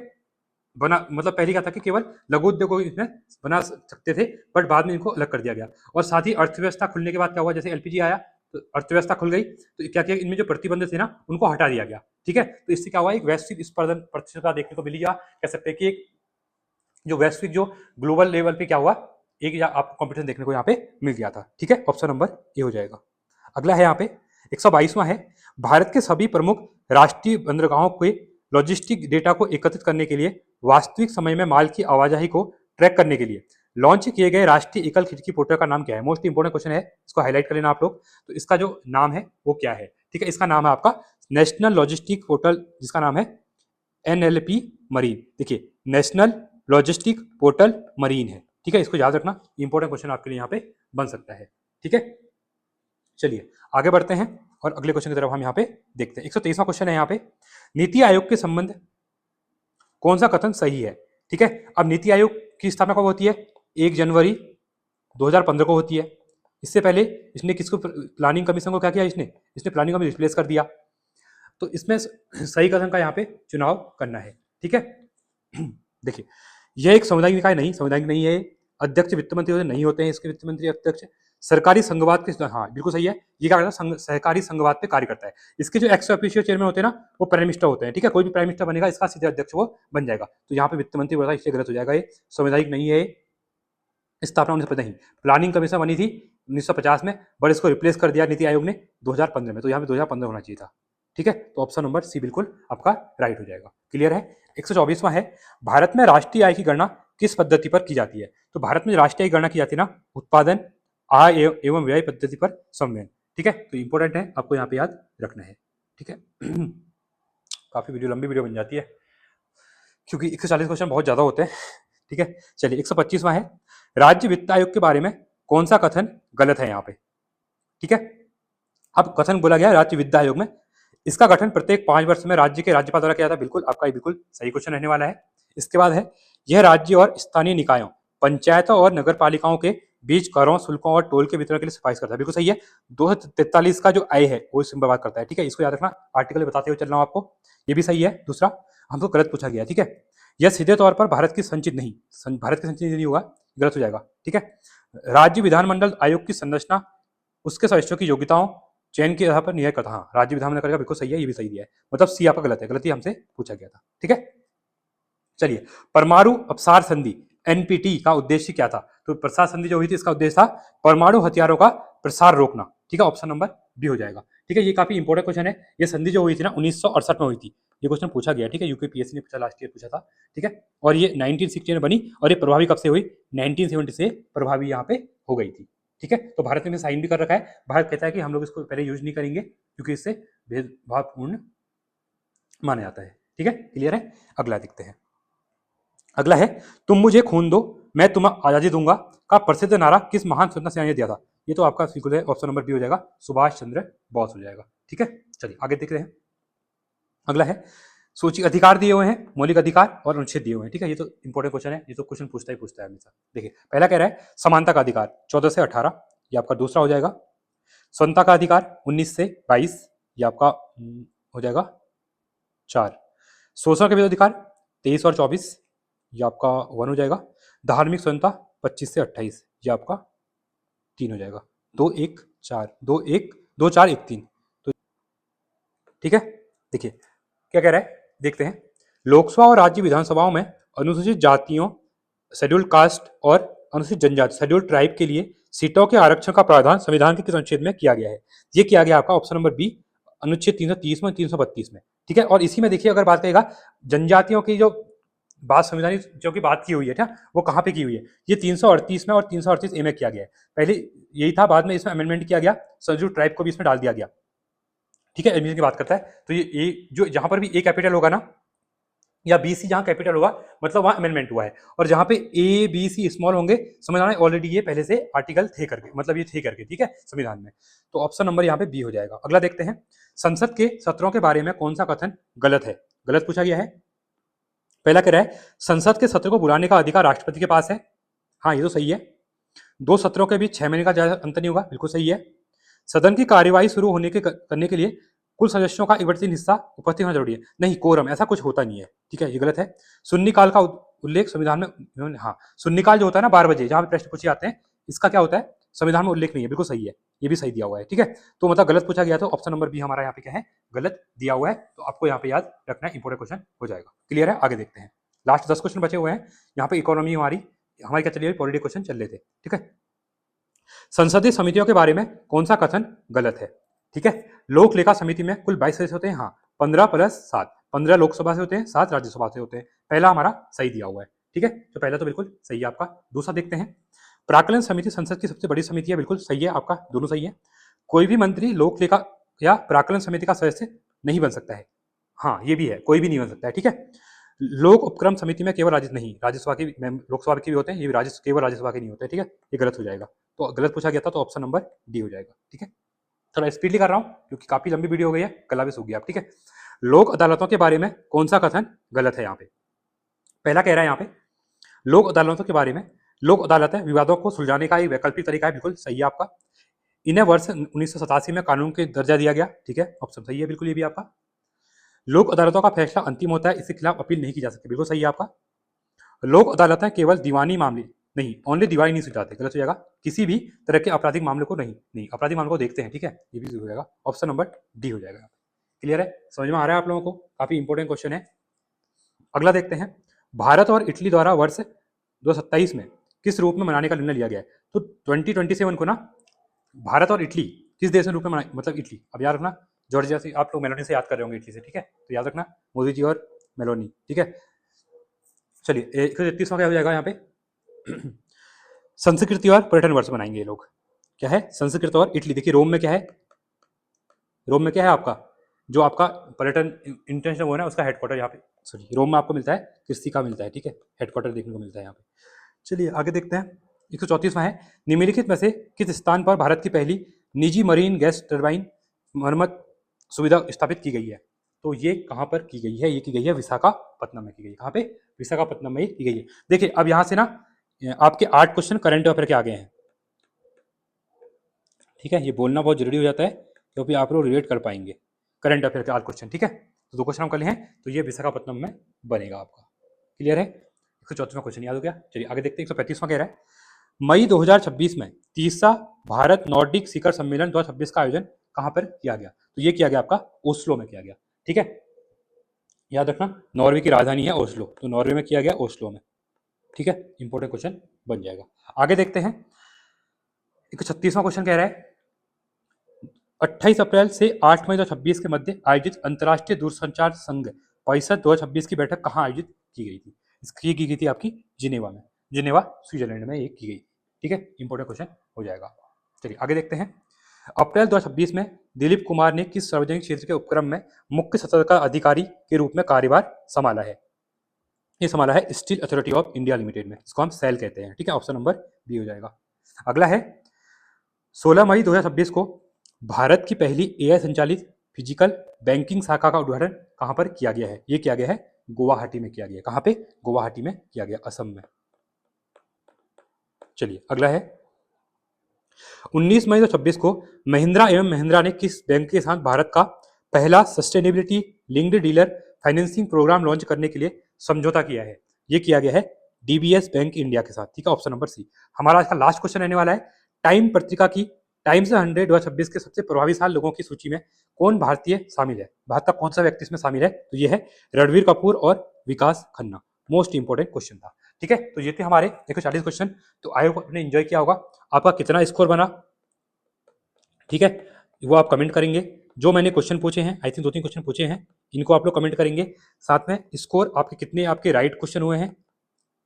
बना मतलब पहले क्या था कि केवल लघु उद्योगों को इसमें बना सकते थे, बट बाद में इनको अलग कर दिया गया। और साथ ही अर्थव्यवस्था खुलने के बाद क्या हुआ, जैसे एलपीजी आया तो अर्थव्यवस्था खुल गई, तो क्या किया, इनमें जो प्रतिबंध थे ना उनको हटा दिया गया, ठीक है। तो इससे क्या हुआ, एक वैश्विक प्रतिस्पर्धा देखने को मिली, या कह सकते हैं कि एक जो वैश्विक जो ग्लोबल लेवल पे क्या हुआ, एक आपको कंपटीशन देखने को यहाँ पे मिल गया था, ठीक है। ऑप्शन नंबर ए हो जाएगा। अगला है यहाँ पे 122वां है, भारत के सभी प्रमुख राष्ट्रीय बंदरगाहों के लॉजिस्टिक डेटा को एकत्रित करने के लिए वास्तविक समय में माल की आवाजाही को ट्रैक करने के लिए लॉन्च किए गए राष्ट्रीय एकल खिड़की पोर्टल का नाम क्या है? मोस्ट इंपोर्टेंट क्वेश्चन है, इसको हाईलाइट कर लेना आप लोग। तो इसका जो नाम है वो क्या है, ठीक है। इसका नाम है आपका नेशनल लॉजिस्टिक पोर्टल, जिसका नाम है NLP मरीन। देखिए, नेशनल लॉजिस्टिक पोर्टल मरीन है, ठीक है। इसको याद रखना, इंपॉर्टेंट क्वेश्चन आपके लिए यहाँ पे बन सकता है, ठीक है। चलिए आगे बढ़ते हैं और अगले क्वेश्चन की तरफ हम यहाँ पे देखते हैं। 123वां क्वेश्चन है यहाँ पे, नीति आयोग के संबंध कौन सा कथन सही है, ठीक है। अब नीति आयोग की स्थापना कब होती है? 1 जनवरी 2015 को होती है। इससे पहले इसने किसको, प्लानिंग कमीशन को क्या किया, इसने प्लानिंग कमीशन रिप्लेस कर दिया। तो इसमें सही कथन का यहाँ पे चुनाव करना है, ठीक है। देखिए, यह एक सामुदायिक निकाय नहीं, सामुदायिक नहीं है। अध्यक्ष वित्त मंत्री नहीं होते हैं इसके, वित्त मंत्री अध्यक्ष सरकारी संघवाद के, हाँ बिल्कुल सही है। ये क्या करता है, सहकारी संघवाद पे कार्य करता है। इसके जो एक्स ऑफिशियो चेयरमैन होते हैं ना, वो प्राइम मिनिस्टर होते हैं, ठीक है। कोई भी प्राइम मिनिस्टर बनेगा, इसका सीधे अध्यक्ष वो बन जाएगा। तो यहाँ पे वित्त मंत्री बोला, इसलिए गलत हो जाएगा, ये सामुदायिक नहीं है। स्थापना 1950 नहीं, प्लानिंग कमीशन बनी थी 1950 में, बट इसको रिप्लेस कर दिया नीति आयोग ने 2015 में। तो यहाँ पे 2015 होना चाहिए था, ठीक है। तो ऑप्शन नंबर सी बिल्कुल आपका राइट हो जाएगा। क्लियर है। 124वां है, भारत में राष्ट्रीय आय की गणना किस पद्धति पर की जाती है? तो भारत में राष्ट्रीय आय की गणना की जाती है ना, उत्पादन आय एवं व्यय पद्धति पर समन्वय, ठीक है। तो इंपॉर्टेंट है, आपको यहाँ पे याद रखना है, ठीक है। काफी वीडियो लंबी वीडियो बन जाती है क्योंकि 140 क्वेश्चन बहुत ज्यादा होते हैं, ठीक है। चलिए 125वां है, राज्य वित्त आयोग के बारे में कौन सा कथन गलत है यहाँ पे, ठीक है। अब कथन बोला गया राज्य वित्त आयोग में, इसका गठन प्रत्येक 5 वर्ष में राज्य के राज्यपाल द्वारा किया था। बिल्कुल आपका ये बिल्कुल सही क्वेश्चन रहने वाला है। इसके बाद है, यह राज्य और स्थानीय निकायों, पंचायतों और नगर पालिकाओं के बीच करों, शुल्कों और टोल के वितरण के लिए सिफारिश करता है। बिल्कुल सही है। 243 का जो आय है वो इसमें बात करता है, ठीक है। इसको याद रखना, आर्टिकल बताते हुए चल रहा हूं आपको। ये भी सही है। दूसरा हमको गलत पूछा गया, ठीक है। यह सीधे तौर पर भारत की संचित नहीं, भारत की संचित नहीं होगा, गलत हो जाएगा, ठीक है। राज्य विधानमंडल आयोग की संरचना उसके सदस्यों की योग्यताओं चयन के आधार पर निर्णय करता, हाँ राज्य विधानमंडल करेगा, बिल्कुल सही है, ये भी सही दिया है। मतलब सी आपका गलत है, गलती हमसे पूछा गया था, ठीक है। चलिए, परमाणु अपसार संधि NPT का उद्देश्य क्या था? तो प्रसार संधि जो हुई थी, इसका उद्देश्य था परमाणु हथियारों का प्रसार रोकना, ठीक है। ऑप्शन नंबर बी हो जाएगा, ठीक है। ये काफी इंपॉर्टेंट क्वेश्चन है। ये संधि जो हुई थी ना 1968 में हुई थी, ये क्वेश्चन पूछा गया, ठीक है। यूपीपीएससी ने पूछा, लास्ट ईयर पूछा था, ठीक है। और ये 1960 में बनी, और ये प्रभावी कब से हुई? 1970 से प्रभावी यहाँ पे हो गई थी, ठीक है। तो भारत ने साइन भी कर रखा है। भारत कहता है कि हम लोग इसको पहले यूज नहीं करेंगे क्योंकि इससे भेदभावपूर्ण माना जाता है, ठीक है। क्लियर है। अगला देखते हैं। अगला है, तुम मुझे खून दो मैं तुम्हें आजादी दूंगा का प्रसिद्ध नारा किस महान स्वतंत्रता सेनानी ने दिया था? ये तो आपका बिल्कुल है, ऑप्शन नंबर बी हो जाएगा, सुभाष चंद्र बोस हो जाएगा, ठीक है। चलिए आगे देखते हैं। अगला है, सूची अधिकार दिए हुए हैं, मौलिक अधिकार और अनुच्छेद दिए हुए हैं, ठीक है। ये तो इंपॉर्टेंट क्वेश्चन है, ये तो क्वेश्चन पूछता है हमेशा। देखिए, पहला कह रहा है समानता का अधिकार 14 से 18, ये आपका दूसरा हो जाएगा। स्वतंत्रता का अधिकार 19 से 22, ये आपका हो जाएगा 4। शोषण के विरुद्ध अधिकार 23 और 24, ये आपका 1 हो जाएगा। धार्मिक स्वतंत्रता 25 से 28, ये आपका 3 हो जाएगा। 2 1 4 2 1 2 4 1 3। तो ठीक है, देखिए क्या कह रहा है, देखते हैं। लोकसभा और राज्य विधानसभाओं में अनुसूचित जातियों, शेड्यूल्ड कास्ट और अनुसूचित जनजाति, शेड्यूल्ड ट्राइब के लिए सीटों के आरक्षण का प्रावधान संविधान के किस अनुच्छेद में किया गया है? ये किया गया आपका ऑप्शन नंबर बी, अनुच्छेद 330 में, 332 में। ठीक है, और इसी में देखिए अगर बात करेगा जनजातियों की जो बात संविधान जो की बात की हुई है, क्या वो कहाँ पे की हुई है? ये 338 में और 338 ए में किया गया है। पहले यही था, बाद में इसमें अमेंडमेंट किया गया, शेड्यूल्ड ट्राइब को भी इसमें डाल दिया गया। ठीक है, एडमिशन की बात करता है तो ये जो जहां पर भी ए कैपिटल होगा ना, या बी सी जहां कैपिटल होगा, मतलब वहां अमेंडमेंट हुआ है। और जहां पे ए बी सी स्मॉल होंगे, संविधान में ऑलरेडी ये पहले से आर्टिकल थे करके, मतलब ये थे करके, ठीक है, संविधान में। तो ऑप्शन नंबर यहाँ पे बी हो जाएगा। अगला देखते हैं, संसद के सत्रों के बारे में कौन सा कथन गलत है? गलत पूछा गया है। पहला कह रहा है संसद के सत्र को बुलाने का अधिकार राष्ट्रपति के पास है। हाँ, ये तो सही है। 2 सत्रों के बीच 6 महीने का ज्यादा अंतर नहीं होगा, बिल्कुल सही है। सदन की कार्यवाही शुरू होने के करने के लिए कुल सदस्यों का 1/3 हिस्सा उपस्थित होना जरूरी है। नहीं, कोरम ऐसा कुछ होता नहीं है। ठीक है, ये गलत है। शून्यकाल का उल्लेख संविधान में, हाँ, शून्यकाल जो होता है ना 12 बजे, जहां पे प्रश्न पूछे जाते हैं, इसका क्या होता है, संविधान में उल्लेख नहीं है। बिल्कुल सही है, ये भी सही दिया हुआ है। ठीक है, तो मतलब गलत पूछा गया, तो ऑप्शन नंबर बी हमारा यहाँ पे क्या है, गलत दिया हुआ है। तो आपको यहाँ पे याद रखना है, इंपोर्टेंट क्वेश्चन हो जाएगा। क्लियर है, आगे देखते हैं। लास्ट 10 क्वेश्चन बचे हुए हैं। यहाँ पे इकोनॉमी हमारी हमारी क्या चली हुई, पॉलिटिकल क्वेश्चन चल रहे थे। ठीक है, संसदीय समितियों के बारे में कौन सा कथन गलत है? ठीक है, लोक लेखा समिति में कुल 22 सदस्य होते हैं। हाँ, 15 + 7, 15 लोकसभा से होते हैं, 7 राज्यसभा से होते हैं। पहला हमारा सही दिया हुआ है। ठीक है, तो पहला तो बिल्कुल सही है आपका। दूसरा देखते हैं, प्राक्कलन समिति संसद की सबसे बड़ी समिति है। बिल्कुल सही है आपका, दोनों सही है। कोई भी मंत्री लोक लेखा या प्राक्कलन समिति का सदस्य नहीं बन सकता है। हाँ, ये भी है, कोई भी नहीं बन सकता है। ठीक है, लोक उपक्रम समिति में केवल राज्यसभा के लोकसभा के भी होते हैं, ये भी केवल राज्यसभा के नहीं होते। ठीक है, ये गलत हो जाएगा। तो गलत पूछा गया था, तो ऑप्शन नंबर डी हो जाएगा। ठीक है, थोड़ा स्पीडली कर रहा हूं क्योंकि काफी लंबी वीडियो हो गई है, गला भी सूख गया। ठीक है, लोक अदालतों के बारे में कौन सा कथन गलत है? यहाँ पे पहला कह रहा है, यहाँ पे लोक अदालतों के बारे में, लोक अदालतें विवादों को सुलझाने का एक वैकल्पिक तरीका है। बिल्कुल सही है आपका। इन्हें वर्ष 1987 में कानून के दर्जा दिया गया। ठीक है, ऑप्शन सही है बिल्कुल, ये भी आपका। लोक अदालतों का फैसला अंतिम होता है, इसके खिलाफ अपील नहीं की जा सकती। बिल्कुल सही है आपका। लोक अदालतें केवल दीवानी मामले नहीं, ओनली दीवानी नहीं सुलझाते, गलत हो जाएगा। किसी भी तरह के आपराधिक मामले को नहीं आपराधिक मामले को देखते हैं। ठीक है, ये भी हो जाएगा, ऑप्शन नंबर डी हो जाएगा। क्लियर है, समझ में आ रहा है आप लोगों को? काफी इंपॉर्टेंट क्वेश्चन है। अगला देखते हैं, भारत और इटली द्वारा वर्ष 2027 में किस रूप में मनाने का निर्णय लिया गया है? तो 2027 को ना भारत और इटली किस देश में रूप में मतलब इटली, अब याद रखना, जॉर्जिया से आप लोग मेलोनी से याद कर रहे होंगे इटली से। ठीक है, तो याद रखना मोदी जी और मेलोनी। ठीक है, चलिए 131वां क्या हो जाएगा यहाँ पे संस्कृति और पर्यटन वर्ष बनाएंगे ये लोग। क्या है, संस्कृत और इटली। देखिए रोम में क्या है, रोम में क्या है आपका, जो आपका पर्यटन इंटरनेशनल वो है ना, उसका हेडक्वार्टर यहाँ पे, सॉरी, रोम में आपको मिलता है, क्रिस्ती का मिलता है। ठीक है, हेडक्वार्टर देखने को मिलता है यहाँ पे। चलिए आगे देखते हैं, 134वां है, निम्नलिखित में से किस स्थान पर भारत की पहली निजी मरीन गैस टरबाइन मरम्मत सुविधा स्थापित की गई है? तो ये कहाँ पर की गई है? ये की गई है विशाखापट्टनम में की गई है। कहाँ पे? विशाखापट्टनम में की गई है। देखिए अब यहाँ से ना आपके 8 क्वेश्चन करंट अफेयर के आ गए हैं। ठीक है, ये बोलना बहुत जरूरी हो जाता है क्योंकि आप लोग रिलेट कर पाएंगे करंट अफेयर के 8 क्वेश्चन। ठीक है, तो 2 क्वेश्चन हम कर लिए हैं, तो ये विशाखापट्टनम में बनेगा आपका। क्लियर है, 134वां क्वेश्चन याद हो गया। चलिए आगे देखते हैं, 135वां कह रहा है, मई 2026 में तीसरा भारत नॉर्डिक शिखर सम्मेलन 2026 का आयोजन कहां पर किया गया? तो ये किया गया आपका ओस्लो में किया गया। ठीक है, याद रखना नॉर्वे की राजधानी है ओस्लो, तो नॉर्वे में किया गया, ओस्लो में। ठीक है, इंपॉर्टेंट क्वेश्चन बन जाएगा। आगे देखते हैं, 136वां क्वेश्चन कह रहा है, 28 अप्रैल से 8 मई 2026 के मध्य आयोजित अंतर्राष्ट्रीय दूरसंचार संघ परिषद 2026 की बैठक कहाँ आयोजित की गई थी? इसकी की गई थी आपकी जिनेवा में, जिनेवा स्विट्जरलैंड में ये की गई। ठीक है, इंपॉर्टेंट क्वेश्चन हो जाएगा। चलिए आगे देखते हैं, अप्रैल 2026 में दिलीप कुमार ने किस सार्वजनिक क्षेत्र के उपक्रम में मुख्य सतर्कता अधिकारी के रूप में कार्यभार संभाला है? ये संभाला है steel authority of India limited में, इसको हम सेल कहते हैं। ठीक है, ऑप्शन नंबर बी हो जाएगा। अगला है, 16 मई 2026 को भारत की पहली एआई संचालित फिजिकल बैंकिंग शाखा का उद्घाटन कहां पर किया गया है? ये किया गया है गुवाहाटी में किया गया। कहां पे? गुवाहाटी में किया गया, असम में। चलिए अगला है, 19 मई 2026 को महिंद्रा एवं महिंद्रा ने किस बैंक के साथ भारत का पहला sustainability linked dealer financing program launch करने के लिए समझौता किया है? ये किया गया है डीबीएस बैंक इंडिया के साथ। ठीक है, ऑप्शन नंबर सी। हमारा आज का लास्ट क्वेश्चन रहने वाला है। टाइम पत्रिका की टाइम्स 100 2026 के सबसे प्रभावशाली लोगों की सूची में कौन भारतीय शामिल है? भारत का कौन सा व्यक्ति इसमें शामिल है? तो ये है रणवीर कपूर और विकास खन्ना। मोस्ट इंपोर्टेंट क्वेश्चन था। ठीक है, तो ये थे हमारे 140 क्वेश्चन। तो आई होप आपने एंजॉय किया होगा। आपका कितना स्कोर बना, ठीक है, वो आप कमेंट करेंगे। जो मैंने क्वेश्चन पूछे हैं, आई थिंक 2-3 क्वेश्चन पूछे हैं, इनको आप लोग कमेंट करेंगे। साथ में स्कोर आपके कितने आपके राइट क्वेश्चन हुए हैं,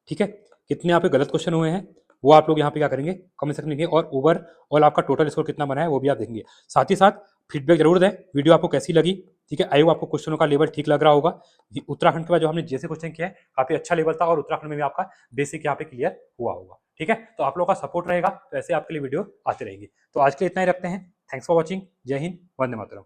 ठीक है, कितने आपके गलत क्वेश्चन हुए हैं, वो आप लोग यहाँ पे क्या करेंगे, कमेंट सेक्शन में लिखेंगे। और ओवरऑल आपका टोटल स्कोर कितना बना है वो भी आप देखेंगे। साथ ही साथ फीडबैक जरूर दें, वीडियो आपको कैसी लगी। ठीक है, आई होप आपको क्वेश्चनों का लेवल ठीक लग रहा होगा। उत्तराखंड के बाद जो हमने जैसे क्वेश्चन किया है काफी अच्छा लेवल था, और उत्तराखंड में भी आपका बेसिक यहाँ पे क्लियर हुआ होगा। ठीक है, तो आप लोगों का सपोर्ट रहेगा तो ऐसे आपके लिए वीडियो आते रहेंगे। तो आज के लिए इतना ही रखते हैं। Thanks for watching. जय हिंद, वंदे मातरम।